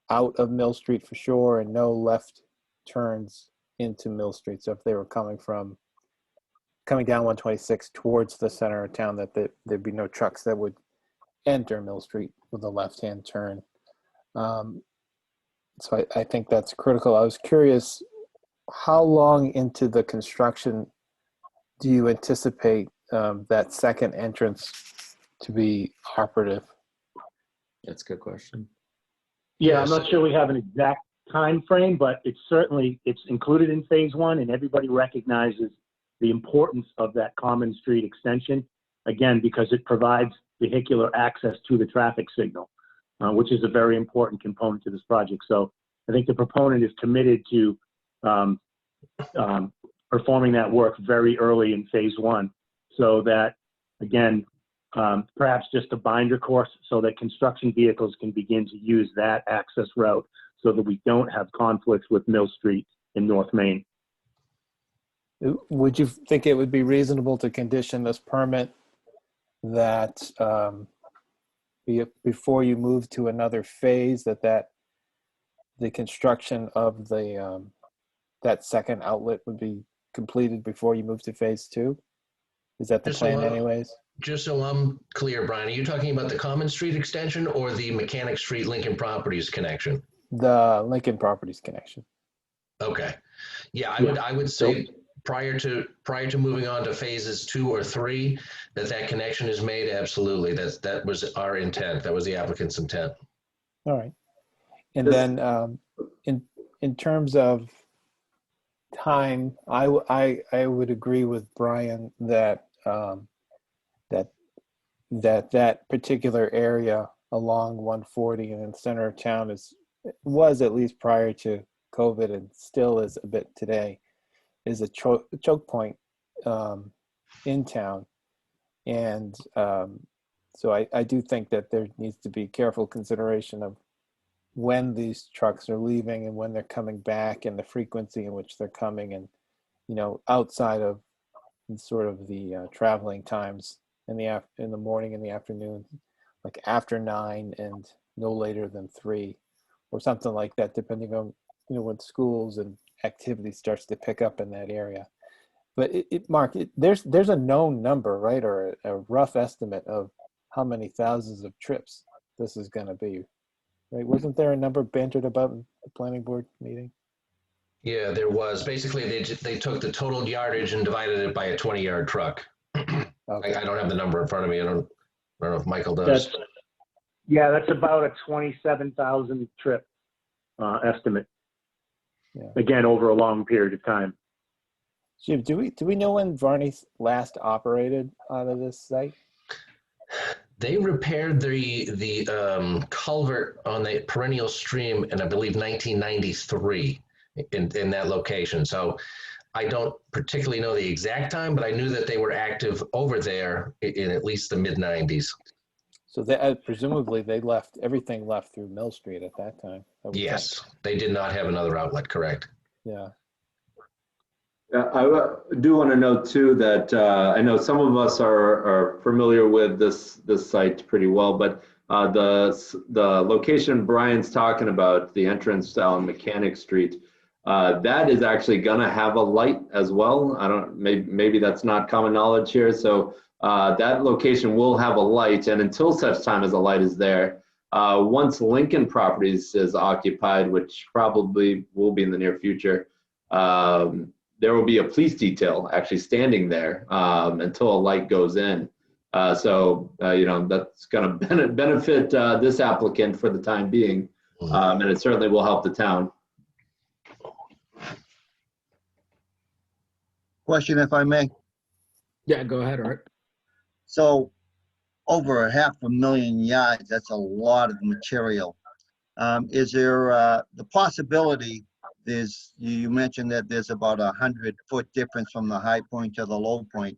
Speaker 8: out of Mill Street for sure, and no left turns into Mill Street. So if they were coming down 126 towards the center of town, that there'd be no trucks that would enter Mill Street with a left-hand turn. So I think that's critical. I was curious, how long into the construction do you anticipate that second entrance to be operative?
Speaker 3: That's a good question.
Speaker 18: Yeah, I'm not sure we have an exact time frame, but it's included in phase one, and everybody recognizes the importance of that common street extension, again, because it provides vehicular access to the traffic signal, which is a very important component to this project. So I think the proponent is committed to performing that work very early in phase one, so that, again, perhaps just a binder course so that construction vehicles can begin to use that access route so that we don't have conflicts with Mill Street in North Main.
Speaker 8: Would you think it would be reasonable to condition this permit that before you move to another phase, that the construction of the that second outlet would be completed before you move to phase two? Is that the plan anyways?
Speaker 17: Just so I'm clear, Brian, are you talking about the Common Street extension or the Mechanic Street Lincoln Properties connection?
Speaker 8: The Lincoln Properties connection.
Speaker 17: Okay. Yeah, I would say prior to moving on to phases 2 or 3, that connection is made. Absolutely. That was our intent. That was the applicant's intent.
Speaker 8: All right. And then in terms of time, I would agree with Brian that that particular area along 140 and in the center of town was at least prior to COVID, and still is a bit today, is a choke point in town. And so I do think that there needs to be careful consideration of when these trucks are leaving and when they're coming back, and the frequency in which they're coming, and, you know, outside of sort of the traveling times in the morning and the afternoon, like after 9 and no later than 3 or something like that, depending on, you know, when schools and activity starts to pick up in that area. But Mark, there's a known number, right, or a rough estimate of how many thousands of trips this is going to be, right? Wasn't there a number bantered about in the planning board meeting?
Speaker 17: Yeah, there was. Basically, they took the total yardage and divided it by a 20-yard truck. Okay. I don't have the number in front of me. I don't know if Michael does.
Speaker 18: That's about a 27,000 trip estimate.
Speaker 8: Yeah.
Speaker 18: Again, over a long period of time.
Speaker 8: Jim, do we know when Varney last operated out of this site?
Speaker 17: They repaired the culvert on the perennial stream in, I believe, 1993 in that location. So I don't particularly know the exact time, but I knew that they were active over there in at least the mid-90s.
Speaker 8: So they, presumably everything left through Mill Street at that time.
Speaker 17: Yes, they did not have another outlet, correct?
Speaker 8: Yeah.
Speaker 2: I do want to note too that I know some of us are familiar with this site pretty well, but the location Brian's talking about, the entrance on Mechanic Street, that is actually going to have a light as well. Maybe that's not common knowledge here. So that location will have a light, and until such time as the light is there, once Lincoln Properties is occupied, which probably will be in the near future, there will be a police detail actually standing there until a light goes in. So that's going to benefit this applicant for the time being, and it certainly will help the town.
Speaker 4: Question, if I may.
Speaker 3: Yeah, go ahead, Art.
Speaker 4: So over 500,000 yards, that's a lot of material. Is there the possibility, you mentioned that there's about 100-foot difference from the high point to the low point.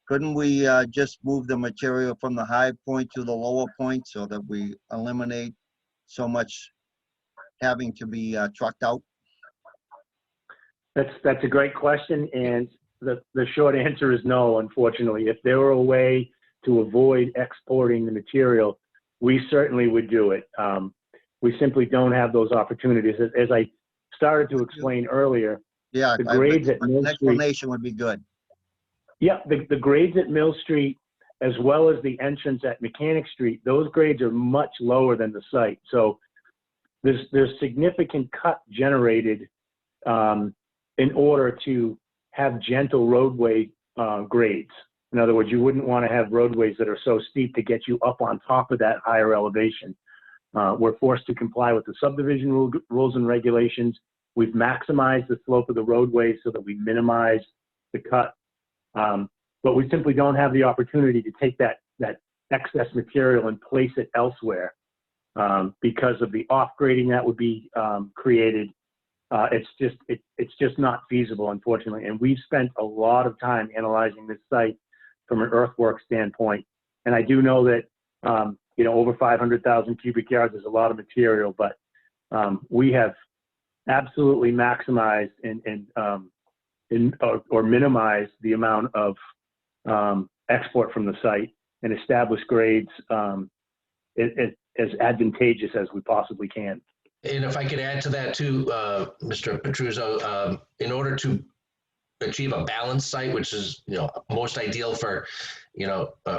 Speaker 4: Couldn't we just move the material from the high point to the lower point so that we eliminate so much having to be trucked out?
Speaker 18: That's a great question, and the short answer is no, unfortunately. If there were a way to avoid exporting the material, we certainly would do it. We simply don't have those opportunities. As I started to explain earlier,
Speaker 4: yeah,
Speaker 18: the grades at Mill Street,
Speaker 4: explanation would be good.
Speaker 18: Yeah, the grades at Mill Street, as well as the entrance at Mechanic Street, those grades are much lower than the site. So there's significant cut generated in order to have gentle roadway grades. In other words, you wouldn't want to have roadways that are so steep to get you up on top of that higher elevation. We're forced to comply with the subdivision rules and regulations. We've maximized the slope of the roadway so that we minimize the cut. But we simply don't have the opportunity to take that excess material and place it elsewhere because of the off-grading that would be created. It's just not feasible, unfortunately. And we've spent a lot of time analyzing this site from an earthwork standpoint. And I do know that, over 500,000 cubic yards is a lot of material, but we have absolutely maximized or minimized the amount of export from the site and established grades as advantageous as we possibly can.
Speaker 17: And if I could add to that too, Mr. Petruzzo, in order to achieve a balanced site, which is most ideal for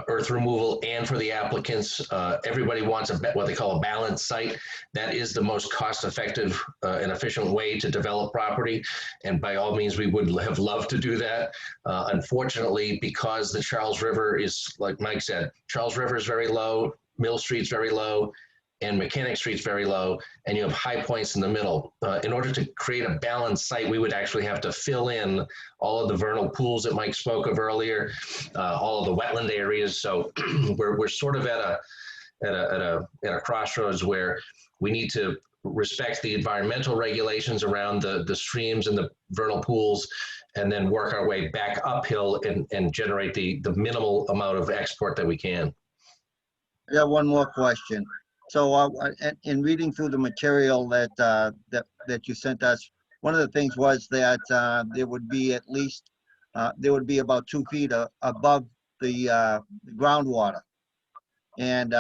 Speaker 17: earth removal and for the applicants, everybody wants what they call a balanced site. That is the most cost-effective and efficient way to develop property, and by all means we would have loved to do that. Unfortunately, because the Charles River is, like Mike said, Charles River is very low, Mill Street's very low, and Mechanic Street's very low, and you have high points in the middle. In order to create a balanced site, we would actually have to fill in all of the vernal pools that Mike spoke of earlier, all of the wetland areas. So we're sort of at a crossroads where we need to respect the environmental regulations around the streams and the vernal pools, and then work our way back uphill and generate the minimal amount of export that we can.
Speaker 4: I got one more question. So in reading through the material that you sent us, one of the things was that there would be at least about 2 feet above the groundwater, and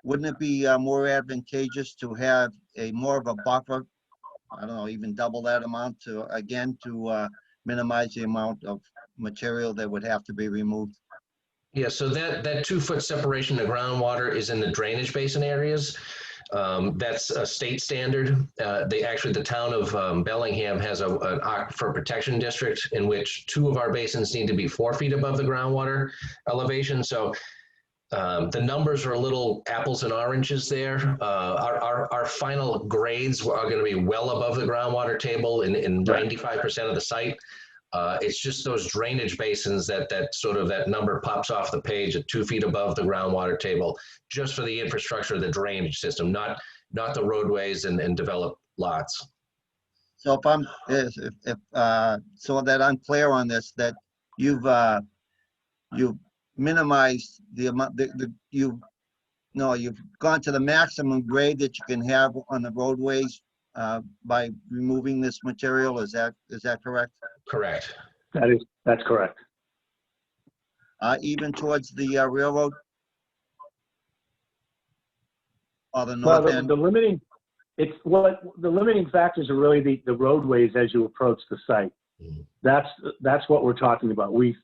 Speaker 4: wouldn't it be more advantageous to have more of a buffer? I don't know, even double that amount to minimize the amount of material that would have to be removed.
Speaker 17: Yeah, so that 2 foot separation to groundwater is in the drainage basin areas. That's a state standard. The town of Bellingham has an aquifer protection district in which 2 of our basins need to be 4 feet above the groundwater elevation. So the numbers are a little apples and oranges there. Our final grades are going to be well above the groundwater table in 95% of the site. It's just those drainage basins that number pops off the page at 2 feet above the groundwater table, just for the infrastructure of the drainage system, not the roadways and developed lots.
Speaker 4: So so that I'm clear on this, that you've minimized the amount you've gone to the maximum grade that you can have on the roadways by removing this material. Is that correct?
Speaker 17: Correct.
Speaker 18: That's correct.
Speaker 4: Even towards the railroad or the north end?
Speaker 18: The limiting factors are really the roadways as you approach the site. That's what we're talking about. We've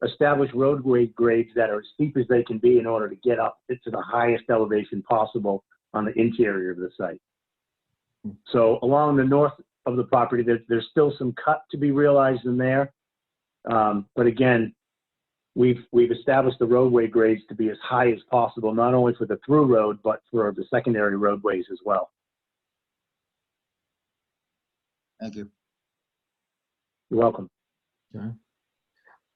Speaker 18: established roadway grades that are as steep as they can be in order to get up to the highest elevation possible on the interior of the site. So along the north of the property, there's still some cut to be realized in there. But again, we've established the roadway grades to be as high as possible, not only for the through road, but for the secondary roadways as well.
Speaker 4: Thank you.
Speaker 18: You're welcome.
Speaker 3: Okay.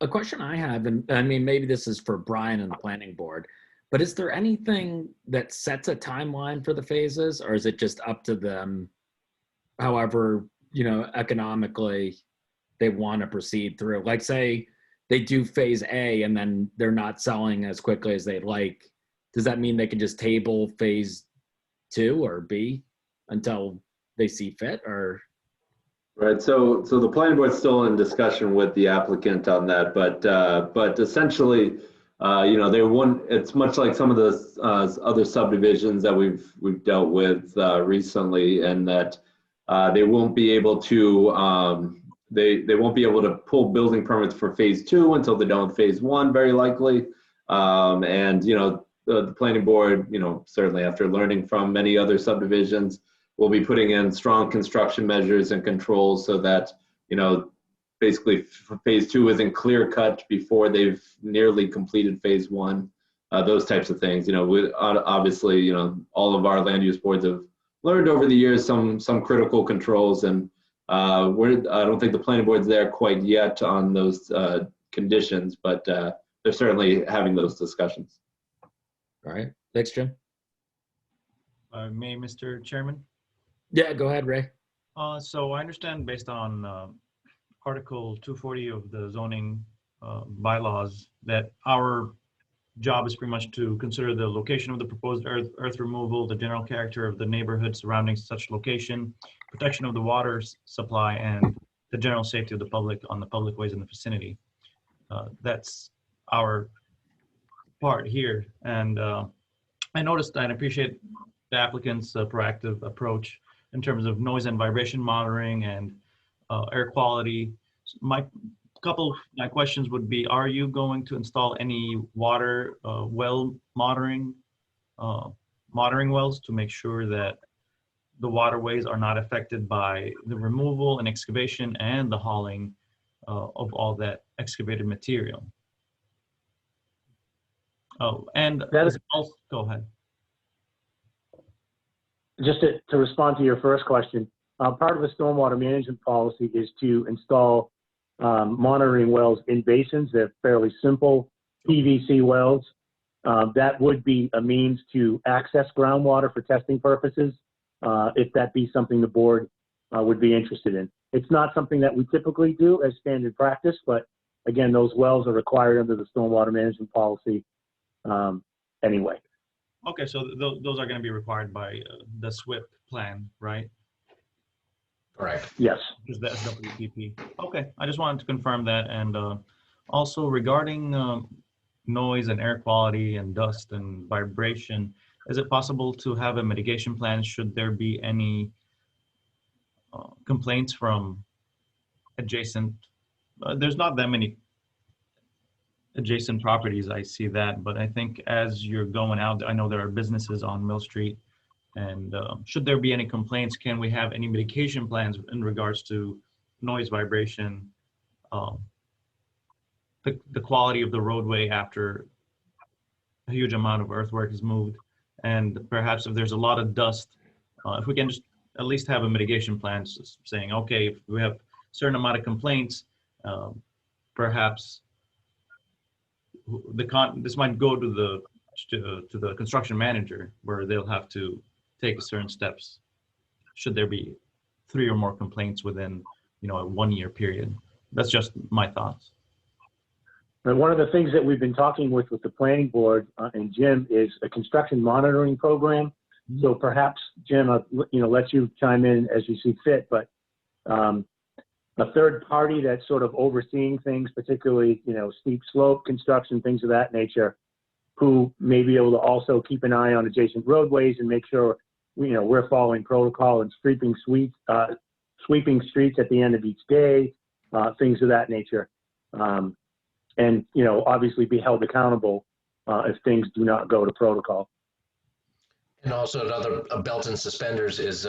Speaker 3: A question I have, and I mean, maybe this is for Brian and the planning board, but is there anything that sets a timeline for the phases, or is it just up to them, however, economically they want to proceed through? Like, say they do phase A and then they're not selling as quickly as they'd like. Does that mean they can just table phase 2 or B until they see fit, or?
Speaker 2: Right. So the planning board's still in discussion with the applicant on that, but essentially, they won't. It's much like some of the other subdivisions that we've dealt with recently, and that they won't be able to they won't be able to pull building permits for phase 2 until they're done with phase 1, very likely. And the planning board, certainly after learning from many other subdivisions, will be putting in strong construction measures and controls so that basically phase 2 isn't clear cut before they've nearly completed phase 1. those types of things. Obviously, all of our land use boards have learned over the years some critical controls, and I don't think the planning board's there quite yet on those conditions, but they're certainly having those discussions.
Speaker 3: All right. Thanks, Jim.
Speaker 1: May, Mr. Chairman?
Speaker 3: Yeah, go ahead, Ray.
Speaker 1: So I understand based on Article 240 of the zoning bylaws that our job is pretty much to consider the location of the proposed earth removal, the general character of the neighborhood surrounding such location, protection of the water supply, and the general safety of the public on the public ways in the vicinity. That's our part here. And I noticed and appreciate the applicant's proactive approach in terms of noise and vibration monitoring and air quality. My questions would be, are you going to install any water well monitoring wells to make sure that the waterways are not affected by the removal and excavation and the hauling of all that excavated material? Oh, and also, go ahead.
Speaker 18: Just to respond to your first question, part of the stormwater management policy is to install monitoring wells in basins. They're fairly simple PVC wells. That would be a means to access groundwater for testing purposes, if that be something the board would be interested in. It's not something that we typically do as standard practice, but again, those wells are required under the stormwater management policy anyway.
Speaker 1: Okay, so those are going to be required by the SWIP plan, right?
Speaker 17: Correct.
Speaker 18: Yes.
Speaker 1: Is the SWPP. Okay, I just wanted to confirm that. And also regarding noise and air quality and dust and vibration, is it possible to have a mitigation plan should there be any complaints from adjacent? There's not that many adjacent properties, I see that, but I think as you're going out, I know there are businesses on Mill Street, and should there be any complaints, can we have any mitigation plans in regards to noise, vibration, the quality of the roadway after a huge amount of earthwork is moved, and perhaps if there's a lot of dust, if we can just at least have a mitigation plan saying, okay, if we have a certain amount of complaints, perhaps this might go to the construction manager, where they'll have to take certain steps should there be 3 or more complaints within a 1-year period. That's just my thoughts.
Speaker 18: And one of the things that we've been talking with the planning board and Jim is a construction monitoring program. So perhaps Jim, let you chime in as you see fit, but a third party that's sort of overseeing things, particularly, steep slope construction, things of that nature, who may be able to also keep an eye on adjacent roadways and make sure, we're following protocol and sweeping streets at the end of each day, things of that nature. And, obviously be held accountable if things do not go to protocol.
Speaker 17: And also another belt and suspenders is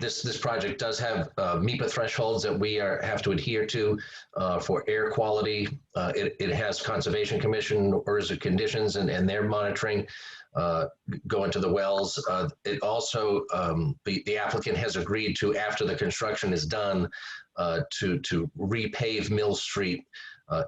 Speaker 17: this project does have MEPA thresholds that we have to adhere to for air quality. It has Conservation Commission orders of conditions and their monitoring go into the wells. It also, the applicant has agreed to, after the construction is done, to repave Mill Street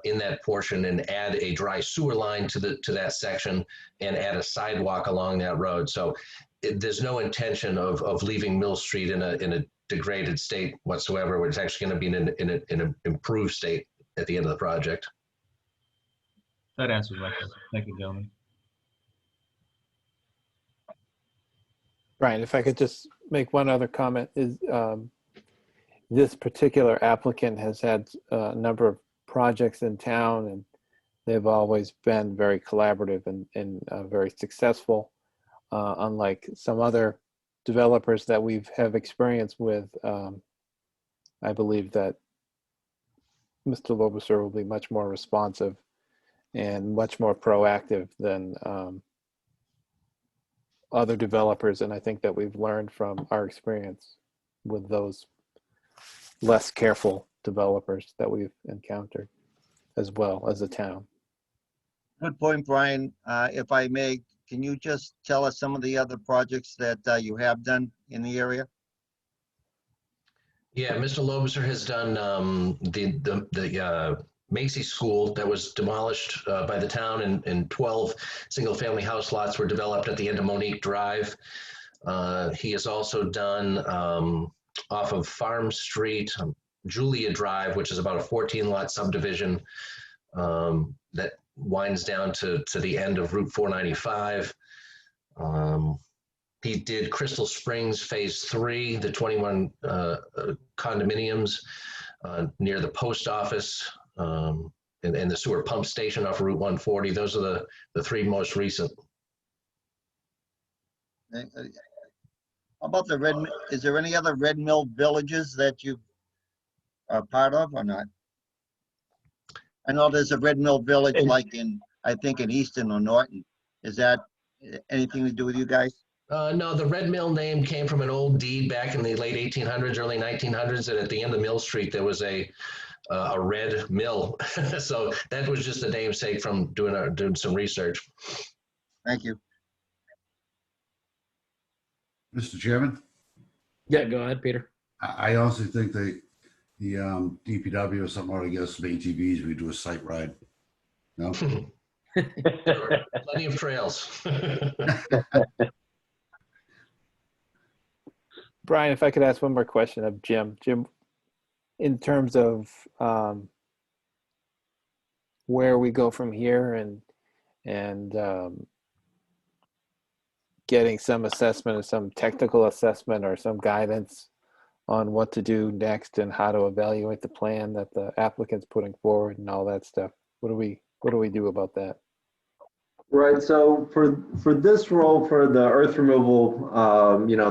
Speaker 17: in that portion and add a dry sewer line to that section and add a sidewalk along that road. So there's no intention of leaving Mill Street in a degraded state whatsoever. It's actually going to be in an improved state at the end of the project.
Speaker 1: That answers my question. Thank you, gentlemen.
Speaker 8: Brian, if I could just make one other comment, is this particular applicant has had a number of projects in town, and they've always been very collaborative and very successful, unlike some other developers that we've have experience with. I believe that Mr. Lobusser will be much more responsive and much more proactive than other developers, and I think that we've learned from our experience with those less careful developers that we've encountered as well as a town.
Speaker 4: Good point, Brian. If I may, can you just tell us some of the other projects that you have done in the area?
Speaker 17: Yeah, Mr. Lobiser has done the Macy School that was demolished by the town, and 12 single-family house lots were developed at the end of Monique Drive. He has also done off of Farm Street, Julia Drive, which is about a 14-lot subdivision that winds down to the end of Route 495. He did Crystal Springs Phase 3, the 21 condominiums near the post office and the sewer pump station off Route 140. Those are the three most recent.
Speaker 4: How about the Red? Is there any other Red Mill villages that you are part of or not? I know there's a Red Mill village like in, I think in Easton or Norton. Is that anything to do with you guys?
Speaker 17: No, the Red Mill name came from an old deed back in the late 1800s, early 1900s, and at the end of Mill Street, there was a red mill. So that was just a namesake from doing some research.
Speaker 4: Thank you.
Speaker 6: Mr. Chairman?
Speaker 3: Yeah, go ahead, Peter.
Speaker 6: I honestly think the DPW or something ought to get us some ATVs. We do a site ride. No?
Speaker 17: Plenty of trails.
Speaker 8: Brian, if I could ask one more question of Jim. Jim, in terms of where we go from here and getting some assessment or some technical assessment or some guidance on what to do next and how to evaluate the plan that the applicant's putting forward and all that stuff. What do we do about that?
Speaker 2: Right. So for this role, for the earth removal,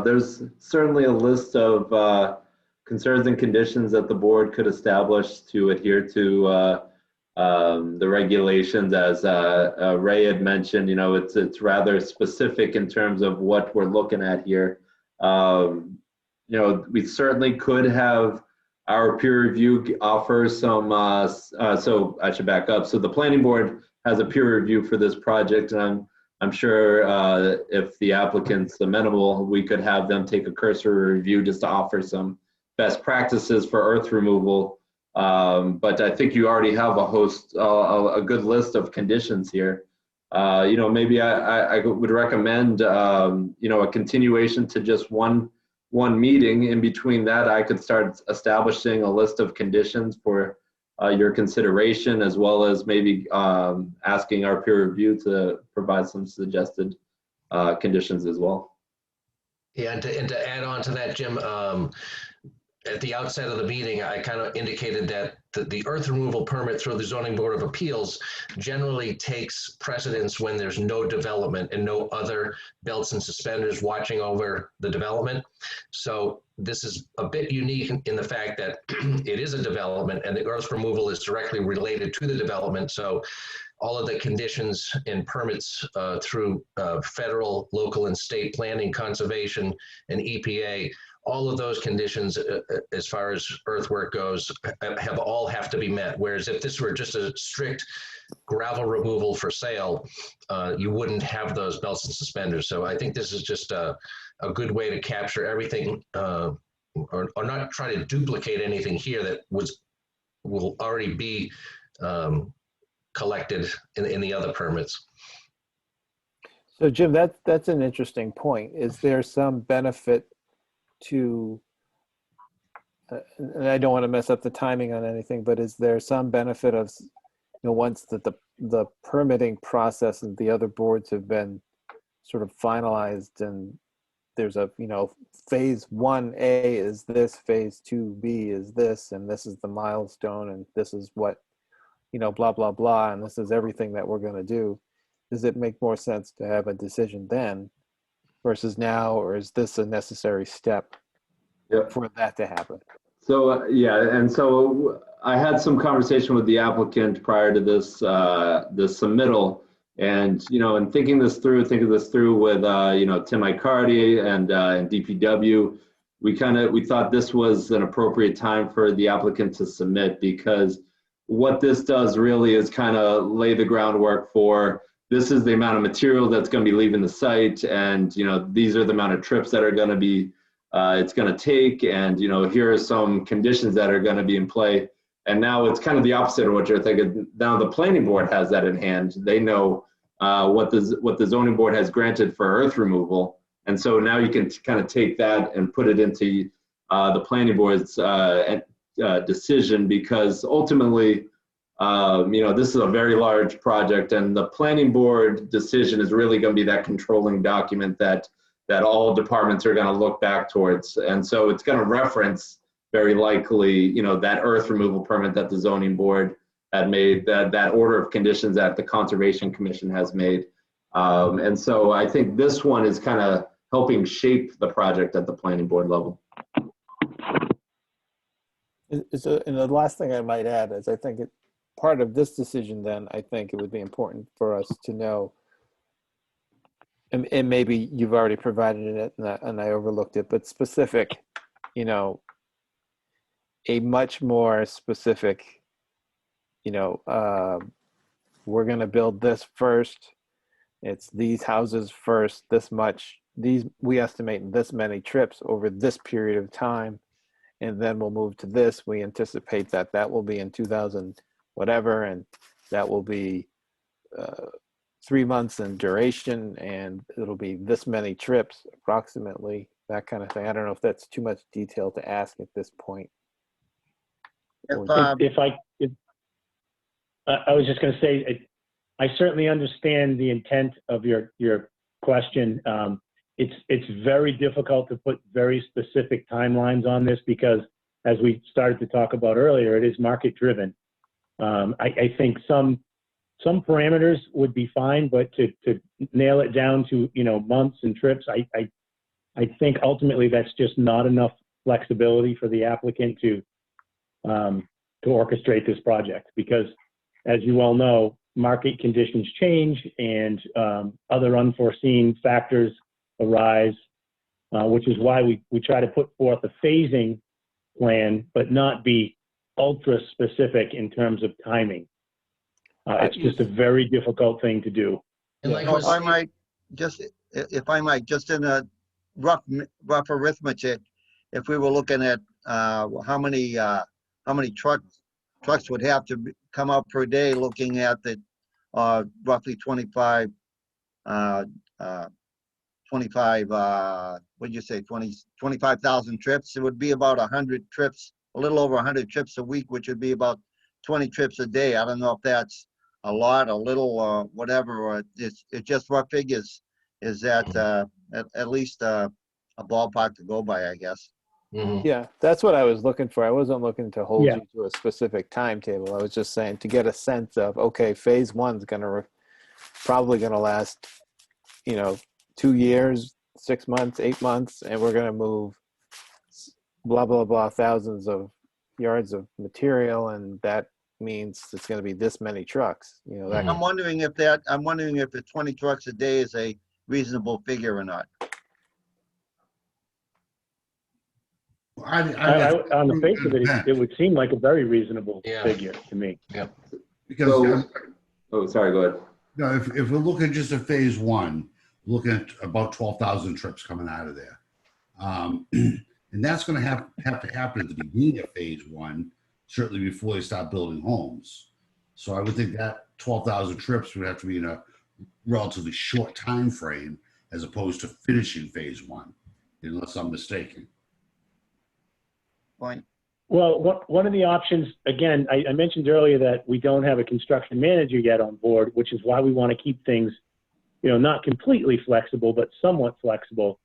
Speaker 2: there's certainly a list of concerns and conditions that the board could establish to adhere to the regulations. As Ray had mentioned, it's rather specific in terms of what we're looking at here. We certainly could have our peer review offer some, so I should back up. So the planning board has a peer review for this project, and I'm sure if the applicant's amenable, we could have them take a cursory review just to offer some best practices for earth removal. But I think you already have a good list of conditions here. Maybe I would recommend, a continuation to just one meeting. In between that, I could start establishing a list of conditions for your consideration, as well as maybe asking our peer review to provide some suggested conditions as well.
Speaker 17: Yeah, and to add on to that, Jim, at the outset of the meeting, I kind of indicated that the earth removal permit through the Zoning Board of Appeals generally takes precedence when there's no development and no other belts and suspenders watching over the development. So this is a bit unique in the fact that it is a development and the earth removal is directly related to the development. So all of the conditions and permits through federal, local, and state planning, conservation, and EPA, all of those conditions as far as earthwork goes have to be met. Whereas if this were just a strict gravel removal for sale, you wouldn't have those belts and suspenders. So I think this is just a good way to capture everything or not try to duplicate anything here that will already be collected in the other permits.
Speaker 8: So Jim, that's an interesting point. Is there some benefit to, and I don't want to mess up the timing on anything, but is there some benefit of, once that the permitting process and the other boards have been sort of finalized and there's a, phase 1A is this, phase 2B is this, and this is the milestone, and this is what, blah, blah, blah, and this is everything that we're going to do. Does it make more sense to have a decision then versus now, or is this a necessary step for that to happen?
Speaker 2: So and so I had some conversation with the applicant prior to this submittal, and in thinking this through with Tim Icardi and DPW, we thought this was an appropriate time for the applicant to submit, because what this does really is kind of lay the groundwork for, this is the amount of material that's going to be leaving the site, and these are the amount of trips that are going to be it's going to take, and here are some conditions that are going to be in play. And now it's kind of the opposite of what you're thinking. Now the planning board has that in hand. They know what the zoning board has granted for earth removal, and so now you can kind of take that and put it into the planning board's decision, because ultimately, this is a very large project, and the planning board decision is really going to be that controlling document that all departments are going to look back towards. And so it's going to reference very likely, that earth removal permit that the zoning board had made, that order of conditions that the Conservation Commission has made. And so I think this one is kind of helping shape the project at the planning board level.
Speaker 8: And the last thing I might add is I think part of this decision, then, I think it would be important for us to know, and maybe you've already provided it and I overlooked it, but specific, a much more specific, we're going to build this first. It's these houses first, this much, we estimate this many trips over this period of time. And then we'll move to this. We anticipate that will be in 2000 whatever, and that will be 3 months in duration, and it'll be this many trips approximately, that kind of thing. I don't know if that's too much detail to ask at this point.
Speaker 18: I was just going to say, I certainly understand the intent of your question. It's very difficult to put very specific timelines on this because, as we started to talk about earlier, it is market driven. I think some parameters would be fine, but to nail it down to months and trips, I think ultimately that's just not enough flexibility for the applicant to orchestrate this project, because, as you all know, market conditions change and other unforeseen factors arise, which is why we try to put forth a phasing plan, but not be ultra specific in terms of timing. It's just a very difficult thing to do.
Speaker 4: If I might, just in a rough arithmetic, if we were looking at how many trucks would have to come out per day, looking at the roughly 25 25,000 trips, it would be about 100 trips, a little over 100 trips a week, which would be about 20 trips a day. I don't know if that's a lot, a little, or whatever, or it's just rough figures. Is that at least a ballpark to go by, I guess.
Speaker 17: Mm-hmm.
Speaker 8: Yeah, that's what I was looking for. I wasn't looking to hold you to a specific timetable. I was just saying to get a sense of, okay, phase one's probably gonna last, 2 years, 6 months, 8 months, and we're gonna move blah blah blah thousands of yards of material, and that means it's gonna be this many trucks.
Speaker 4: I'm wondering if the 20 trucks a day is a reasonable figure or not.
Speaker 18: On the face of it, it would seem like a very reasonable figure to me.
Speaker 17: Yeah.
Speaker 6: Because
Speaker 2: sorry, go ahead.
Speaker 6: No, if we're looking just at phase one, looking at about 12,000 trips coming out of there. And that's going to have to happen at the beginning of phase one, certainly before they start building homes. So I would think that 12,000 trips would have to be in a relatively short time frame as opposed to finishing phase one, unless I'm mistaken.
Speaker 4: Point.
Speaker 18: Well, one of the options, again, I mentioned earlier that we don't have a construction manager yet on board, which is why we want to keep things, not completely flexible, but somewhat flexible.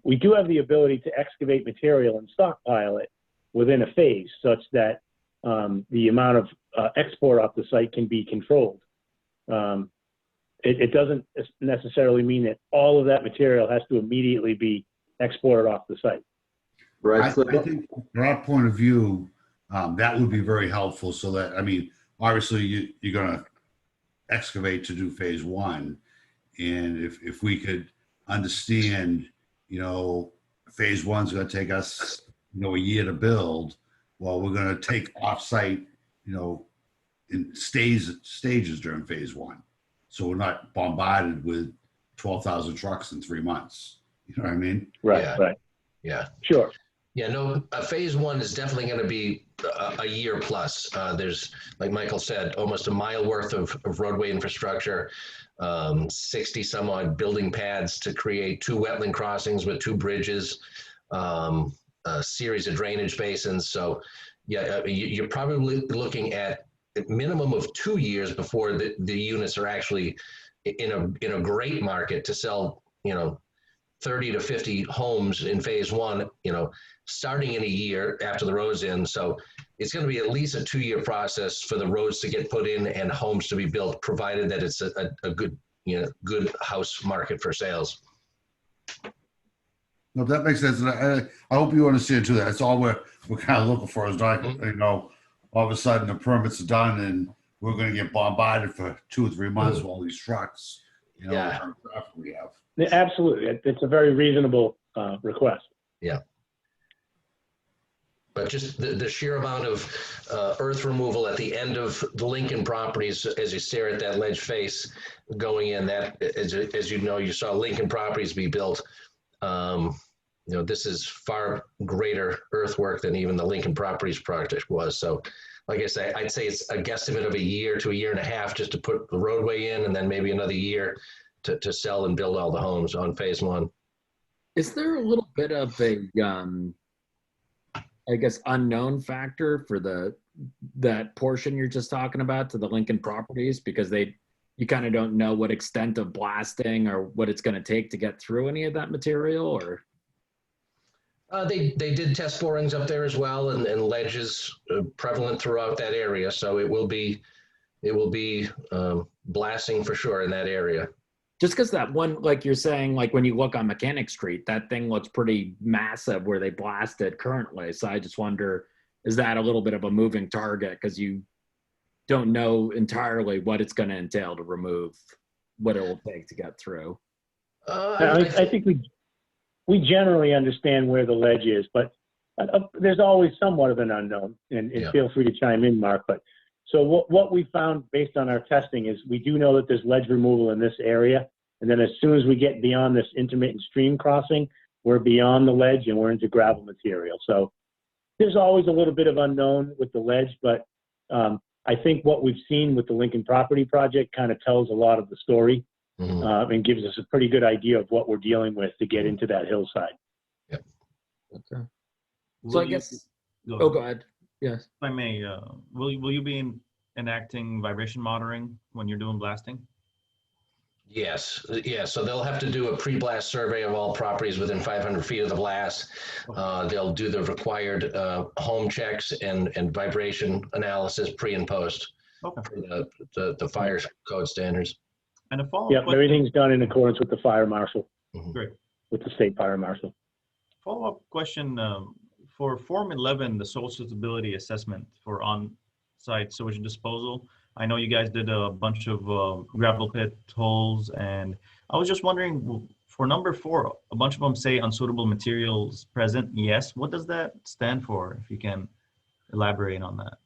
Speaker 18: We do have the ability to excavate material and stockpile it within a phase such that the amount of export off the site can be controlled. It doesn't necessarily mean that all of that material has to immediately be exported off the site.
Speaker 2: Right.
Speaker 6: I think from our point of view, that would be very helpful, so that, obviously you're going to excavate to do phase one. And if we could understand, phase one's going to take us, a year to build, well, we're going to take off-site, in stages during phase one. So we're not bombarded with 12,000 trucks in 3 months. You know what I mean?
Speaker 18: Right,
Speaker 17: Yeah.
Speaker 18: right.
Speaker 17: Yeah.
Speaker 18: Sure.
Speaker 17: Yeah, no, phase one is definitely going to be a year plus. There's, like Michael said, almost a mile worth of roadway infrastructure, 60 some odd building pads to create 2 wetland crossings with 2 bridges, a series of drainage basins. So yeah, you're probably looking at a minimum of 2 years before the units are actually in a great market to sell, 30 to 50 homes in phase one, starting in a year after the road's in. So it's going to be at least a 2-year process for the roads to get put in and homes to be built, provided that it's a good, good house market for sales.
Speaker 6: No, that makes sense. And I hope you understand too, that it's all we're kind of looking for is not, all of a sudden the permit's done and we're going to get bombarded for 2 or 3 months with all these trucks,
Speaker 17: Yeah.
Speaker 6: the kind of traffic we have.
Speaker 18: Absolutely. It's a very reasonable request.
Speaker 17: Yeah. But just the sheer amount of earth removal at the end of the Lincoln properties, as you stare at that ledge face going in, that as you saw Lincoln properties be built. This is far greater earthwork than even the Lincoln properties project was. So, like I say, I'd say it's a guesstimate of a year to a year and a half just to put the roadway in, and then maybe another year to sell and build all the homes on phase one.
Speaker 3: Is there a little bit of a, I guess, unknown factor for that portion you're just talking about to the Lincoln properties, because you kind of don't know what extent of blasting or what it's going to take to get through any of that material, or?
Speaker 17: They did test borings up there as well, and ledges prevalent throughout that area. So it will be blasting for sure in that area.
Speaker 3: Just because that one, like you're saying, like when you look on Mechanic Street, that thing looks pretty massive where they blasted currently. So I just wonder, is that a little bit of a moving target because you don't know entirely what it's going to entail to remove, what it will take to get through?
Speaker 18: I think we generally understand where the ledge is, but there's always somewhat of an unknown, and feel free to chime in, Mark. But so what we found based on our testing is we do know that there's ledge removal in this area. And then as soon as we get beyond this intermittent stream crossing, we're beyond the ledge and we're into gravel material. So there's always a little bit of unknown with the ledge, but I think what we've seen with the Lincoln Property Project kind of tells a lot of the story and gives us a pretty good idea of what we're dealing with to get into that hillside.
Speaker 17: Yep.
Speaker 3: Okay. So I guess, go ahead. Yes.
Speaker 1: If I may, will you be enacting vibration monitoring when you're doing blasting?
Speaker 17: Yes. Yeah. So they'll have to do a pre-blast survey of all properties within 500 feet of the blast. They'll do the required home checks and vibration analysis pre and post for the fire code standards.
Speaker 1: And a follow-up.
Speaker 18: Yeah, everything's done in accordance with the fire marshal.
Speaker 1: Great.
Speaker 18: With the state fire marshal.
Speaker 1: Follow-up question for Form 11, the soil suitability assessment for on-site sewage disposal. I know you guys did a bunch of gravel pit holes, and I was just wondering, for number 4, a bunch of them say unsuitable materials present. Yes, what does that stand for? If you can elaborate on that.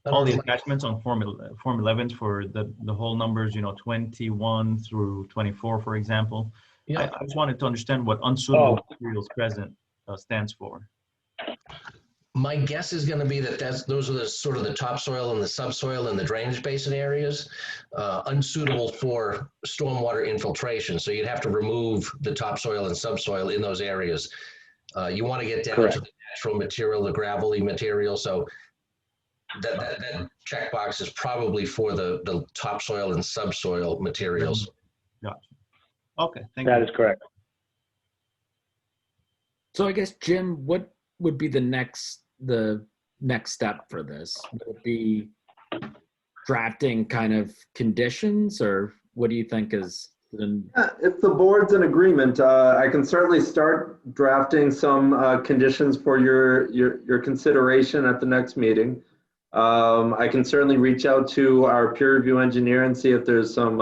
Speaker 1: All the attachments on Form 11 for the whole numbers, 21 through 24, for example. Yeah. I just wanted to understand what unsuitable materials present stands for.
Speaker 17: My guess is going to be that those are the sort of the topsoil and the subsoil and the drainage basin areas, unsuitable for stormwater infiltration. So you'd have to remove the topsoil and subsoil in those areas. You want to get down to the natural material, the gravelly material. So that checkbox is probably for the topsoil and subsoil materials.
Speaker 1: Gotcha. Okay, thank you.
Speaker 18: That is correct.
Speaker 3: So I guess, Jim, what would be the next step for this? Would it be drafting kind of conditions, or what do you think is
Speaker 2: if the board's in agreement, I can certainly start drafting some conditions for your consideration at the next meeting. I can certainly reach out to our peer review engineer and see if there's some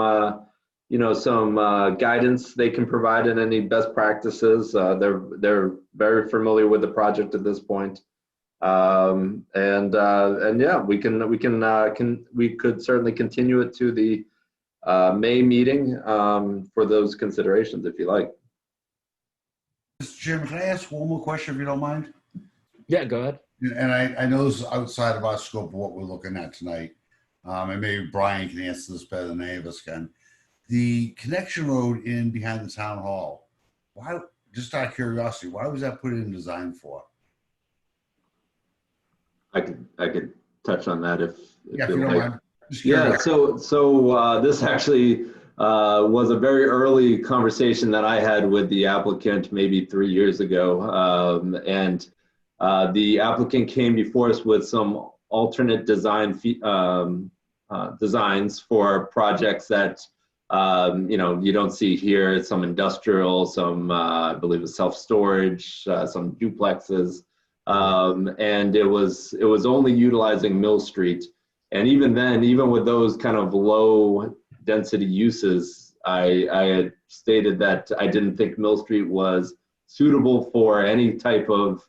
Speaker 2: guidance they can provide in any best practices. They're very familiar with the project at this point. And yeah, we could certainly continue it to the May meeting for those considerations, if you like.
Speaker 6: Mr. Chairman, can I ask one more question, if you don't mind?
Speaker 3: Yeah, go ahead.
Speaker 6: And I know this is outside of our scope of what we're looking at tonight. And maybe Brian can answer this better than any of us can. The connection road in behind the town hall, why, just out of curiosity, why was that put in design for?
Speaker 2: I could touch on that if
Speaker 6: Yeah, if
Speaker 2: you
Speaker 6: you don't
Speaker 2: like.
Speaker 6: mind. Just
Speaker 2: Yeah,
Speaker 6: curious.
Speaker 2: so this actually was a very early conversation that I had with the applicant maybe 3 years ago. And the applicant came before us with some alternate designs for projects that you don't see here. Some industrial, some I believe it's self-storage, some duplexes, and it was only utilizing Mill Street. And even then, even with those kind of low density uses, I had stated that I didn't think Mill Street was suitable for any type of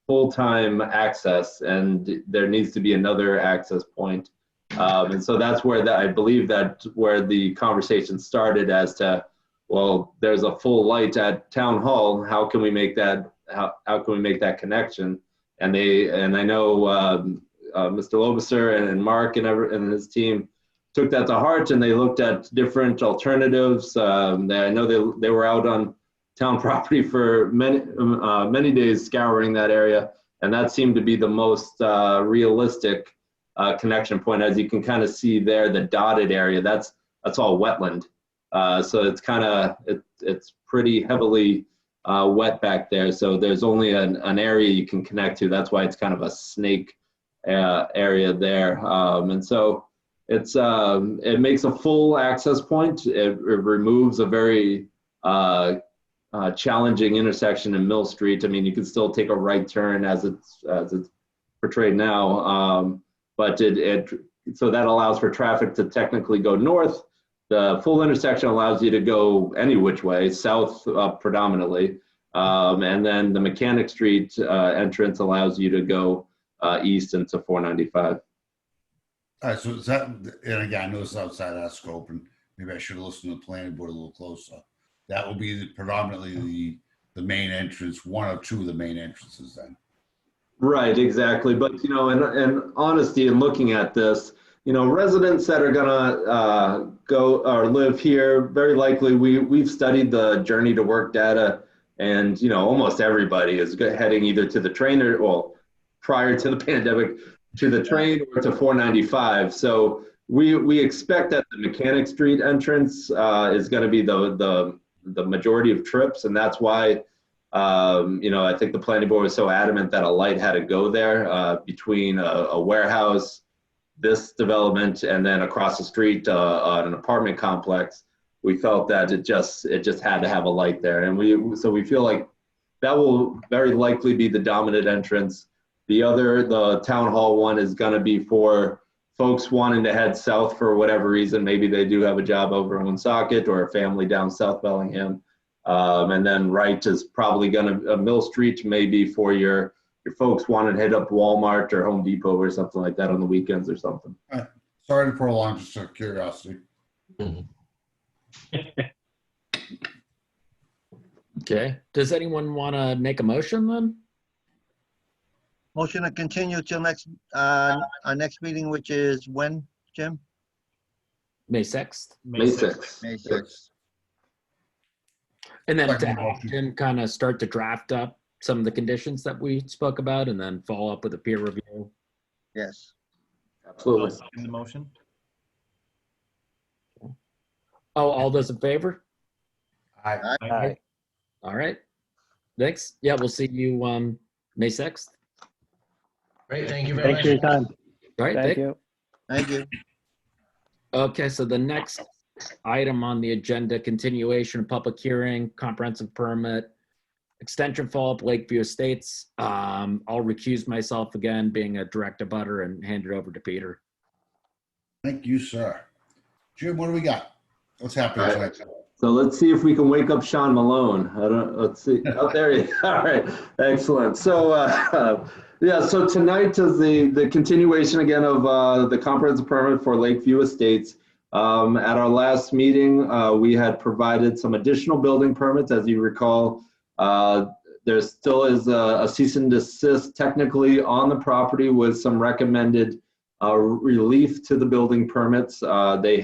Speaker 2: full-time access, and there needs to be another access point. And so that's where I believe that where the conversation started as to, well, there's a full light at Town Hall. How can we make that? How can we make that connection? And I know Mr. Lobiser and Mark and his team took that to heart, and they looked at different alternatives. I know they were out on town property for many days scouring that area, and that seemed to be the most realistic connection point. As you can kind of see there, the dotted area, that's all wetland. So it's it's pretty heavily wet back there. So there's only an area you can connect to. That's why it's kind of a snake area there. And so it makes a full access point. It removes a very challenging intersection in Mill Street. I mean, you can still take a right turn as it's portrayed now, but so that allows for traffic to technically go north. The full intersection allows you to go any which way, south predominantly, and then the Mechanic Street entrance allows you to go east into 495.
Speaker 6: All right, so is that, and again, I know it's outside our scope, and maybe I should have listened to the planning board a little closer. That will be predominantly the main entrance, one or two of the main entrances then.
Speaker 2: Right, exactly. But, in honesty, in looking at this, residents that are gonna go or live here, very likely, we've studied the journey to work data, and, almost everybody is heading either to the train or, well, prior to the pandemic, to the train or to 495. So we expect that the Mechanic Street entrance is going to be the majority of trips, and that's why I think the planning board was so adamant that a light had to go there between a warehouse, this development, and then across the street an apartment complex. We felt that it just had to have a light there, and we feel like that will very likely be the dominant entrance. The town hall one is going to be for folks wanting to head south for whatever reason. Maybe they do have a job over in Woonsocket or a family down South Bellingham. And then right is probably going to Mill Street, maybe for your folks wanting to head up Walmart or Home Depot or something like that on the weekends or something.
Speaker 6: Sorry to prolong, just out of curiosity.
Speaker 3: Okay. Does anyone want to make a motion then?
Speaker 4: Motion to continue till our next meeting, which is when, Jim?
Speaker 3: May 6th.
Speaker 2: May 6th.
Speaker 4: May 6th.
Speaker 3: And then to have Jim kind of start to draft up some of the conditions that we spoke about and then follow up with a peer review.
Speaker 4: Yes.
Speaker 2: Absolutely.
Speaker 1: I'll second the motion.
Speaker 3: Oh, all those in favor?
Speaker 6: Aye.
Speaker 8: Aye.
Speaker 3: All right. Thanks. Yeah, we'll see you May 6th.
Speaker 17: Great, thank you very
Speaker 18: Thanks
Speaker 17: much.
Speaker 18: for your time.
Speaker 3: All right.
Speaker 8: Thank you.
Speaker 4: Thank you.
Speaker 3: Okay, so the next item on the agenda, continuation of public hearing, comprehensive permit, extension follow-up Lakeview Estates. I'll recuse myself again, being a direct abutter, and hand it over to Peter.
Speaker 6: Thank you, sir. Jim, what do we got? What's happening tonight?
Speaker 2: So let's see if we can wake up Sean Malone. Let's see. Oh, there he is. All right. Excellent. So Yeah, so tonight is the continuation again of the comprehensive permit for Lakeview Estates. At our last meeting, we had provided some additional building permits. As you recall, there still is a cease and desist technically on the property with some recommended relief to the building permits. They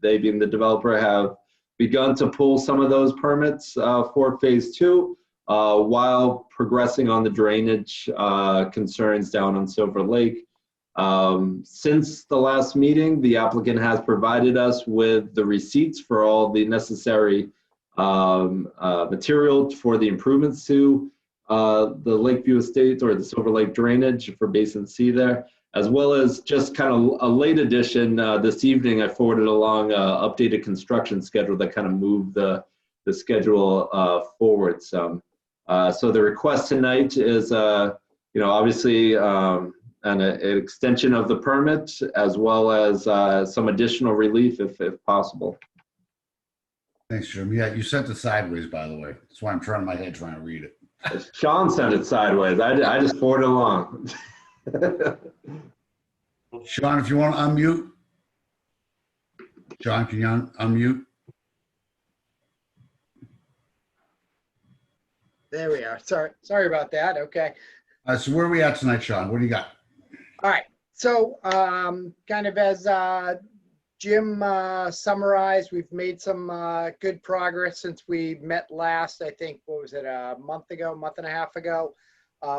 Speaker 2: being the developer, have begun to pull some of those permits for phase 2. While progressing on the drainage concerns down on Silver Lake. Since the last meeting, the applicant has provided us with the receipts for all the necessary material for the improvements to the Lakeview Estate or the Silver Lake drainage for Basin C there, as well as just kind of a late addition this evening. I forwarded along an updated construction schedule that kind of moved the schedule forward some. So the request tonight is, obviously an extension of the permit as well as some additional relief if possible.
Speaker 6: Thanks, Jim. Yeah, you sent it sideways, by the way. That's why I'm turning my head trying to read it.
Speaker 2: Sean sent it sideways. I just forwarded along.
Speaker 6: Sean, if you want to unmute. Sean, can you unmute?
Speaker 19: There we are. Sorry about that. Okay.
Speaker 6: So where are we at tonight, Sean? What do you got?
Speaker 19: All right. So kind of as Jim summarized, we've made some good progress since we met last. I think, what was it, a month and a half ago.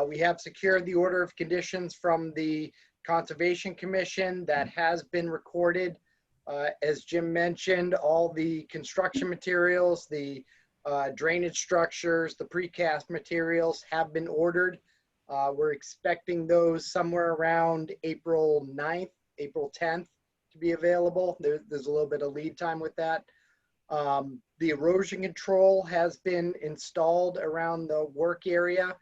Speaker 19: We have secured the order of conditions from the Conservation Commission that has been recorded. As Jim mentioned, all the construction materials, the drainage structures, the precast materials have been ordered. We're expecting those somewhere around April 9th, April 10th to be available. There's a little bit of lead time with that. The erosion control has been installed around the work area.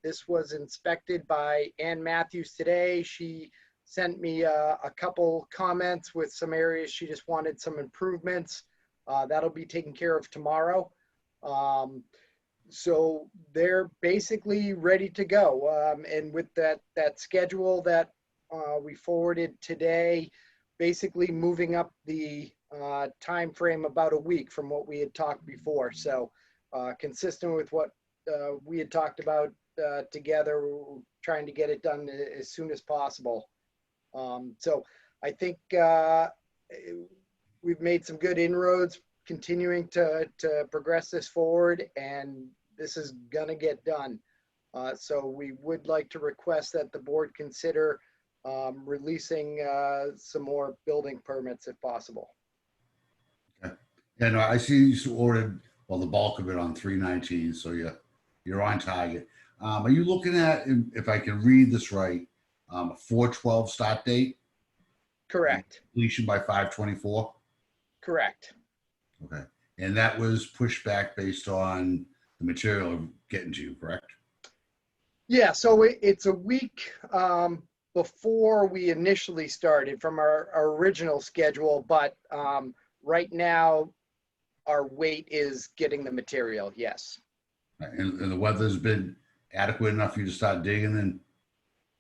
Speaker 19: This was inspected by Ann Matthews today. She sent me a couple comments with some areas she just wanted some improvements. That'll be taken care of tomorrow. So they're basically ready to go. And with that schedule that we forwarded today, basically moving up the time frame about a week from what we had talked before. So consistent with what we had talked about together, we're trying to get it done as soon as possible. So I think we've made some good inroads, continuing to progress this forward, and this is gonna get done. So we would like to request that the board consider releasing some more building permits if possible.
Speaker 6: Okay. And I see you ordered, well, the bulk of it on 3/19, so you're on target. Are you looking at, if I can read this right, 4/12 start date?
Speaker 19: Correct.
Speaker 6: Completion by 5/24?
Speaker 19: Correct.
Speaker 6: Okay. And that was pushed back based on the material getting to you, correct?
Speaker 19: Yeah, so it's a week before we initially started from our original schedule, but right now our wait is getting the material, yes.
Speaker 6: And the weather's been adequate enough for you to start digging and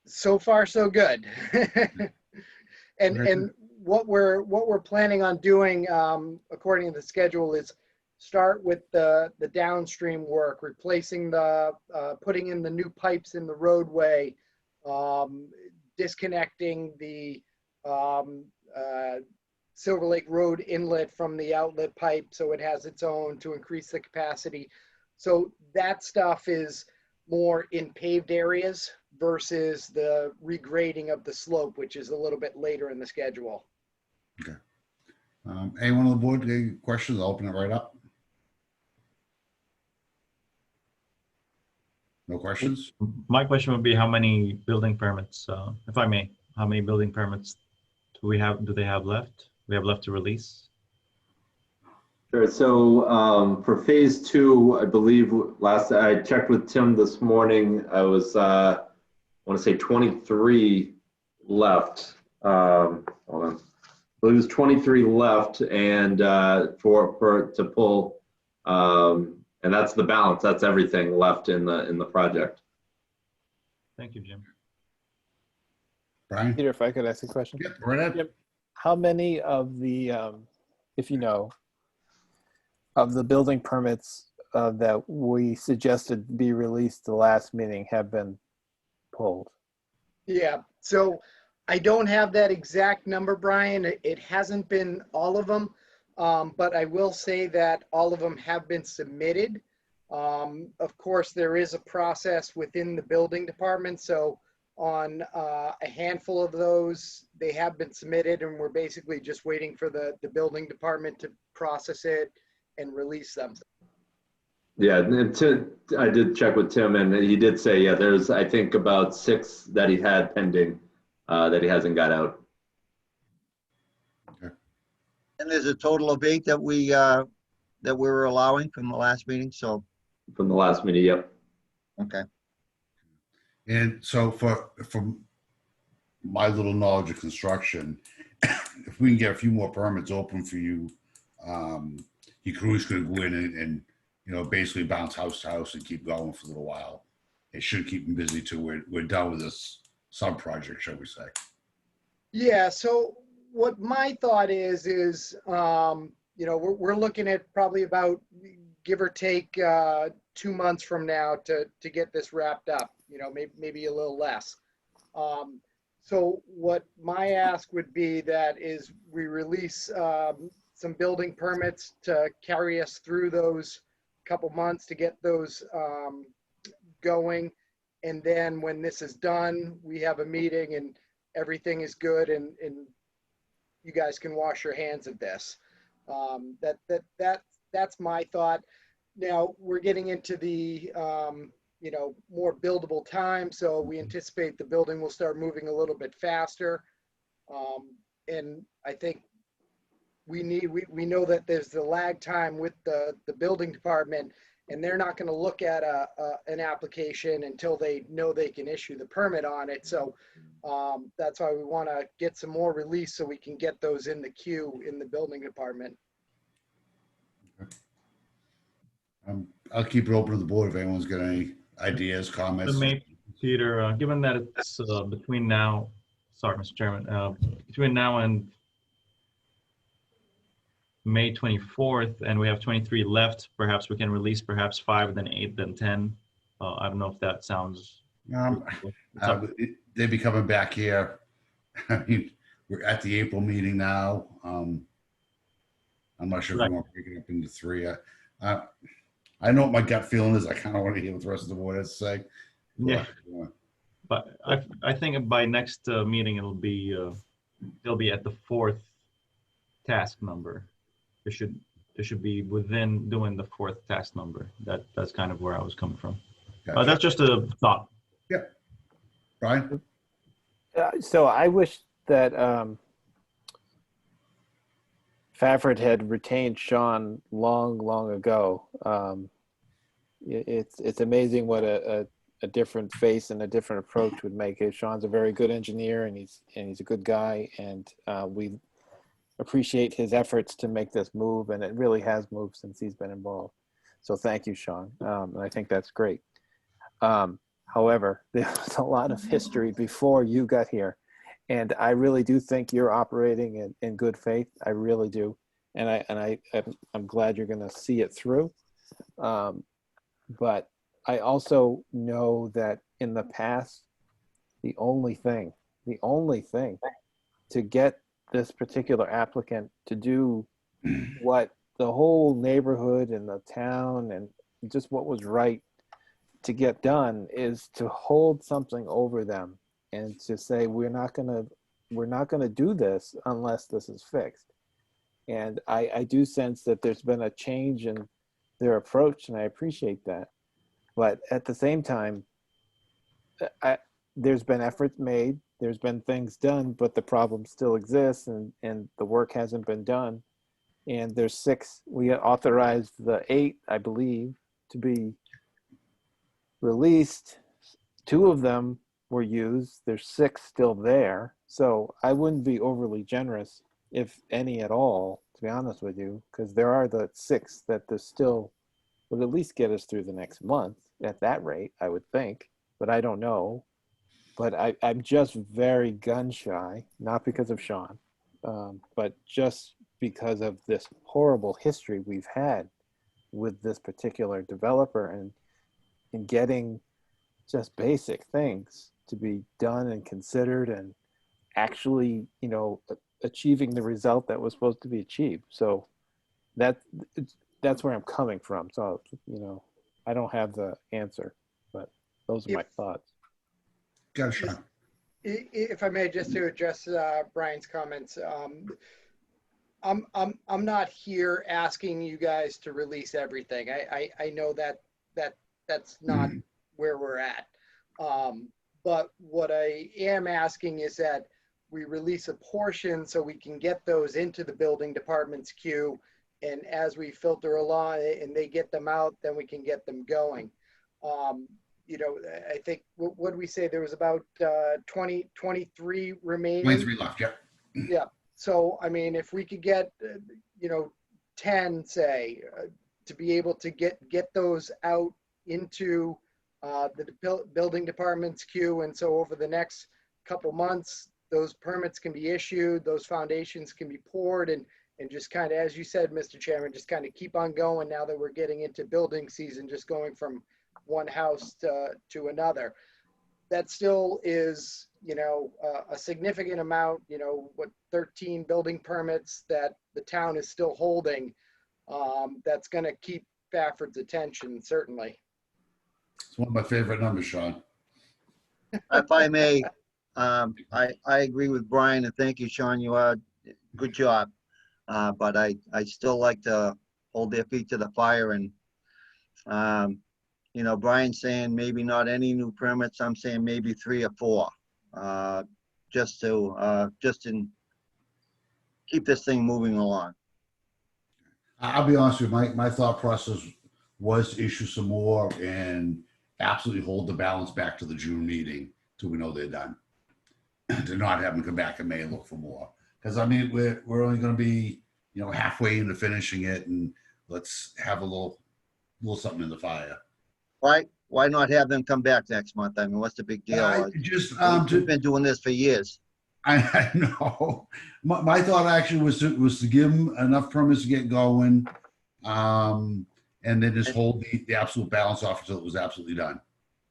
Speaker 19: so far so good. and what we're planning on doing according to the schedule is start with the downstream work, replacing putting in the new pipes in the roadway, disconnecting the Silver Lake Road inlet from the outlet pipe so it has its own to increase the capacity. So that stuff is more in paved areas versus the regrading of the slope, which is a little bit later in the schedule.
Speaker 6: Okay. Anyone on the board, any questions? I'll open it right up. No questions?
Speaker 1: My question would be how many building permits, if I may, how many building permits do they have left? We have left to release?
Speaker 2: Sure. So for phase 2, I believe last I checked with Tim this morning, I want to say 23 left. Hold on. So there's 23 left, and to pull, and that's the balance. That's everything left in the project.
Speaker 1: Thank you, Jim.
Speaker 6: Brian?
Speaker 8: Peter, if I could ask a question.
Speaker 6: Yep, right ahead.
Speaker 8: Yep. How many of the, if you know, of the building permits that we suggested be released the last meeting have been pulled?
Speaker 19: Yeah, so I don't have that exact number, Brian. It hasn't been all of them, but I will say that all of them have been submitted. Of course, there is a process within the building department, so on a handful of those, they have been submitted, and we're basically just waiting for the building department to process it and release them.
Speaker 2: Yeah, and I did check with Tim, and he did say, yeah, there's, I think, about 6 that he had pending that he hasn't got out.
Speaker 4: And there's a total of 8 that we were allowing from the last meeting, so.
Speaker 2: From the last meeting, yep.
Speaker 4: Okay.
Speaker 6: And so from my little knowledge of construction, if we can get a few more permits open for you, your crew's gonna go in and you know, basically bounce house to house and keep going for a little while. It should keep them busy till we're done with this sub project, shall we say.
Speaker 19: Yeah, so what my thought is, you know, we're looking at probably about, give or take, 2 months from now to get this wrapped up, you know, maybe a little less. So what my ask would be that is we release some building permits to carry us through those couple months to get those going. And then when this is done, we have a meeting and everything is good and you guys can wash your hands of this. That's my thought. Now we're getting into the you know, more buildable time, so we anticipate the building will start moving a little bit faster. And I think we know that there's the lag time with the building department, and they're not going to look at an application until they know they can issue the permit on it. So that's why we want to get some more release so we can get those in the queue in the building department.
Speaker 6: I'll keep it open to the board if anyone's got any ideas, comments.
Speaker 1: Peter, given that it's between now, sorry, Mr. Chairman, between now and May 24th, and we have 23 left, perhaps we can release perhaps 5, then 8, then 10. I don't know if that sounds.
Speaker 6: They'll be coming back here. I mean, we're at the April meeting now. I'm not sure if we want to break it up into 3. I know what my gut feeling is. I kind of want to hear what the rest of the board has to say.
Speaker 1: Yeah, but I think by next meeting it'll be at the 4th task number. It should be within doing the 4th task number. That's kind of where I was coming from.
Speaker 6: Gotcha.
Speaker 1: That's just a thought.
Speaker 6: Yeah, Brian.
Speaker 8: So I wish that Fafford had retained Sean long ago. It's amazing what a different face and a different approach would make. Sean's a very good engineer, and he's a good guy, and we appreciate his efforts to make this move, and it really has moved since he's been involved. So thank you, Sean. And I think that's great. However, there was a lot of history before you got here, and I really do think you're operating in good faith. I really do, and I'm glad you're going to see it through. But I also know that in the past, the only thing to get this particular applicant to do what the whole neighborhood and the town and just what was right to get done is to hold something over them and to say, we're not gonna do this unless this is fixed. And I do sense that there's been a change in their approach, and I appreciate that. But at the same time, there's been efforts made, there's been things done, but the problem still exists, and the work hasn't been done. And there's 6, we authorized the 8, I believe, to be released. 2 of them were used, there's 6 still there. So I wouldn't be overly generous, if any at all, to be honest with you, because there are the 6 that there's still would at least get us through the next month at that rate, I would think, but I don't know. but I'm just very gun shy, not because of Sean, but just because of this horrible history we've had with this particular developer and in getting just basic things to be done and considered and actually, achieving the result that was supposed to be achieved. So that's where I'm coming from. So, I don't have the answer, but those are my thoughts.
Speaker 6: Got it, Sean.
Speaker 19: If I may, just to address Brian's comments, I'm not here asking you guys to release everything. I know that's not where we're at. But what I am asking is that we release a portion so we can get those into the building department's queue. And as we filter along and they get them out, then we can get them going. I think, what did we say? There was about 23 remaining.
Speaker 6: 23 left, yeah.
Speaker 19: Yeah. So, I mean, if we could get, 10, say, to be able to get those out into the building department's queue. And so over the next couple months, those permits can be issued, those foundations can be poured, and just kind of, as you said, Mr. Chairman, just kind of keep on going now that we're getting into building season, just going from one house to another. That still is, a significant amount, 13 building permits that the town is still holding. That's going to keep Bafford's attention, certainly.
Speaker 6: It's one of my favorite numbers, Sean.
Speaker 4: If I may, I agree with Brian, and thank you, Sean. You are good job. But I still like to hold their feet to the fire. And, Brian's saying maybe not any new permits. I'm saying maybe 3 or 4, just in keep this thing moving along.
Speaker 6: I'll be honest with you, my thought process was to issue some more and absolutely hold the balance back to the June meeting till we know they're done. To not have them come back in May and look for more. Because I mean, we're only going to be, halfway into finishing it, and let's have a little something in the fire.
Speaker 4: Why not have them come back next month? I mean, what's the big deal? We've been doing this for years.
Speaker 6: I know. My thought actually was to give them enough permits to get going, and then just hold the absolute balance off until it was absolutely done.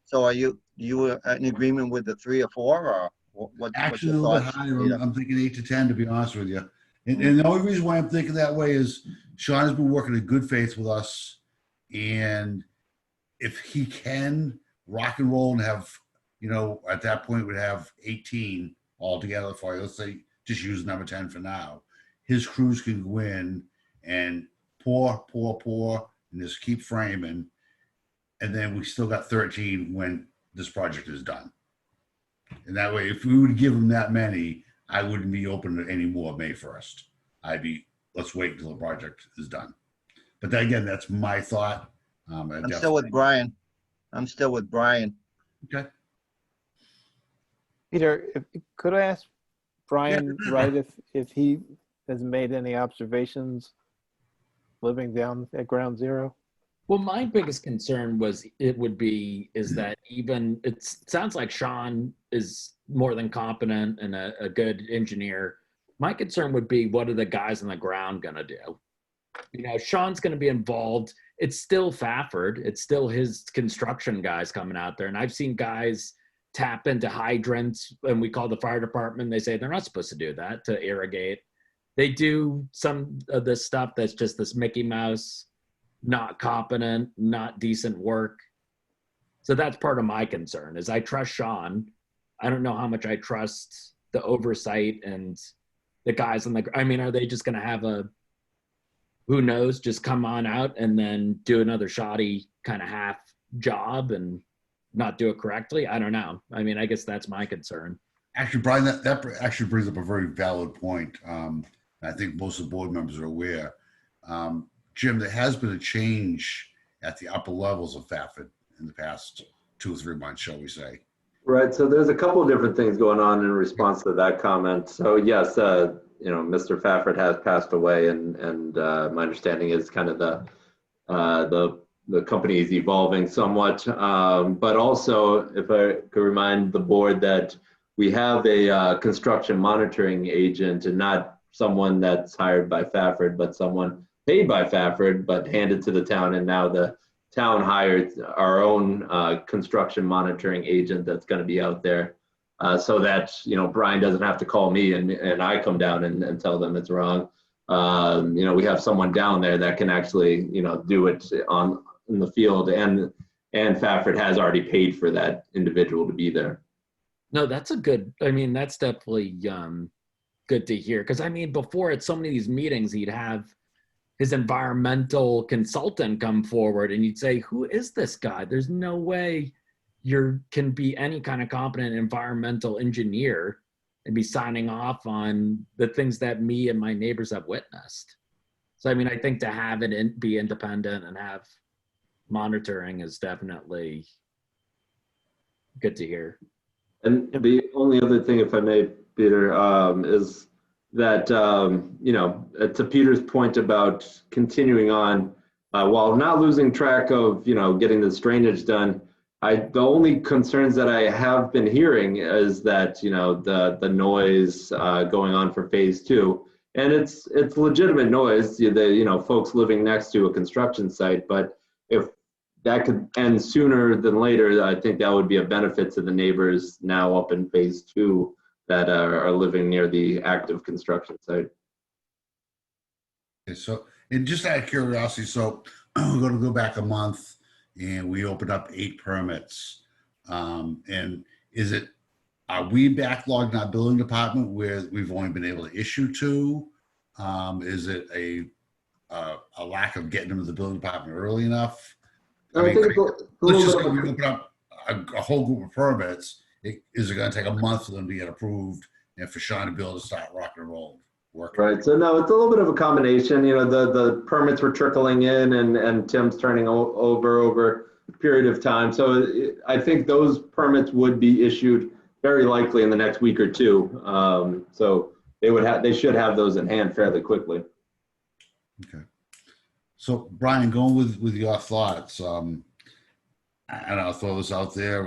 Speaker 4: So are you in agreement with the 3 or 4, or what?
Speaker 6: Actually, a little bit higher. I'm thinking 8 to 10, to be honest with you. And the only reason why I'm thinking that way is Sean has been working in good faith with us, and if he can rock and roll and have, at that point would have 18 altogether for you. Let's say just use number 10 for now. His crews can go in and pour, and just keep framing. And then we still got 13 when this project is done. And that way, if we would give him that many, I wouldn't be open to any more May 1st. Let's wait until the project is done. But then again, that's my thought.
Speaker 4: I'm still with Brian.
Speaker 6: Okay.
Speaker 8: Peter, could I ask Brian, if he has made any observations living down at Ground Zero?
Speaker 3: Well, my biggest concern is that even it sounds like Sean is more than competent and a good engineer. My concern would be, what are the guys on the ground going to do? Sean's going to be involved. It's still Fafford. It's still his construction guys coming out there. And I've seen guys tap into hydrants, and we call the fire department. They say they're not supposed to do that, to irrigate. They do some of this stuff that's just this Mickey Mouse, not competent, not decent work. So that's part of my concern, is I trust Sean. I don't know how much I trust the oversight and the guys on are they just going to have who knows, just come on out and then do another shoddy kind of half job and not do it correctly? I don't know. I guess that's my concern.
Speaker 6: Actually, Brian, that actually brings up a very valid point. I think most of the board members are aware. Jim, there has been a change at the upper levels of Fafford in the past 2 or 3 months, shall we say.
Speaker 2: Right. So there's a couple of different things going on in response to that comment. So yes, Mr. Fafford has passed away, and my understanding is kind of the the company is evolving somewhat. But also, if I could remind the board that we have a construction monitoring agent, and not someone that's hired by Fafford, but someone paid by Fafford, but handed to the town. And now the town hired our own construction monitoring agent that's going to be out there, so that, you know, Brian doesn't have to call me and I come down and tell them it's wrong. You know, we have someone down there that can actually, you know, do it in the field, and Fafford has already paid for that individual to be there.
Speaker 3: No, that's a good, I mean, that's definitely good to hear. Because I mean, before at so many of these meetings, he'd have his environmental consultant come forward and you'd say, who is this guy? There's no way you can be any kind of competent environmental engineer and be signing off on the things that me and my neighbors have witnessed. So, I mean, I think to have it be independent and have monitoring is definitely good to hear.
Speaker 2: And the only other thing, if I may, Peter, is that, you know, to Peter's point about continuing on, while not losing track of, you know, getting this drainage done, the only concerns that I have been hearing is that, you know, the noise going on for phase 2, and it's legitimate noise, you know, folks living next to a construction site, but if that could end sooner than later, I think that would be a benefit to the neighbors now up in phase 2 that are living near the active construction site.
Speaker 6: Okay, so, and just out of curiosity, so we're going to go back a month and we opened up 8 permits. And are we backlogged in our building department where we've only been able to issue 2? Is it a lack of getting them to the building department early enough? I mean, let's just go open up a whole group of permits. Is it going to take a month for them to get approved and for Sean to be able to start rock and roll?
Speaker 2: Right. So no, it's a little bit of a combination. You know, the permits were trickling in, and Tim's turning over a period of time. So I think those permits would be issued very likely in the next week or 2. So they should have those in hand fairly quickly.
Speaker 6: Okay. So Brian, going with your thoughts, and I'll throw this out there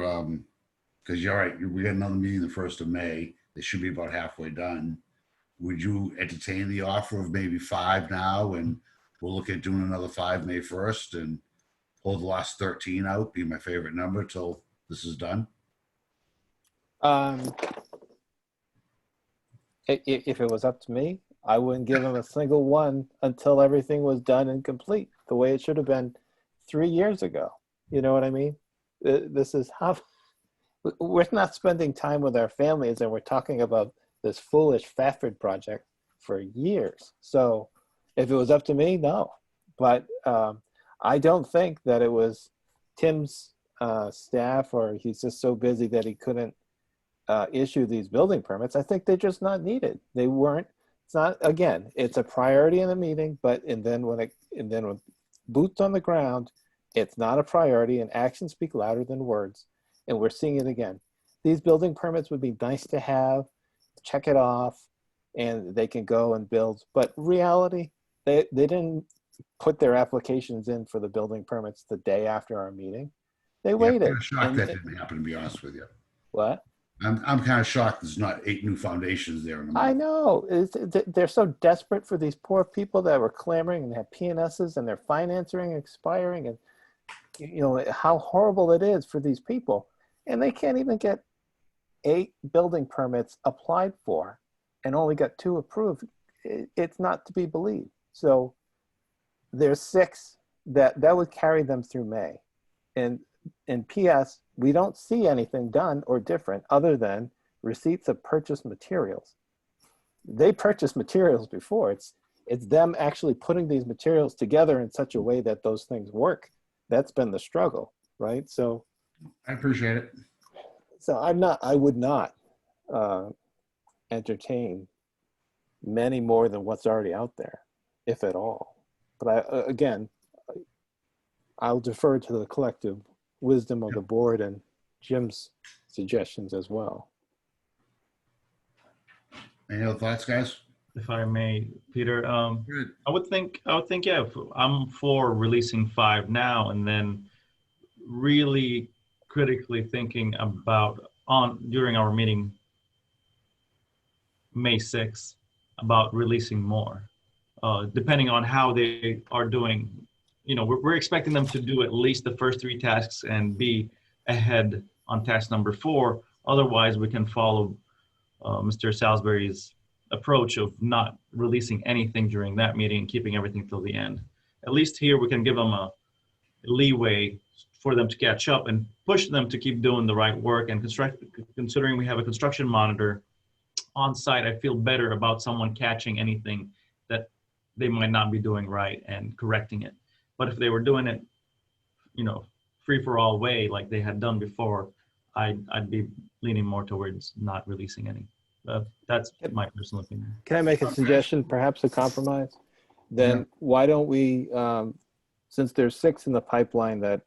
Speaker 6: because you're right. We got another meeting the 1st of May. They should be about halfway done. Would you entertain the offer of maybe 5 now, and we'll look at doing another 5 May 1st and hold the last 13 out, be my favorite number till this is done?
Speaker 8: If it was up to me, I wouldn't give him a single one until everything was done and complete, the way it should have been 3 years ago. You know what I mean? This is how we're not spending time with our families, and we're talking about this foolish Fafford project for years. So if it was up to me, no. But I don't think that it was Tim's staff, or he's just so busy that he couldn't issue these building permits. I think they're just not needed. They weren't. It's not, again, it's a priority in the meeting, but then when boots on the ground, it's not a priority, and actions speak louder than words. And we're seeing it again. These building permits would be nice to have, check it off, and they can go and build. But reality, they didn't put their applications in for the building permits the day after our meeting. They waited.
Speaker 6: I'm shocked that didn't happen, to be honest with you.
Speaker 8: What?
Speaker 6: I'm kind of shocked there's not 8 new foundations there in a month.
Speaker 8: I know. They're so desperate for these poor people that were clamoring and have PNSs and their financing expiring, and you know how horrible it is for these people. And they can't even get 8 building permits applied for and only got 2 approved. It's not to be believed. So there's 6 that would carry them through May. And in PS, we don't see anything done or different other than receipts of purchased materials. They purchased materials before. It's them actually putting these materials together in such a way that those things work. That's been the struggle, right? So
Speaker 6: I appreciate it.
Speaker 8: So I would not entertain many more than what's already out there, if at all. But again, I'll defer to the collective wisdom of the board and Jim's suggestions as well.
Speaker 6: Any other thoughts, guys?
Speaker 1: if I may, Peter, I would think, yeah, if I'm for releasing 5 now and then really critically thinking about during our meeting May 6th about releasing more, depending on how they are doing. You know, we're expecting them to do at least the first 3 tasks and be ahead on task number 4. Otherwise, we can follow Mr. Salisbury's approach of not releasing anything during that meeting and keeping everything till the end. At least here we can give them a leeway for them to catch up and push them to keep doing the right work. And considering we have a construction monitor on site, I feel better about someone catching anything that they might not be doing right and correcting it. But if they were doing it, you know, free for all way like they had done before, I'd be leaning more towards not releasing any. That's my personal opinion.
Speaker 8: Can I make a suggestion, perhaps a compromise? Then why don't we, since there's 6 in the pipeline that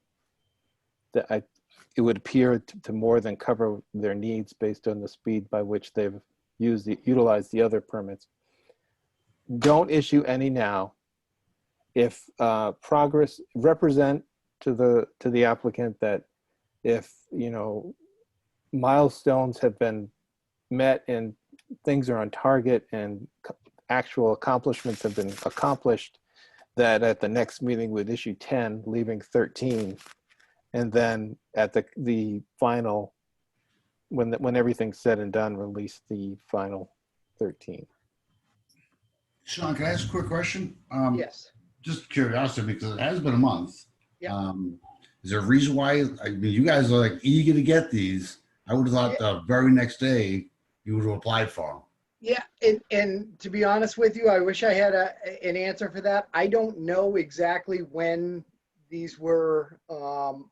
Speaker 8: it would appear to more than cover their needs based on the speed by which they've utilized the other permits. Don't issue any now. If progress, represent to the applicant that if, you know, milestones have been met and things are on target and actual accomplishments have been accomplished, that at the next meeting would issue 10, leaving 13. And then at the final, when everything's said and done, release the final 13.
Speaker 6: Sean, can I ask a quick question?
Speaker 19: Yes.
Speaker 6: Just curiosity, because it has been a month.
Speaker 19: Yeah.
Speaker 6: Is there a reason why? I mean, you guys are like eager to get these. I would have thought the very next day you would have applied for them.
Speaker 19: Yeah, and to be honest with you, I wish I had an answer for that. I don't know exactly when these were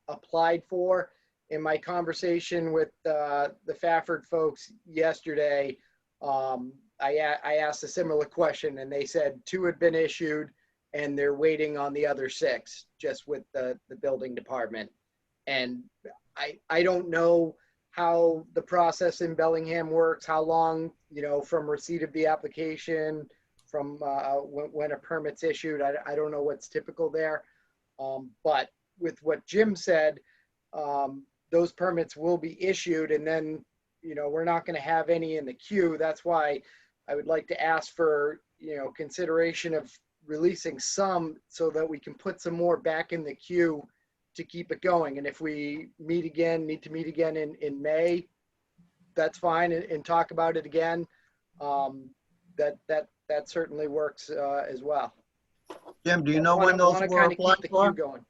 Speaker 19: applied for. In my conversation with the Fafford folks yesterday, I asked a similar question, and they said 2 had been issued, and they're waiting on the other 6, just with the building department. And I don't know how the process in Bellingham works, how long, you know, from receipt of the application, from when a permit's issued. I don't know what's typical there. But with what Jim said, those permits will be issued, and then, you know, we're not going to have any in the queue. That's why I would like to ask for, you know, consideration of releasing some so that we can put some more back in the queue to keep it going. And if we need to meet again in May, that's fine, and talk about it again. That certainly works as well.
Speaker 4: Jim, do you know when those were applied for?
Speaker 19: Going.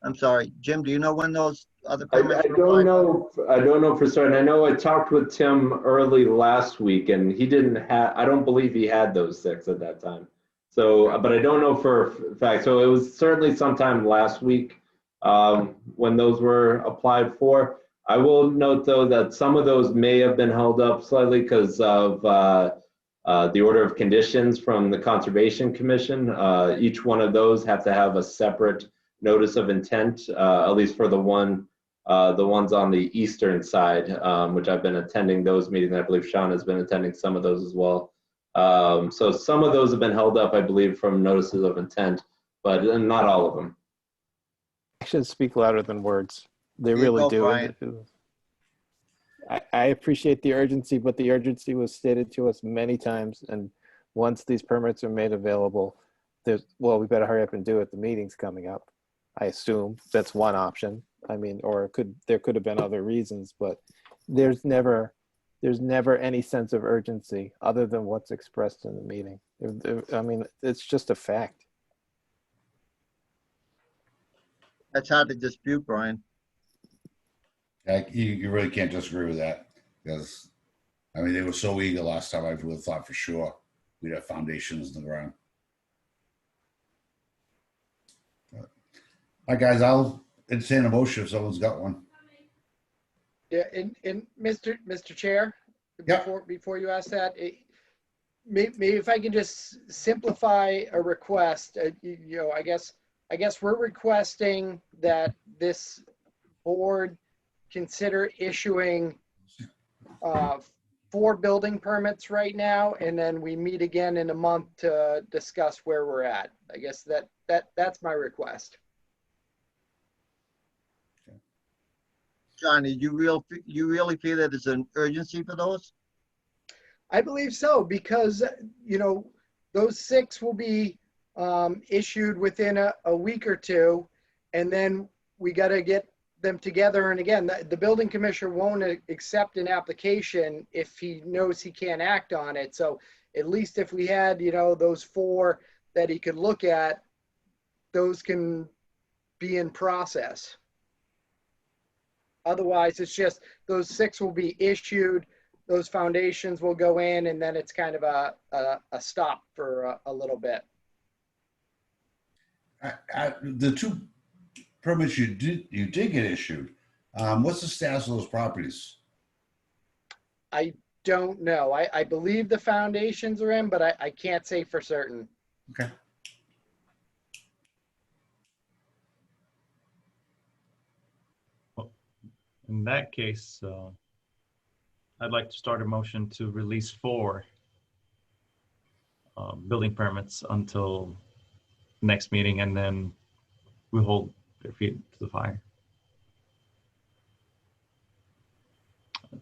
Speaker 4: I'm sorry, Jim, do you know when those other
Speaker 2: I
Speaker 4: permits were
Speaker 2: don't
Speaker 4: applied
Speaker 2: know. I don't know for certain. I know I talked with Tim early last week, and he didn't have. I don't believe he had those 6 at that time. So, but I don't know for a fact. So it was certainly sometime last week when those were applied for. I will note though that some of those may have been held up slightly because of the order of conditions from the Conservation Commission. Each one of those have to have a separate notice of intent, at least for the ones on the eastern side, which I've been attending those meetings. I believe Sean has been attending some of those as well. So some of those have been held up, I believe, from notices of intent, but not all of them.
Speaker 8: Actions speak louder than words. They
Speaker 4: Here you
Speaker 8: really
Speaker 4: go,
Speaker 8: do.
Speaker 4: Brian.
Speaker 8: I appreciate the urgency, but the urgency was stated to us many times. And once these permits are made available, we better hurry up and do it. The meeting's coming up. I assume that's one option. I mean, or there could have been other reasons, but there's never any sense of urgency other than what's expressed in the meeting. I mean, it's just a fact.
Speaker 4: That's hard to dispute, Brian.
Speaker 6: You really can't disagree with that, because I mean, they were so eager last time. I would have thought for sure we'd have foundations in the ground. But, all right, guys, I'll entertain a motion if someone's got one.
Speaker 19: Yeah, and Mr. Chair, before you ask that, maybe if I can just simplify a request, you know, I guess we're requesting that this board consider issuing 4 building permits right now, and then we meet again in a month to discuss where we're at. I guess that's my request.
Speaker 4: John, you really feel that there's an urgency for those?
Speaker 19: I believe so, because, you know, those 6 will be issued within a week or two, and then we got to get them together. And again, the building commissioner won't accept an application if he knows he can't act on it. So at least if we had, you know, those 4 that he could look at, those can be in process. Otherwise, it's just those 6 will be issued, those foundations will go in, and then it's kind of a stop for a little bit.
Speaker 6: The 2 permits you did get issued, what's the status of those properties?
Speaker 19: I don't know. I believe the foundations are in, but I can't say for certain.
Speaker 6: Okay.
Speaker 1: In that case, I'd like to start a motion to release 4 building permits until next meeting, and then we hold their feet to the fire.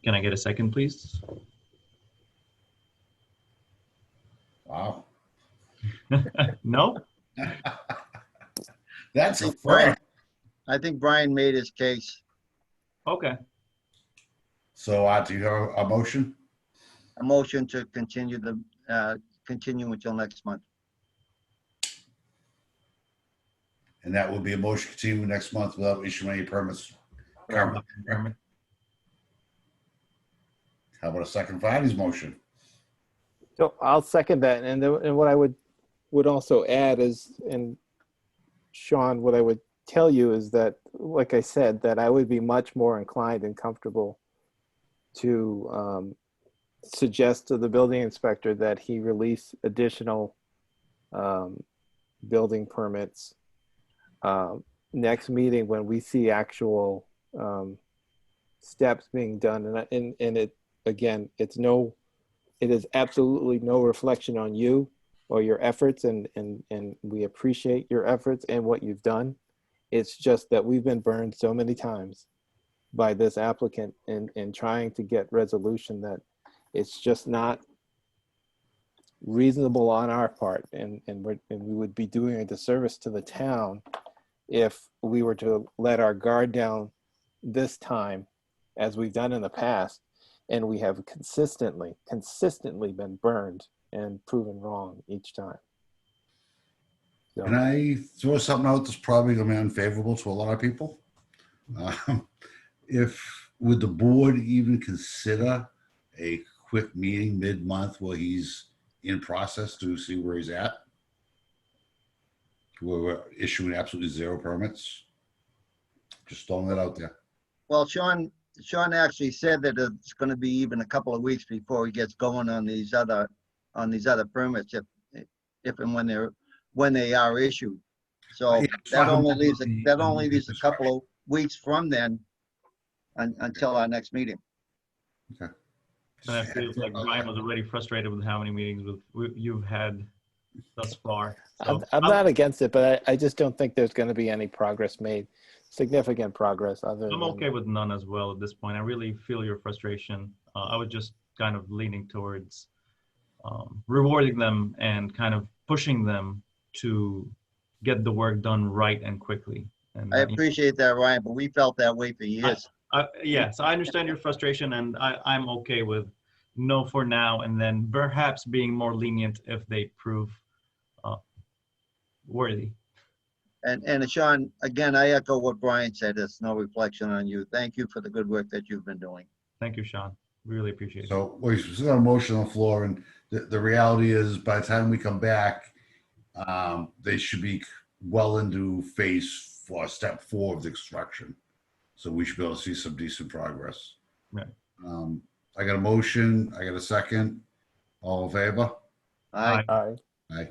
Speaker 1: Can I get a second, please?
Speaker 6: Wow.
Speaker 1: No?
Speaker 6: That's
Speaker 4: a first. I think Brian made his case.
Speaker 1: Okay.
Speaker 6: So do you have a motion?
Speaker 4: A motion to continue until next month.
Speaker 6: And that will be a motion to continue next month without issuing any permits. How about a second Friday's motion?
Speaker 8: So I'll second that. And what I would also add is, and Sean, what I would tell you is that, like I said, that I would be much more inclined and comfortable to suggest to the building inspector that he release additional building permits next meeting when we see actual steps being done. And it, again, it is absolutely no reflection on you or your efforts, and we appreciate your efforts and what you've done. It's just that we've been burned so many times by this applicant in trying to get resolution that it's just not reasonable on our part, and we would be doing a disservice to the town if we were to let our guard down this time, as we've done in the past, and we have consistently been burned and proven wrong each time. So,
Speaker 6: Can I throw something out that's probably going to be unfavorable to a lot of people? Would the board even consider a quick meeting mid-month while he's in process to see where he's at? Where we're issuing absolutely 0 permits? Just throwing that out there.
Speaker 4: Well, Sean actually said that it's going to be even a couple of weeks before he gets going on these other permits, if and when they are issued. So that only leaves a couple of weeks from then until our next meeting.
Speaker 6: Okay.
Speaker 1: And I feel like Brian was already frustrated with how many meetings you've had thus far. So
Speaker 8: I'm not against it, but I just don't think there's going to be any progress made, significant progress.
Speaker 1: I'm okay with none as well at this point. I really feel your frustration. I was just kind of leaning towards rewarding them and kind of pushing them to get the work done right and quickly. And
Speaker 4: I appreciate that, Ryan, but we felt that way for years.
Speaker 1: Yes, I understand your frustration, and I'm okay with no for now, and then perhaps being more lenient if they prove worthy.
Speaker 4: And Sean, again, I echo what Brian said. It's no reflection on you. Thank you for the good work that you've been doing.
Speaker 1: Thank you, Sean. Really appreciate it.
Speaker 6: So we still got a motion on the floor, and the reality is by the time we come back, they should be well into step 4 of the construction. So we should be able to see some decent progress.
Speaker 1: Right.
Speaker 6: I got a motion. I got a second. All in favor?
Speaker 4: Aye.
Speaker 6: Aye.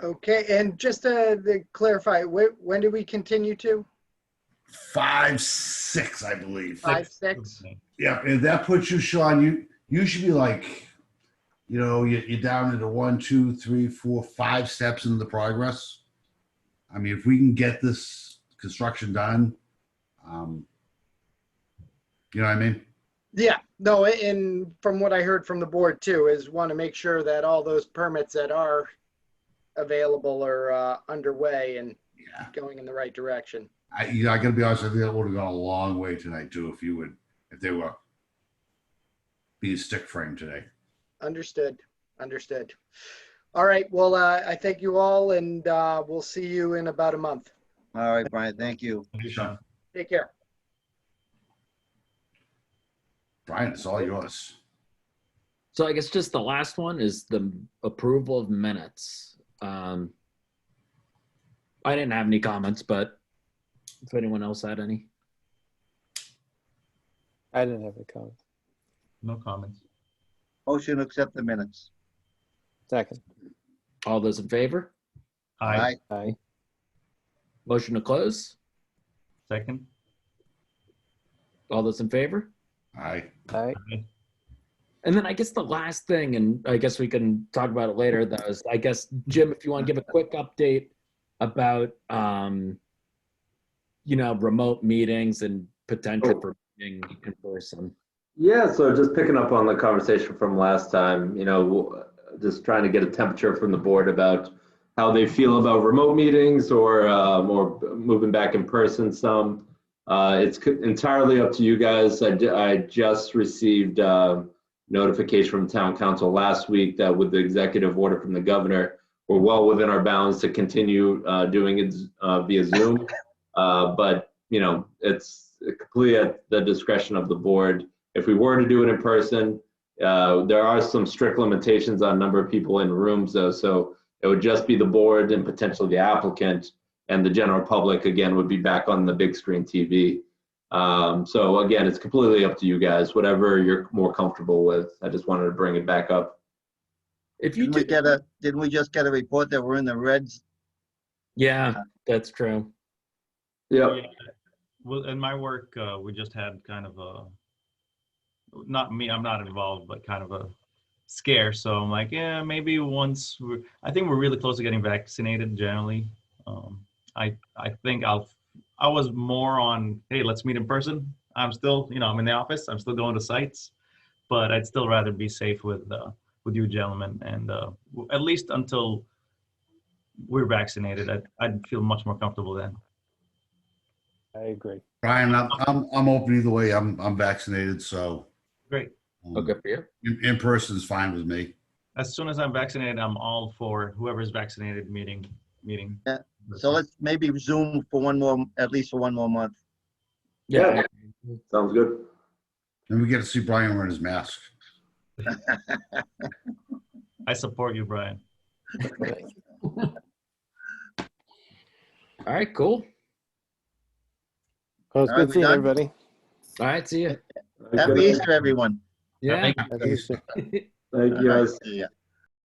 Speaker 19: Okay, and just to clarify, when do we continue to?
Speaker 6: 5-6, I believe.
Speaker 19: 5-6?
Speaker 6: Yeah, and that puts you, Sean, you should be like, you're down into 1, 2, 3, 4, 5 steps into the progress. I mean, if we can get this construction done, you know what I mean?
Speaker 19: Yeah, no, and from what I heard from the board too, is want to make sure that all those permits that are available are underway and going in the right direction.
Speaker 6: I gotta be honest, I think that would have gone a long way tonight too, if they were being stick framed today.
Speaker 19: Understood. Understood. All right. Well, I thank you all, and we'll see you in about a month.
Speaker 4: All right, Brian, thank you.
Speaker 1: Sean.
Speaker 19: Take care.
Speaker 6: Brian, it's all yours.
Speaker 3: So I guess just the last one is the approval of minutes. I didn't have any comments, but if anyone else had any.
Speaker 8: I didn't have any comments.
Speaker 1: No comments.
Speaker 4: Motion to accept the minutes.
Speaker 8: Second.
Speaker 3: All those in favor?
Speaker 1: Aye.
Speaker 8: Aye.
Speaker 3: Motion to close?
Speaker 1: Second.
Speaker 3: All those in favor?
Speaker 6: Aye.
Speaker 8: Aye.
Speaker 3: And then I guess the last thing, and I guess we can talk about it later, though, is I guess, Jim, if you want to give a quick update about, remote meetings and potential for meeting in person.
Speaker 2: Yeah, so just picking up on the conversation from last time, just trying to get a temperature from the board about how they feel about remote meetings or moving back in person some. It's entirely up to you guys. I just received notification from town council last week that with the executive order from the governor, we're well within our bounds to continue doing it via Zoom. But, it's completely at the discretion of the board. If we were to do it in person, there are some strict limitations on number of people in rooms, though. So it would just be the board and potentially the applicant, and the general public, again, would be back on the big screen TV. So again, it's completely up to you guys, whatever you're more comfortable with. I just wanted to bring it back up.
Speaker 3: If you
Speaker 4: Didn't we just get a report that we're in the reds?
Speaker 3: Yeah, that's true.
Speaker 2: Yeah.
Speaker 1: Well, in my work, we just had kind of a, not me, I'm not involved, but kind of a scare. So I'm like, yeah, maybe once I think we're really close to getting vaccinated generally. I think I was more on, hey, let's meet in person. I'm still, I'm in the office. I'm still going to sites, but I'd still rather be safe with you gentlemen. And at least until we're vaccinated, I'd feel much more comfortable then.
Speaker 8: I agree.
Speaker 6: Brian, I'm open either way. I'm vaccinated, so
Speaker 1: great.
Speaker 3: Okay for you.
Speaker 6: In person is fine with me.
Speaker 1: As soon as I'm vaccinated, I'm all for whoever's vaccinated meeting.
Speaker 4: Yeah. So let's maybe Zoom for at least for one more month.
Speaker 2: Yeah. Sounds good.
Speaker 6: And we get to see Brian wearing his mask.
Speaker 1: I support you, Brian.
Speaker 3: All right, cool.
Speaker 8: Well, it's
Speaker 4: All
Speaker 8: good
Speaker 4: right,
Speaker 8: seeing
Speaker 4: done?
Speaker 8: everybody.
Speaker 3: All right, see you.
Speaker 4: Happy Easter, everyone.
Speaker 3: Yeah.
Speaker 8: Happy Easter.
Speaker 2: Thank you, guys.
Speaker 4: Yeah.